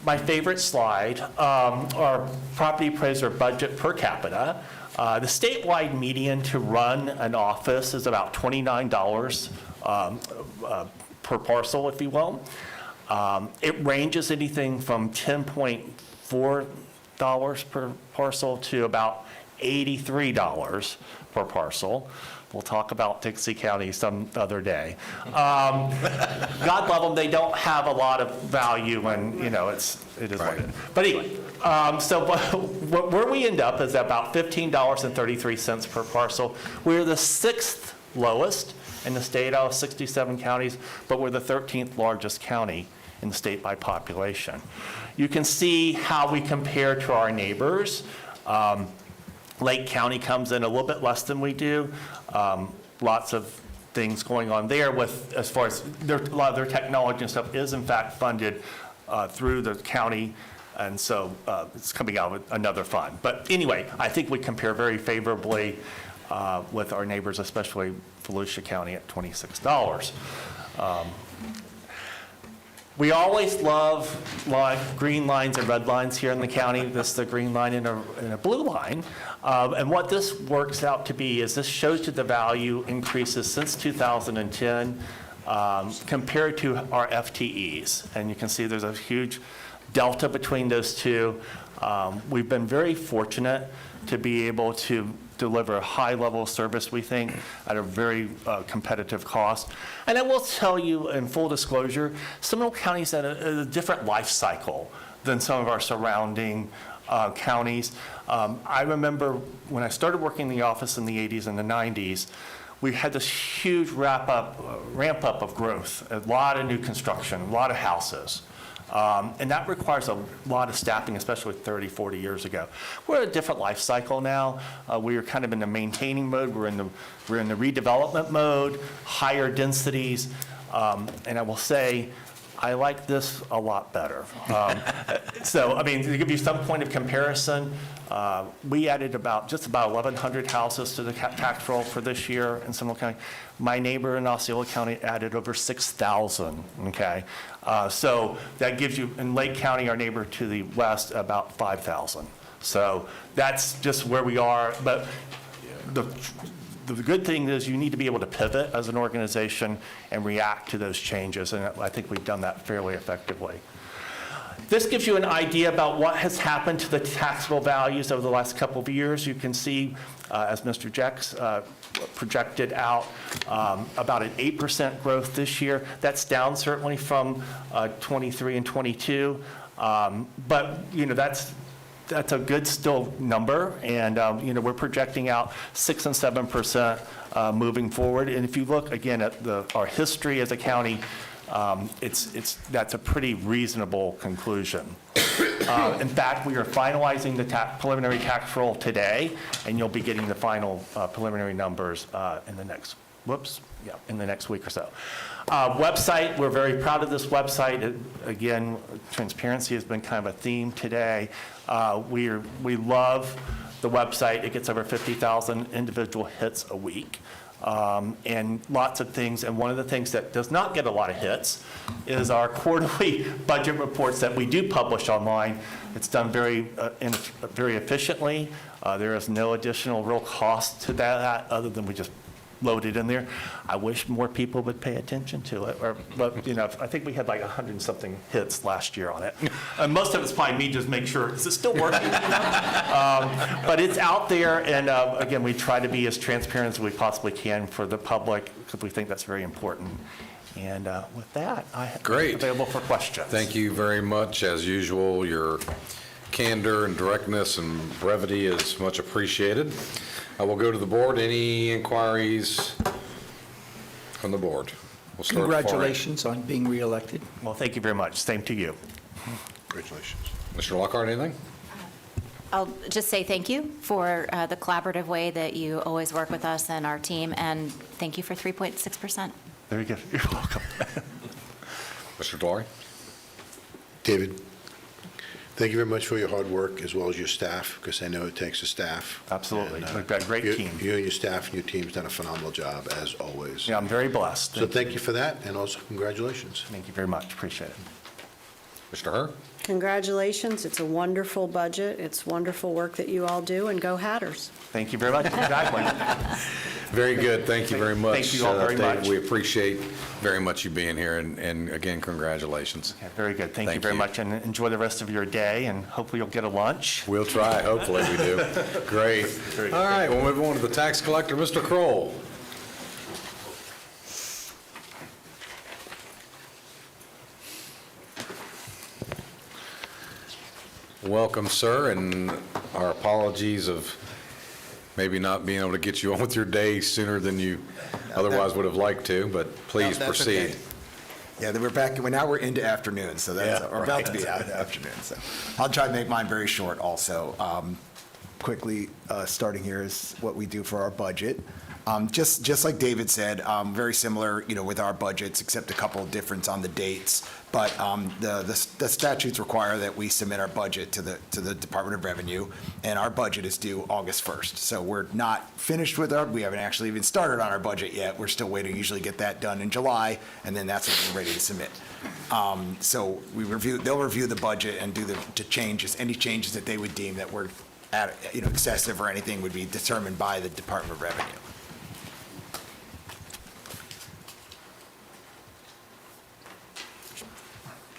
My favorite slide, our property appraiser budget per capita. The statewide median to run an office is about $29 per parcel, if you will. It ranges anything from $10.4 per parcel to about $83 per parcel. We'll talk about Dixie County some other day. God love them, they don't have a lot of value, and it is what it is. But anyway, so where we end up is about $15.33 per parcel. We're the 6th lowest in the state out of 67 counties, but we're the 13th largest county in the state by population. You can see how we compare to our neighbors. Lake County comes in a little bit less than we do. Lots of things going on there with, as far as a lot of their technology and stuff is in fact funded through the county, and so it's coming out with another fund. But anyway, I think we compare very favorably with our neighbors, especially Volusia County at $26. We always love green lines and red lines here in the county. This is the green line and a blue line. And what this works out to be is this shows you the value increases since 2010 compared to our FTEs. And you can see there's a huge delta between those two. We've been very fortunate to be able to deliver a high level of service, we think, at a very competitive cost. And I will tell you, in full disclosure, Seminole County is at a different life cycle than some of our surrounding counties. I remember when I started working in the office in the 80s and the 90s, we had this huge ramp up of growth, a lot of new construction, a lot of houses. And that requires a lot of staffing, especially 30, 40 years ago. We're at a different life cycle now. We are kind of in the maintaining mode. We're in the redevelopment mode, higher densities. And I will say, I like this a lot better. So, I mean, to give you some point of comparison, we added just about 1,100 houses to the tax roll for this year in Seminole County. My neighbor in Osceola County added over 6,000, okay? So that gives you, in Lake County, our neighbor to the west, about 5,000. So that's just where we are. But the good thing is you need to be able to pivot as an organization and react to those changes, and I think we've done that fairly effectively. This gives you an idea about what has happened to the taxable values over the last couple of years. You can see, as Mr. Jex projected out, about an 8% growth this year. That's down certainly from 23 and 22, but that's a good still number, and we're projecting out 6 and 7% moving forward. And if you look again at our history as a county, that's a pretty reasonable conclusion. In fact, we are finalizing the preliminary tax roll today, and you'll be getting the final preliminary numbers in the next week or so. Website, we're very proud of this website. Again, transparency has been kind of a theme today. We love the website. It gets over 50,000 individual hits a week. And lots of things, and one of the things that does not get a lot of hits is our quarterly budget reports that we do publish online. It's done very efficiently. There is no additional real cost to that other than we just load it in there. I wish more people would pay attention to it, but I think we had like 100-something hits last year on it. And most of it's probably me just make sure, is it still working? But it's out there, and again, we try to be as transparent as we possibly can for the public because we think that's very important. And with that, I'm available for questions. Thank you very much. As usual, your candor and directness and brevity is much appreciated. I will go to the board. Any inquiries from the board? We'll start Congratulations on being reelected. Well, thank you very much. Same to you. Congratulations. Mr. Lockhart, anything? I'll just say thank you for the collaborative way that you always work with us and our team, and thank you for 3.6%. Very good. You're welcome. Mr. Delory? David, thank you very much for your hard work as well as your staff, because I know it takes a staff. Absolutely. And, We've got a great team. You and your staff and your team's done a phenomenal job, as always. Yeah, I'm very blessed. So thank you for that, and also congratulations. Thank you very much. Appreciate it. Mr. Herr? Congratulations. It's a wonderful budget. It's wonderful work that you all do, and go Hatters. Thank you very much. Exactly. Very good. Thank you very much. Thank you all very Dave. much. We appreciate very much you being here, and again, congratulations. Okay, very good. Thank you very much, and enjoy the rest of your day, and hopefully you'll get a lunch. We'll try. Hopefully we do. Great. Very good. All right, we'll move on to the tax collector, Mr. Kroll. Welcome, sir, and our apologies of maybe not being able to get you on with your day sooner than you otherwise would have liked to, but please No, that's proceed. okay. Yeah, then we're back, now we're into afternoon, so that's, Yeah, we're about right. to be out of afternoon, so. I'll try to make mine very short also. Quickly, starting here is what we do for our budget. Just like David said, very similar, with our budgets, except a couple of difference on the dates. But the statutes require that we submit our budget to the Department of Revenue, and our budget is due August 1st. So we're not finished with we haven't actually even started on our budget yet. We're still waiting to usually get that done in July, and then that's when we're ready to submit. So they'll review the budget and do the changes, any changes that they would deem that were excessive or anything would be determined by the Department of Revenue.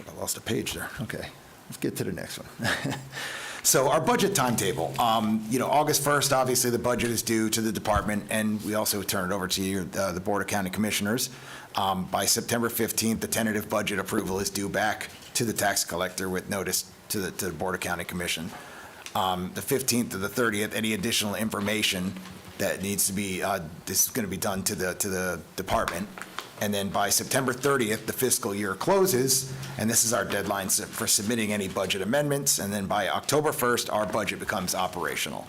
I lost a page there. Okay, let's get to the next one. So our budget timetable, August 1st, obviously the budget is due to the department, and we also turn it over to you, the Board of County Commissioners. By September 15th, the tentative budget approval is due back to the tax collector with notice to the Board of County Commission. The 15th to the 30th, any additional information that needs to be, this is going to be done to the department. And then by September 30th, the fiscal year closes, and this is our deadline for submitting any budget amendments. And then by October 1st, our budget becomes operational.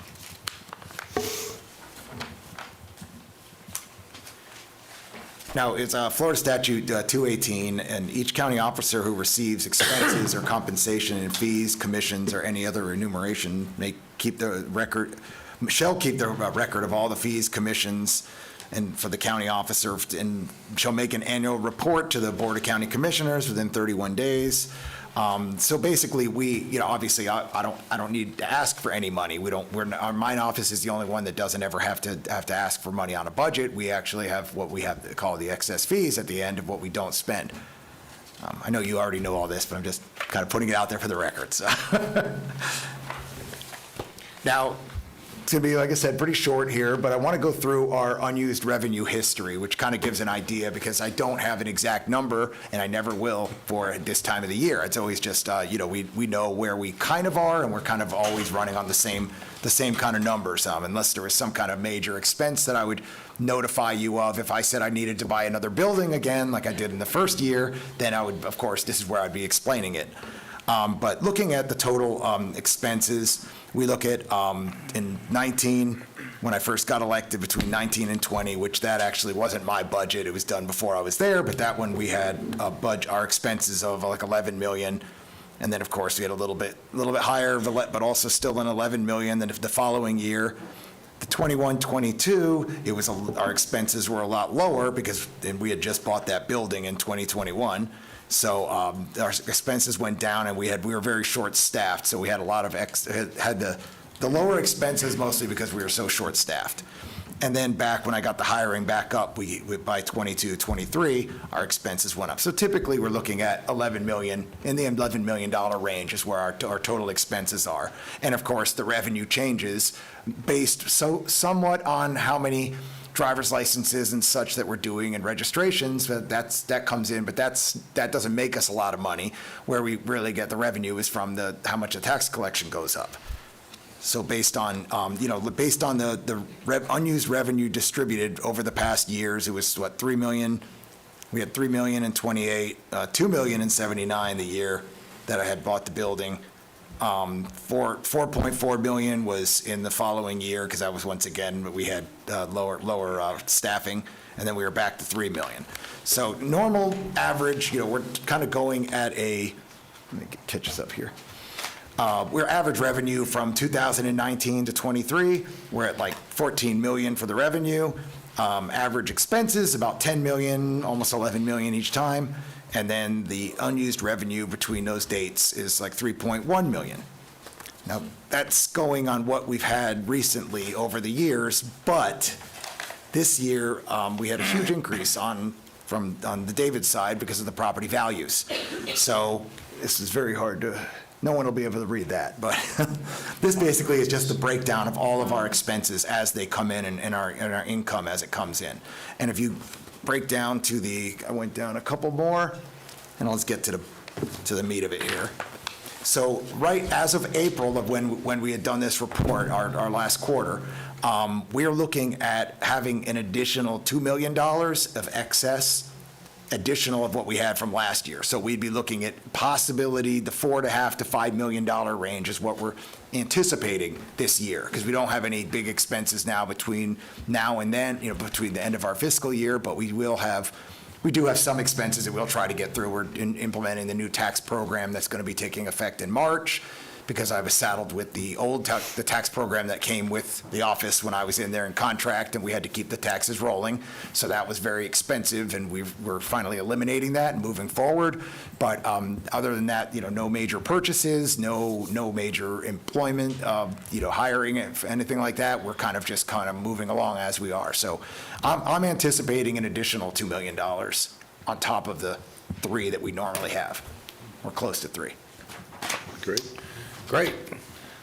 Now, it's Florida Statute 218, and each county officer who receives expenses or compensation in fees, commissions, or any other remuneration shall keep the record of all the fees, commissions, and for the county officer, and shall make an annual report to the Board of County Commissioners within 31 days. So basically, obviously, I don't need to ask for any money. Our mine office is the only one that doesn't ever have to ask for money on a budget. We actually have what we have to call the excess fees at the end of what we don't spend. I know you already know all this, but I'm just kind of putting it out there for the record, so. Now, it's going to be, like I said, pretty short here, but I want to go through our unused revenue history, which kind of gives an idea, because I don't have an exact number, and I never will for this time of the year. It's always just, we know where we kind of are, and we're kind of always running on the same kind of numbers, unless there was some kind of major expense that I would notify you of. If I said I needed to buy another building again, like I did in the first year, then I would, of course, this is where I'd be explaining it. But looking at the total expenses, we look at in 19, when I first got elected, between 19 and 20, which that actually wasn't my budget. It was done before I was there, but that one we had our expenses of like 11 million. And then, of course, we had a little bit higher, but also still an 11 million. Then the following year, the 21, 22, our expenses were a lot lower because we had just bought that building in 2021. So our expenses went down, and we were very short-staffed, so we had a lot of the lower expenses mostly because we were so short-staffed. And then back when I got the hiring back up, by 22, 23, our expenses went up. So typically, we're looking at 11 million, in the $11 million range is where our total expenses are. And of course, the revenue changes based somewhat on how many driver's licenses and such that we're doing and registrations, that comes in, but that doesn't make us a lot of money. Where we really get the revenue is from how much the tax collection goes up. So based on the unused revenue distributed over the past years, it was 3 million. We had 3 million in 28, 2 million in 79 the year that I had bought the building. 4.4 million was in the following year, because that was, once again, we had lower staffing, and then we were back to 3 million. So normal average, we're kind of going at let me catch us up here. We're average revenue from 2019 to 23. We're at like 14 million for the revenue. Average expenses, about 10 million, almost 11 million each time. And then the unused revenue between those dates is like 3.1 million. Now, that's going on what we've had recently over the years, but this year, we had a huge increase on the David side because of the property values. So this is very hard no one will be able to read that, but this basically is just the breakdown of all of our expenses as they come in, and our income as it comes in. And if you break down I went down a couple more, and let's get to the meat of it here. So right as of April of when we had done this report, our last quarter, we're looking at having an additional $2 million of excess, additional of what we had from last year. So we'd be looking at possibility, the $4.5 to $5 million range is what we're anticipating this year, because we don't have any big expenses now between now and then, between the end of our fiscal year, but we do have some expenses that we'll try to get through. We're implementing the new tax program that's going to be taking effect in March, because I was saddled with the tax program that came with the office when I was in there in contract, and we had to keep the taxes rolling. So that was very expensive, and we're finally eliminating that and moving forward. But other than that, no major purchases, no major employment, hiring, anything like that. We're kind of moving along as we are. So I'm anticipating an additional $2 million on top of the 3 that we normally have. We're close to 3. Great.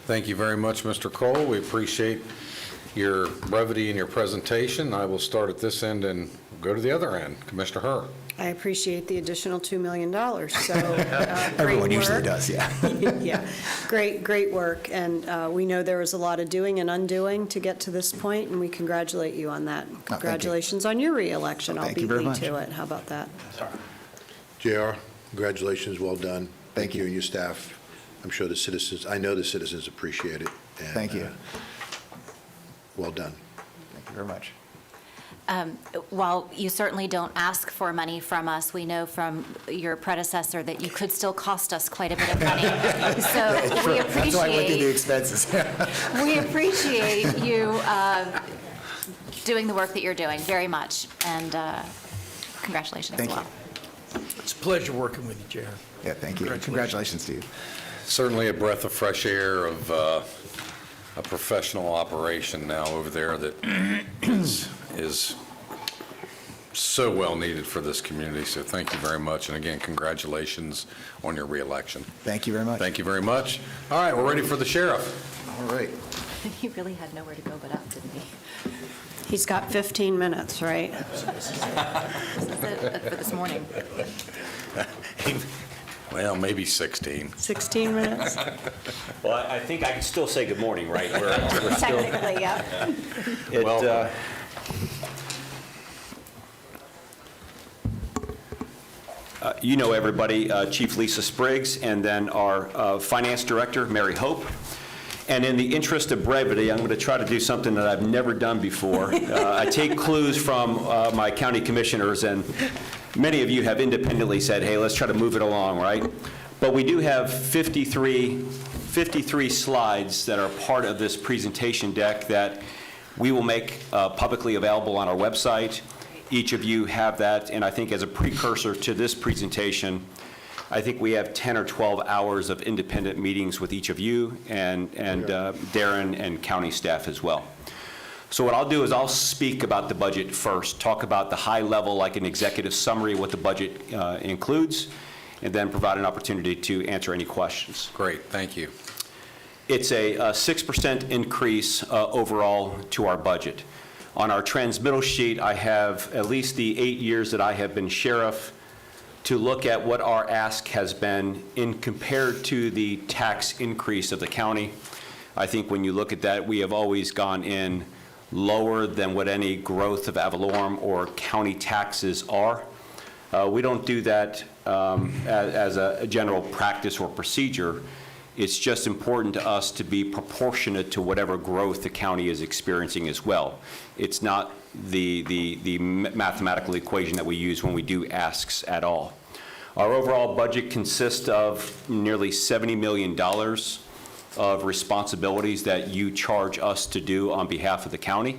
Thank you very much, Mr. Cole. We appreciate your brevity in your presentation. I will start at this end and go to the other end. Commissioner Herr. I appreciate the additional $2 million, so Everyone great usually work. does, yeah. Yeah, great work, and we know there was a lot of doing and undoing to get to this point, and we congratulate you on that. Congratulations on your reelection. I'll beat you to it. How about that? JR, congratulations, well done. Thank you and your staff. I'm sure I know the citizens appreciate it. And, Thank you. Well done. Thank you very much. While you certainly don't ask for money from us, we know from your predecessor that you could still cost us quite a bit of money. So we That's why I went through the appreciate, expenses. we appreciate you doing the work that you're doing, very much. And congratulations as Thank you. well. It's a pleasure working with you, Jared. Yeah, thank you. Congratulations, Steve. Certainly a breath of fresh air of a professional operation now over there that is so well needed for this community. So thank you very much. And again, congratulations on your reelection. Thank you very much. Thank you very much. All right, we're ready for the sheriff. All right. He really had nowhere to go but up, didn't he? He's got 15 minutes, right? This is it for this morning. Well, maybe 16. 16 minutes? Well, I think I can still say good morning, right? We're still. Technically, yeah. Welcome. You know everybody, Chief Lisa Spriggs, and then our Finance Director, Mary Hope. And in the interest of brevity, I'm going to try to do something that I've never done before. I take clues from my county commissioners, and many of you have independently said, hey, let's try to move it along, right? But we do have 53 slides that are part of this presentation deck that we will make publicly available on our website. Each of you have that, and I think as a precursor to this presentation, I think we have 10 or 12 hours of independent meetings with each of you and Darren and county staff as well. So what I'll do is I'll speak about the budget first, talk about the high level, like an executive summary, what the budget includes, and then provide an opportunity to answer any questions. Great, thank you. It's a 6% increase overall to our budget. On our transmittal sheet, I have at least the 8 years that I have been sheriff to look at what our ask has been in compared to the tax increase of the county. I think when you look at that, we have always gone in lower than what any growth of ad valorem or county taxes are. We don't do that as a general practice or procedure. It's just important to us to be proportionate to whatever growth the county is experiencing as well. It's not the mathematical equation that we use when we do asks at all. Our overall budget consists of nearly $70 million of responsibilities that you charge us to do on behalf of the county.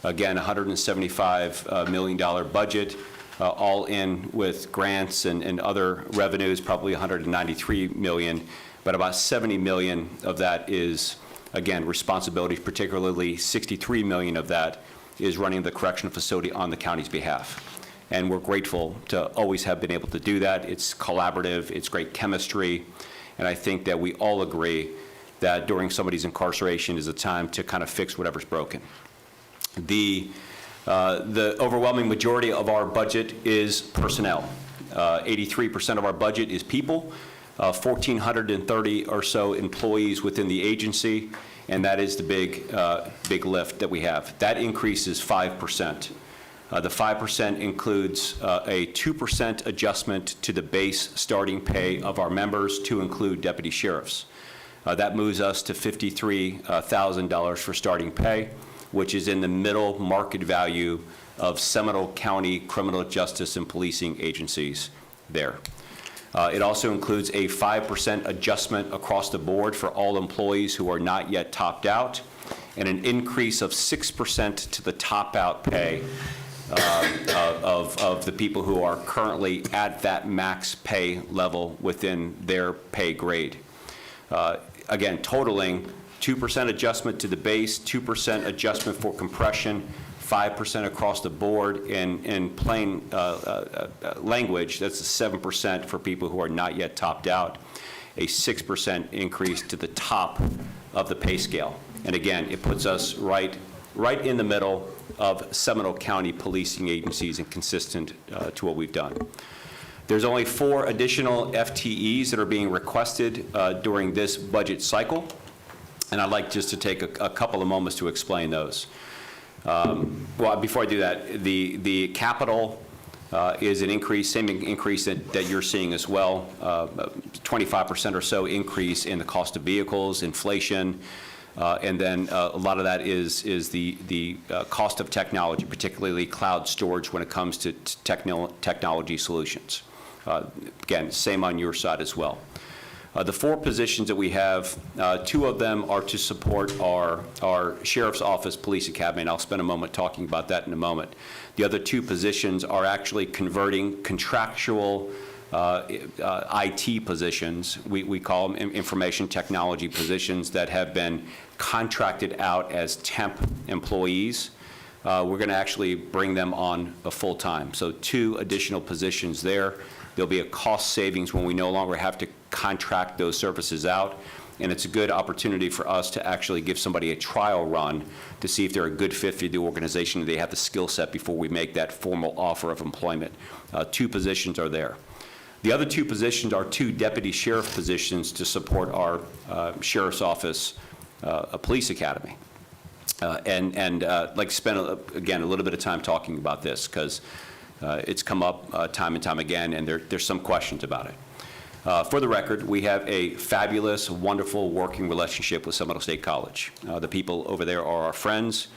Again, $175 million budget, all in with grants and other revenues, probably $193 million, but about $70 million of that is, again, responsibilities, particularly $63 million of that is running the correctional facility on the county's behalf. And we're grateful to always have been able to do that. It's collaborative, it's great chemistry, and I think that we all agree that during somebody's incarceration is a time to kind of fix whatever's broken. The overwhelming majority of our budget is personnel. 83% of our budget is people, 1,430 or so employees within the agency, and that is the big lift that we have. That increase is 5%. The 5% includes a 2% adjustment to the base starting pay of our members to include deputy sheriffs. That moves us to $53,000 for starting pay, which is in the middle market value of Seminole County criminal justice and policing agencies there. It also includes a 5% adjustment across the board for all employees who are not yet topped out, and an increase of 6% to the top out pay of the people who are currently at that max pay level within their pay grade. Again, totaling 2% adjustment to the base, 2% adjustment for compression, 5% across the board. In plain language, that's a 7% for people who are not yet topped out, a 6% increase to the top of the pay scale. And again, it puts us right in the middle of Seminole County policing agencies and consistent to what we've done. There's only 4 additional FTEs that are being requested during this budget cycle, and I'd like just to take a couple of moments to explain those. Well, before I do that, the capital is an increase, same increase that you're seeing as well, 25% or so increase in the cost of vehicles, inflation, and then a lot of that is the cost of technology, particularly cloud storage when it comes to technology solutions. Again, same on your side as well. The 4 positions that we have, 2 of them are to support our Sheriff's Office Police Academy, and I'll spend a moment talking about that in a moment. The other 2 positions are actually converting contractual IT positions. We call them information technology positions that have been contracted out as temp employees. We're going to actually bring them on full-time. So 2 additional positions there. There'll be a cost savings when we no longer have to contract those services out, and it's a good opportunity for us to actually give somebody a trial run to see if they're a good fit for the organization and they have the skill set before we make that formal offer of employment. 2 positions are there. The other 2 positions are 2 deputy sheriff positions to support our Sheriff's Office Police Academy. I'd like to spend, again, a little bit of time talking about this because it's come up time and time again, and there's some questions about it. For the record, we have a fabulous, wonderful working relationship with Seminole State College. The people over there are our friends.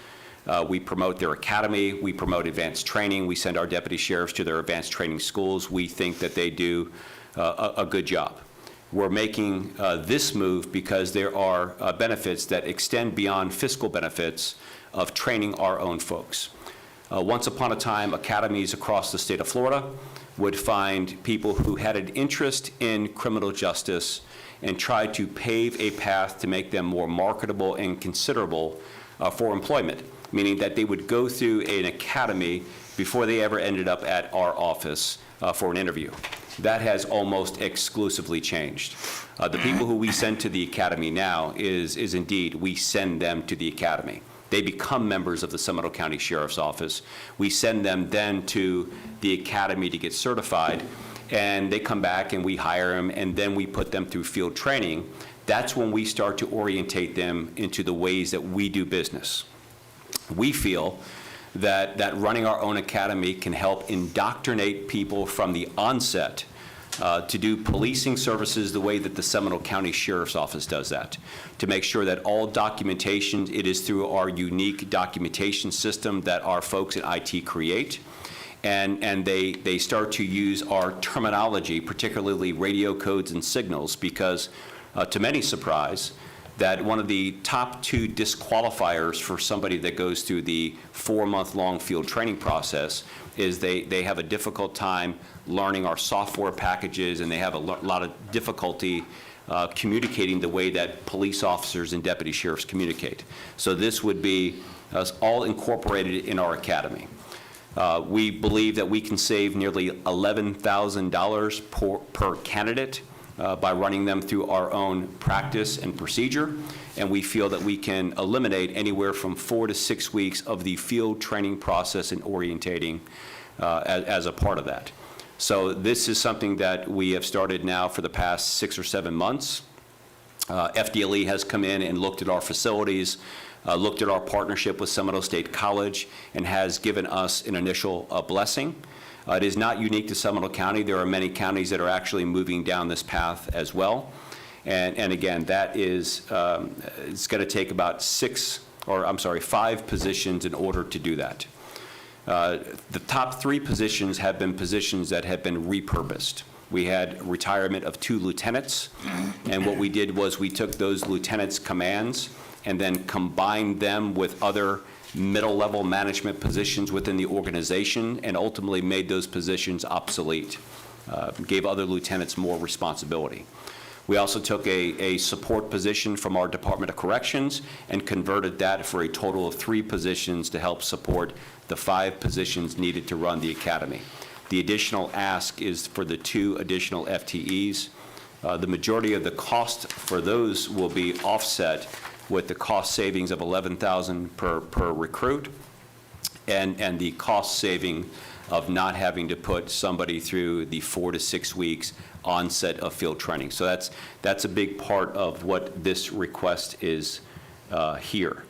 We promote their academy. We promote advanced training. We send our deputy sheriffs to their advanced training schools. We think that they do a good job. We're making this move because there are benefits that extend beyond fiscal benefits of training our own folks. Once upon a time, academies across the state of Florida would find people who had an interest in criminal justice and try to pave a path to make them more marketable and considerable for employment, meaning that they would go through an academy before they ever ended up at our office for an interview. That has almost exclusively changed. The people who we send to the academy now is indeed, we send them to the academy. They become members of the Seminole County Sheriff's Office. We send them then to the academy to get certified, and they come back and we hire them, and then we put them through field training. That's when we start to orientate them into the ways that we do business. We feel that running our own academy can help indoctrinate people from the onset to do policing services the way that the Seminole County Sheriff's Office does that, to make sure that all documentation, it is through our unique documentation system that our folks in IT create, and they start to use our terminology, particularly radio codes and signals, because to many surprise, that one of the top 2 disqualifiers for somebody that goes through the 4-month-long field training process is they have a difficult time learning our software packages, and they have a lot of difficulty communicating the way that police officers and deputy sheriffs communicate. So this would be all incorporated in our academy. We believe that we can save nearly $11,000 per candidate by running them through our own practice and procedure, and we feel that we can eliminate anywhere from 4 to 6 weeks of the field training process and orientating as a part of that. So this is something that we have started now for the past 6 or 7 months. FDLE has come in and looked at our facilities, looked at our partnership with Seminole State College, and has given us an initial blessing. It is not unique to Seminole County. There are many counties that are actually moving down this path as well. And again, that is, it's going to take about 5 positions in order to do that. The top 3 positions have been positions that have been repurposed. We had retirement of 2 lieutenants, and what we did was we took those lieutenants' commands and then combined them with other middle-level management positions within the organization, and ultimately made those positions obsolete, gave other lieutenants more responsibility. We also took a support position from our Department of Corrections and converted that for a total of 3 positions to help support the 5 positions needed to run the academy. The additional ask is for the 2 additional FTEs. The majority of the cost for those will be offset with the cost savings of $11,000 per recruit, and the cost saving of not having to put somebody through the 4 to 6 weeks onset of field training. So that's a big part of what this request is here.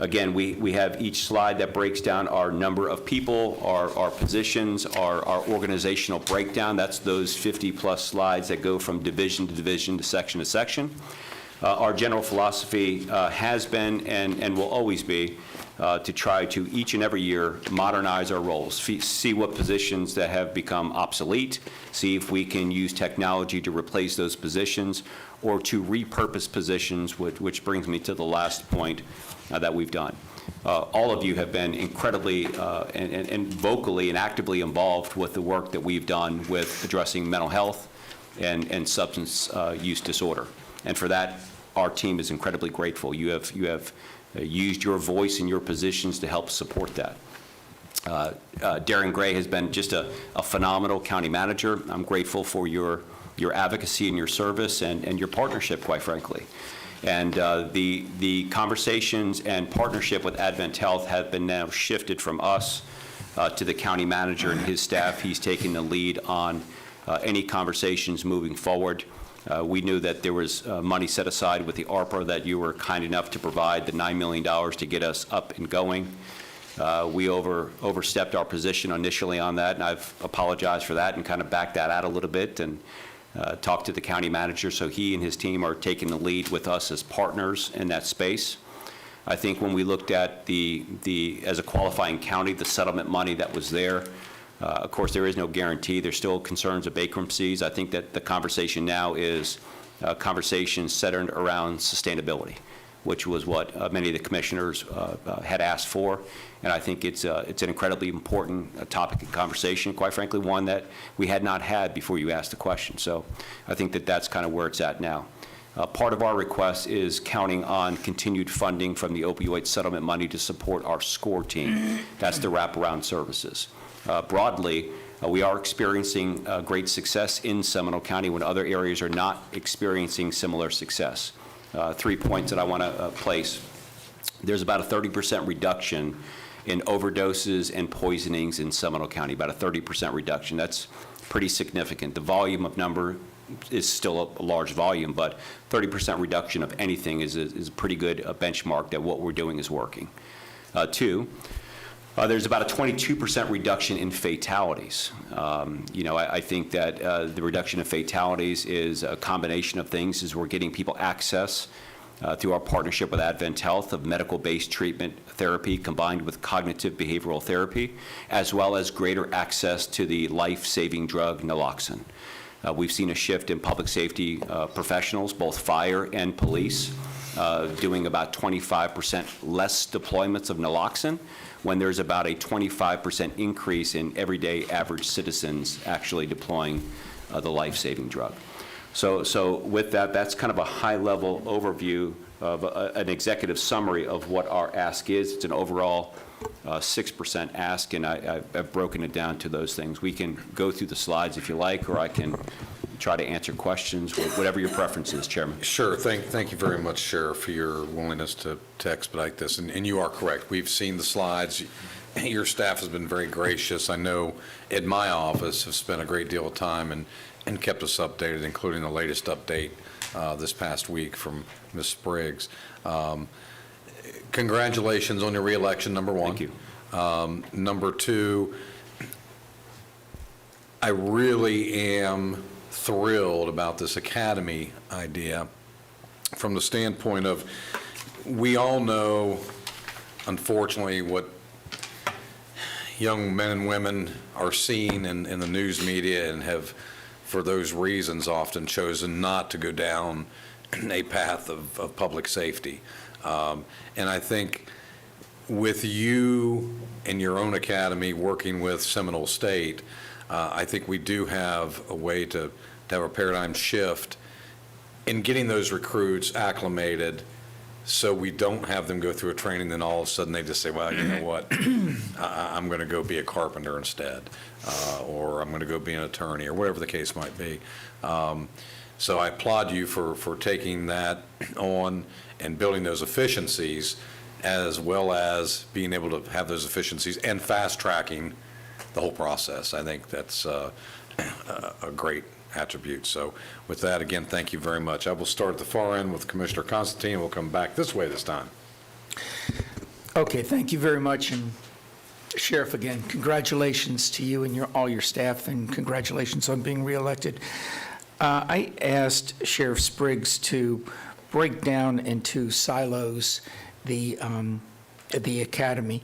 Again, we have each slide that breaks down our number of people, our positions, our organizational breakdown. That's those 50-plus slides that go from division to division to section to section. Our general philosophy has been and will always be to try to, each and every year, modernize our roles, see what positions that have become obsolete, see if we can use technology to replace those positions or to repurpose positions, which brings me to the last point that we've done. All of you have been incredibly and vocally and actively involved with the work that we've done with addressing mental health and substance use disorder. And for that, our team is incredibly grateful. You have used your voice and your positions to help support that. Darren Gray has been just a phenomenal county manager. I'm grateful for your advocacy and your service and your partnership, quite frankly. And the conversations and partnership with Advent Health have been now shifted from us to the county manager and his staff. He's taken the lead on any conversations moving forward. We knew that there was money set aside with the ARPA that you were kind enough to provide, the $9 million to get us up and going. We overstepped our position initially on that, and I've apologized for that and kind of backed that out a little bit and talked to the county manager, so he and his team are taking the lead with us as partners in that space. I think when we looked at as a qualifying county, the settlement money that was there, of course, there is no guarantee. There's still concerns of bankruptcies. I think that the conversation now is conversations centered around sustainability, which was what many of the commissioners had asked for. And I think it's an incredibly important topic of conversation, quite frankly, one that we had not had before you asked the question. So I think that that's kind of where it's at now. Part of our request is counting on continued funding from the opioid settlement money to support our SCORE team. That's the wraparound services. Broadly, we are experiencing great success in Seminole County when other areas are not experiencing similar success. 3 points that I want to place. There's about a 30% reduction in overdoses and poisonings in Seminole County, about a 30% reduction. That's pretty significant. The volume of number is still a large volume, but 30% reduction of anything is a pretty good benchmark that what we're doing is working. Two, there's about a 22% reduction in fatalities. I think that the reduction of fatalities is a combination of things, is we're getting people access through our partnership with Advent Health of medical-based treatment therapy combined with cognitive behavioral therapy, as well as greater access to the life-saving drug naloxone. We've seen a shift in public safety professionals, both fire and police, doing about 25% less deployments of naloxone, when there's about a 25% increase in everyday average citizens actually deploying the life-saving drug. So with that, that's kind of a high-level overview of an executive summary of what our ask is. It's an overall 6% ask, and I've broken it down to those things. We can go through the slides if you like, or I can try to answer questions, whatever your preference is, Chairman. Sure. Thank you very much, Sheriff, for your willingness to expedite this. And you are correct. We've seen the slides. Your staff has been very gracious. I know at my office have spent a great deal of time and kept us updated, including the latest update this past week from Ms. Spriggs. Congratulations on your reelection, number one. Thank you. Number two, I really am thrilled about this academy idea from the standpoint of, we all know, unfortunately, what young men and women are seeing in the news media and have, for those reasons, often chosen not to go down a path of public safety. And I think with you and your own academy working with Seminole State, I think we do have a way to have a paradigm shift in getting those recruits acclimated, so we don't have them go through a training, then all of a sudden they just say, well, you know what, I'm going to go be a carpenter instead, or I'm going to go be an attorney, or whatever the case might be. So I applaud you for taking that on and building those efficiencies, as well as being able to have those efficiencies and fast-tracking the whole process. I think that's a great attribute. So with that, again, thank you very much. I will start at the far end with Commissioner Constantine. We'll come back this way this time. Okay, thank you very much. And Sheriff, again, congratulations to you and all your staff, and congratulations on being reelected. I asked Sheriff Spriggs to break down into silos the the academy.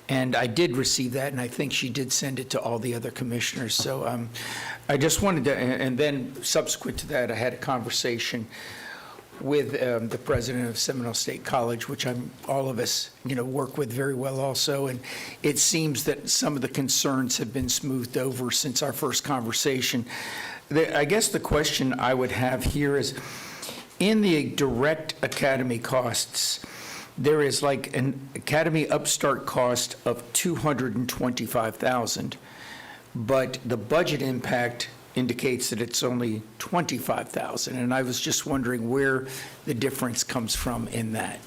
And I did receive that, and I think she did send it to all the other commissioners. So I just wanted to, and then subsequent to that, I had a conversation with the president of Seminole State College, which all of us, work with very well also. And it seems that some of the concerns have been smoothed over since our first conversation. I guess the question I would have here is, in the direct academy costs, there is like an academy upstart cost of $225,000, but the budget impact indicates that it's only $25,000. And I was just wondering where the difference comes from in that.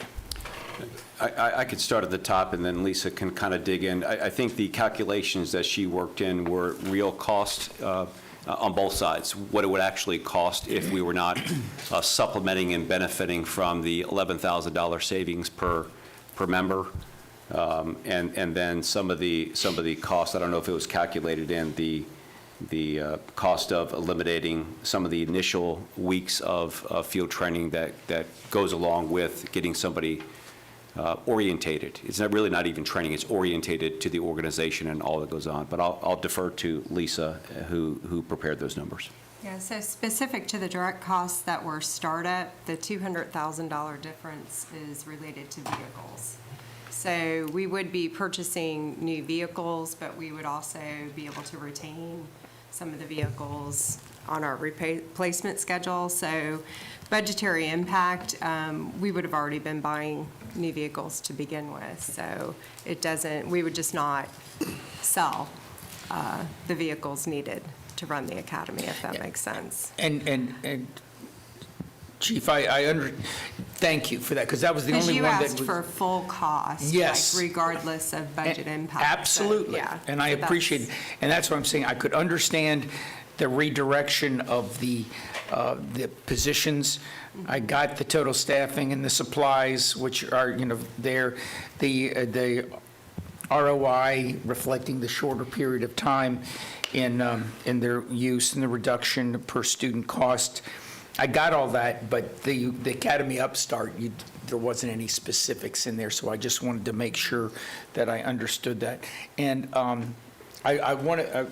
I could start at the top, and then Lisa can kind of dig in. I think the calculations that she worked in were real cost on both sides, what it would actually cost if we were not supplementing and benefiting from the $11,000 savings per member, and then some of the costs. I don't know if it was calculated in the cost of eliminating some of the initial weeks of field training that goes along with getting somebody orientated. It's really not even training, it's orientated to the organization and all that goes on. But I'll defer to Lisa, who prepared those numbers. Yeah, so specific to the direct costs that were startup, the $200,000 difference is related to vehicles. So we would be purchasing new vehicles, but we would also be able to retain some of the vehicles on our replacement schedule. So budgetary impact, we would have already been buying new vehicles to begin with. So we would just not sell the vehicles needed to run the academy, if that makes sense. And Chief, thank you for that, because that was the only one that was. Because you asked for full cost. Yes. Like regardless of budget impact. Absolutely. So, yeah. And I appreciate it. And that's what I'm saying. I could understand the redirection of the positions. I got the total staffing and the supplies, which are, there. The ROI reflecting the shorter period of time in their use and the reduction per student cost. I got all that, but the Academy Upstart, there wasn't any specifics in there, so I just wanted to make sure that I understood that. And I want to,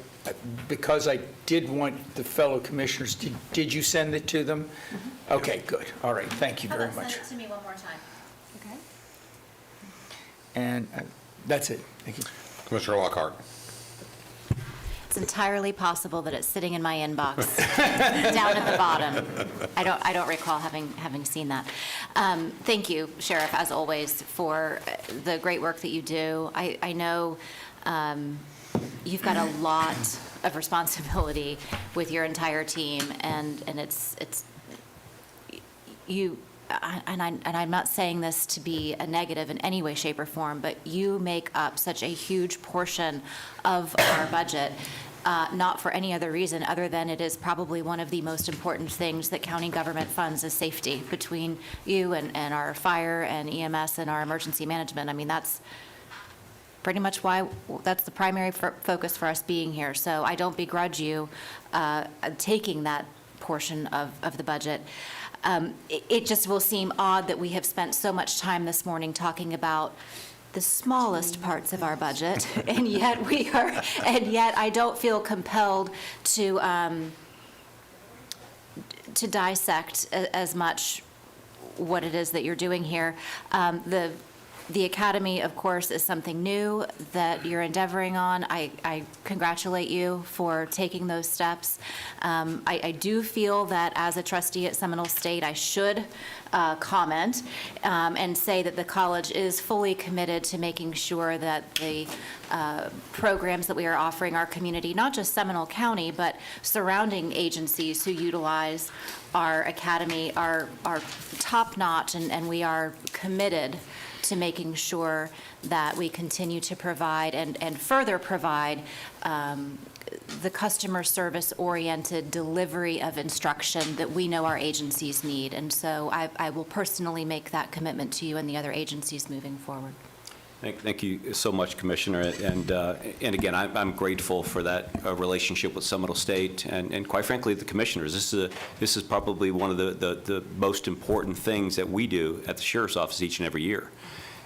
because I did want the fellow commissioners, did you send it to them? Mm-hmm. Okay, good. All right, thank you very much. Send it to me one more time. Okay. And that's it. Thank you. Commissioner Lockhart. It's entirely possible that it's sitting in my inbox down at the bottom. I don't recall having seen that. Thank you, Sheriff, as always, for the great work that you do. I know you've got a lot of responsibility with your entire team, and it's you. And I'm not saying this to be a negative in any way, shape, or form, but you make up such a huge portion of our budget, not for any other reason other than it is probably one of the most important things that county government funds is safety between you and our fire and EMS and our emergency management. I mean, that's pretty much why that's the primary focus for us being here. So I don't begrudge you taking that portion of the budget. It just will seem odd that we have spent so much time this morning talking about the smallest parts of our budget, and yet I don't feel compelled to dissect as much what it is that you're doing here. The Academy, of course, is something new that you're endeavoring on. I congratulate you for taking those steps. I do feel that as a trustee at Seminole State, I should comment and say that the college is fully committed to making sure that the programs that we are offering our community, not just Seminole County, but surrounding agencies who utilize our academy are top-notch, and we are committed to making sure that we continue to provide and further provide the customer service-oriented delivery of instruction that we know our agencies need. And so I will personally make that commitment to you and the other agencies moving forward. Thank you so much, Commissioner. And again, I'm grateful for that relationship with Seminole State and quite frankly, the commissioners. This is probably one of the most important things that we do at the Sheriff's Office each and every year.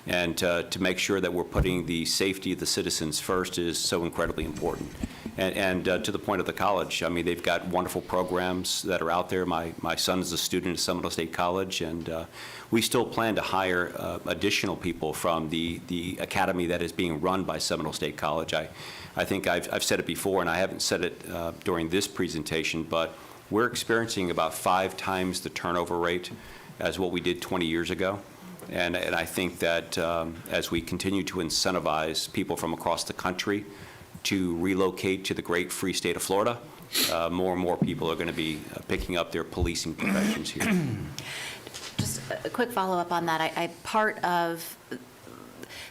And to make sure that we're putting the safety of the citizens first is so incredibly important. And to the point of the college, I mean, they've got wonderful programs that are out there. My son is a student at Seminole State College, and we still plan to hire additional people from the academy that is being run by Seminole State College. I think I've said it before, and I haven't said it during this presentation, but we're experiencing about 5 times the turnover rate as what we did 20 years ago. And I think that as we continue to incentivize people from across the country to relocate to the great free state of Florida, more and more people are going to be picking up their policing professions here. Just a quick follow-up on that. I part of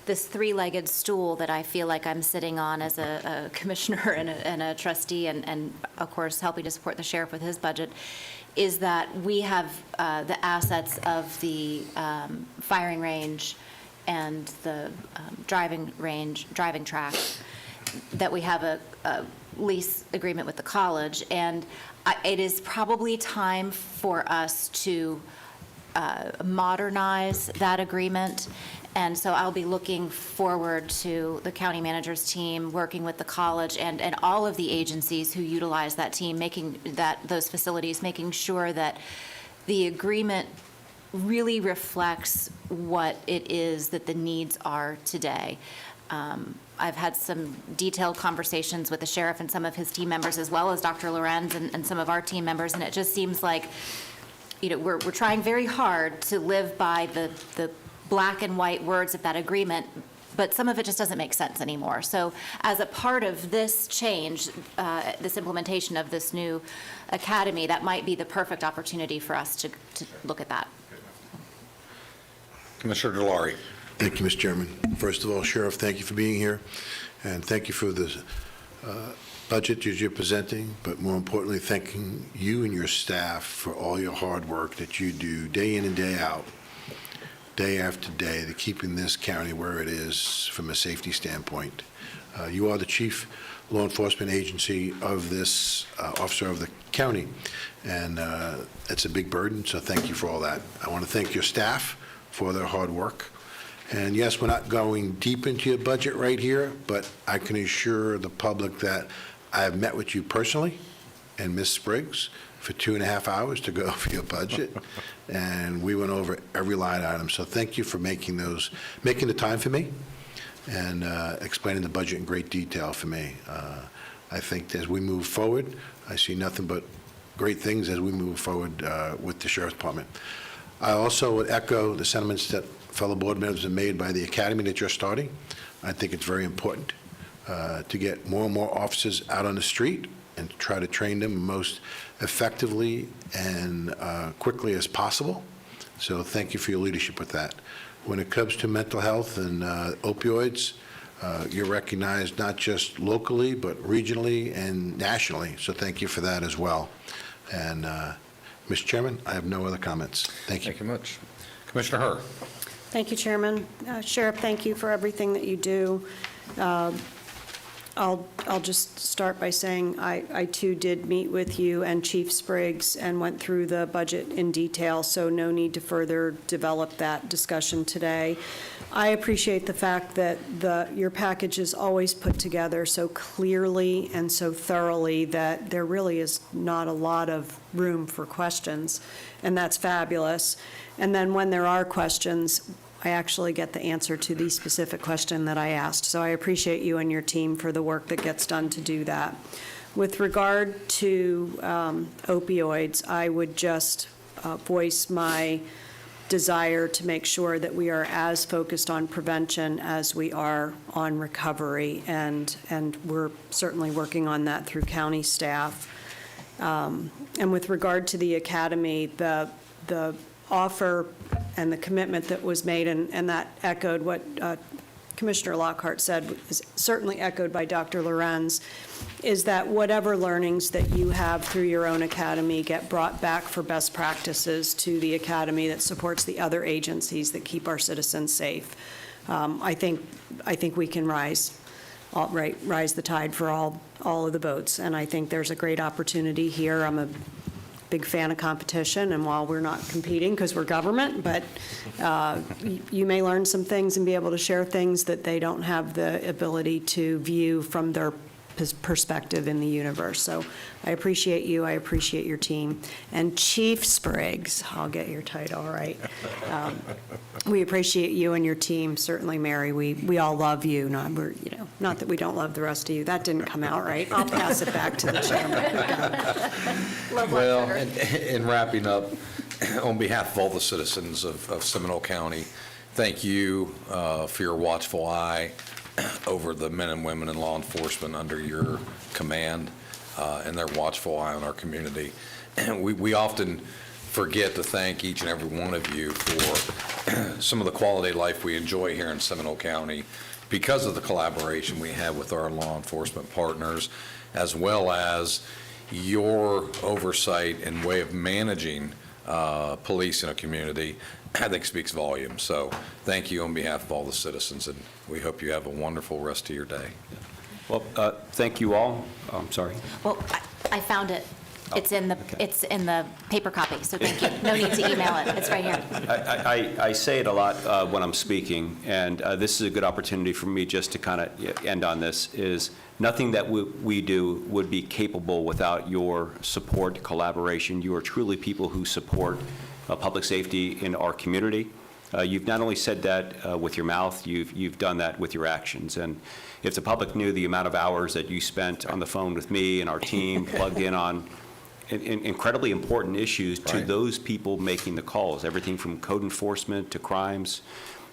this three-legged stool that I feel like I'm sitting on as a commissioner and a trustee, and of course helping to support the sheriff with his budget, is that we have the assets of the firing range and the driving track, that we have a lease agreement with the college, and it is probably time for us to modernize that agreement. And so I'll be looking forward to the county manager's team working with the college and all of the agencies who utilize that team, those facilities, making sure that the agreement really reflects what it is that the needs are today. I've had some detailed conversations with the sheriff and some of his team members, as well as Dr. Lorenz and some of our team members, and it just seems like, we're trying very hard to live by the black and white words of that agreement, but some of it just doesn't make sense anymore. So as a part of this change, this implementation of this new academy, that might be the perfect opportunity for us to look at that. Commissioner Delary. Thank you, Mr. Chairman. First of all, Sheriff, thank you for being here, and thank you for the budget that you're presenting, but more importantly, thanking you and your staff for all your hard work that you do day in and day out, day after day, to keeping this county where it is from a safety standpoint. You are the chief law enforcement agency of this officer of the county, and it's a big burden, so thank you for all that. I want to thank your staff for their hard work. And yes, we're not going deep into your budget right here, but I can assure the public that I have met with you personally and Ms. Spriggs for 2.5 hours to go over your budget, and we went over every line item. So thank you for making the time for me and explaining the budget in great detail for me. I think as we move forward, I see nothing but great things as we move forward with the Sheriff's Department. I also would echo the sentiments that fellow board members have made by the academy that you're starting. I think it's very important to get more and more officers out on the street and to try to train them most effectively and quickly as possible. So thank you for your leadership with that. When it comes to mental health and opioids, you're recognized not just locally, but regionally and nationally. So thank you for that as well. And Mr. Chairman, I have no other comments. Thank you. Thank you much. Commissioner Herr. Thank you, Chairman. Sheriff, thank you for everything that you do. I'll just start by saying I too did meet with you and Chief Spriggs and went through the budget in detail, so no need to further develop that discussion today. I appreciate the fact that your package is always put together so clearly and so thoroughly that there really is not a lot of room for questions, and that's fabulous. And then when there are questions, I actually get the answer to the specific question that I asked. So I appreciate you and your team for the work that gets done to do that. With regard to opioids, I would just voice my desire to make sure that we are as focused on prevention as we are on recovery, and we're certainly working on that through county staff. And with regard to the academy, the offer and the commitment that was made, and that echoed what Commissioner Lockhart said, is certainly echoed by Dr. Lorenz, is that whatever learnings that you have through your own academy get brought back for best practices to the academy that supports the other agencies that keep our citizens safe. I think we can rise the tide for all of the boats, and I think there's a great opportunity here. I'm a big fan of competition, and while we're not competing because we're government, but you may learn some things and be able to share things that they don't have the ability to view from their perspective in the universe. So I appreciate you, I appreciate your team. And Chief Spriggs, I'll get your title right. We appreciate you and your team, certainly, Mary. We all love you, not that we don't love the rest of you. That didn't come out right. I'll pass it back to the chairman. Well, in wrapping up, on behalf of all the citizens of Seminole County, thank you for your watchful eye over the men and women in law enforcement under your command and their watchful eye on our community. We often forget to thank each and every one of you for some of the quality of life we enjoy here in Seminole County because of the collaboration we have with our law enforcement partners, as well as your oversight and way of managing police in a community, I think speaks volumes. So thank you on behalf of all the citizens, and we hope you have a wonderful rest of your day. Well, thank you all. I'm sorry. Well, I found it. It's in the paper copy, so thank you. No need to email it. It's right here. I say it a lot when I'm speaking, and this is a good opportunity for me just to kind of end on this, is nothing that we do would be capable without your support, collaboration. You are truly people who support public safety in our community. You've not only said that with your mouth, you've done that with your actions. And if the public knew the amount of hours that you spent on the phone with me and our team plugged in on incredibly important issues to those people making the calls, everything from code enforcement to crimes,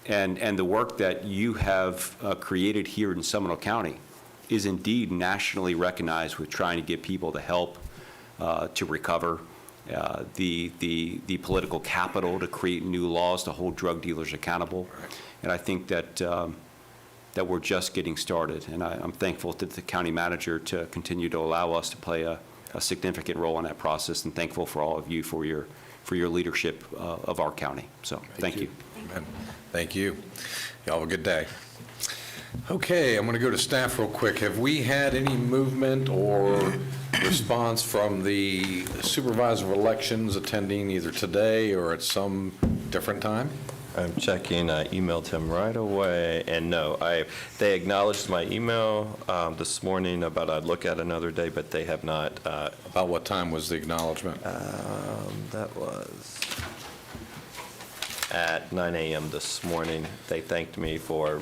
and the work that you have created here in Seminole County is indeed nationally recognized with trying to get people the help to recover, the political capital to create new laws to hold drug dealers accountable. And I think that that we're just getting started. And I'm thankful to the county manager to continue to allow us to play a significant role in that process, and thankful for all of you for your leadership of our county. So thank you. Amen. Thank you. Y'all have a good day. Okay, I'm going to go to staff real quick. Have we had any movement or response from the supervisor of elections attending either today or at some different time? I'm checking. I emailed him right away, and no, they acknowledged my email this morning about I'd look at another day, but they have not. About what time was the acknowledgement? That was at 9 a.m. this morning. They thanked me for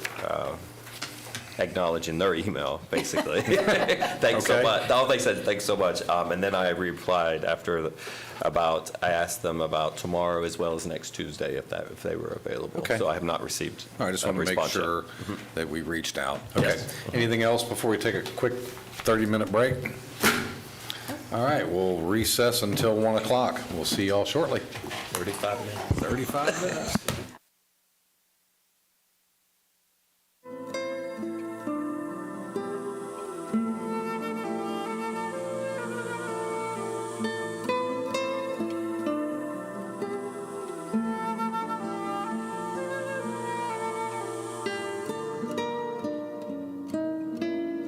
acknowledging their email, basically. Thanks so much. All they said, thanks so much. And then I replied after I asked them about tomorrow as well as next Tuesday if they were available. Okay. So I have not received All right, I just want to make sure that we reached out. Okay. Yes. Anything else before we take a quick 30-minute break? All right, we'll recess until 1 o'clock. We'll see y'all shortly. 35 minutes. 35 minutes.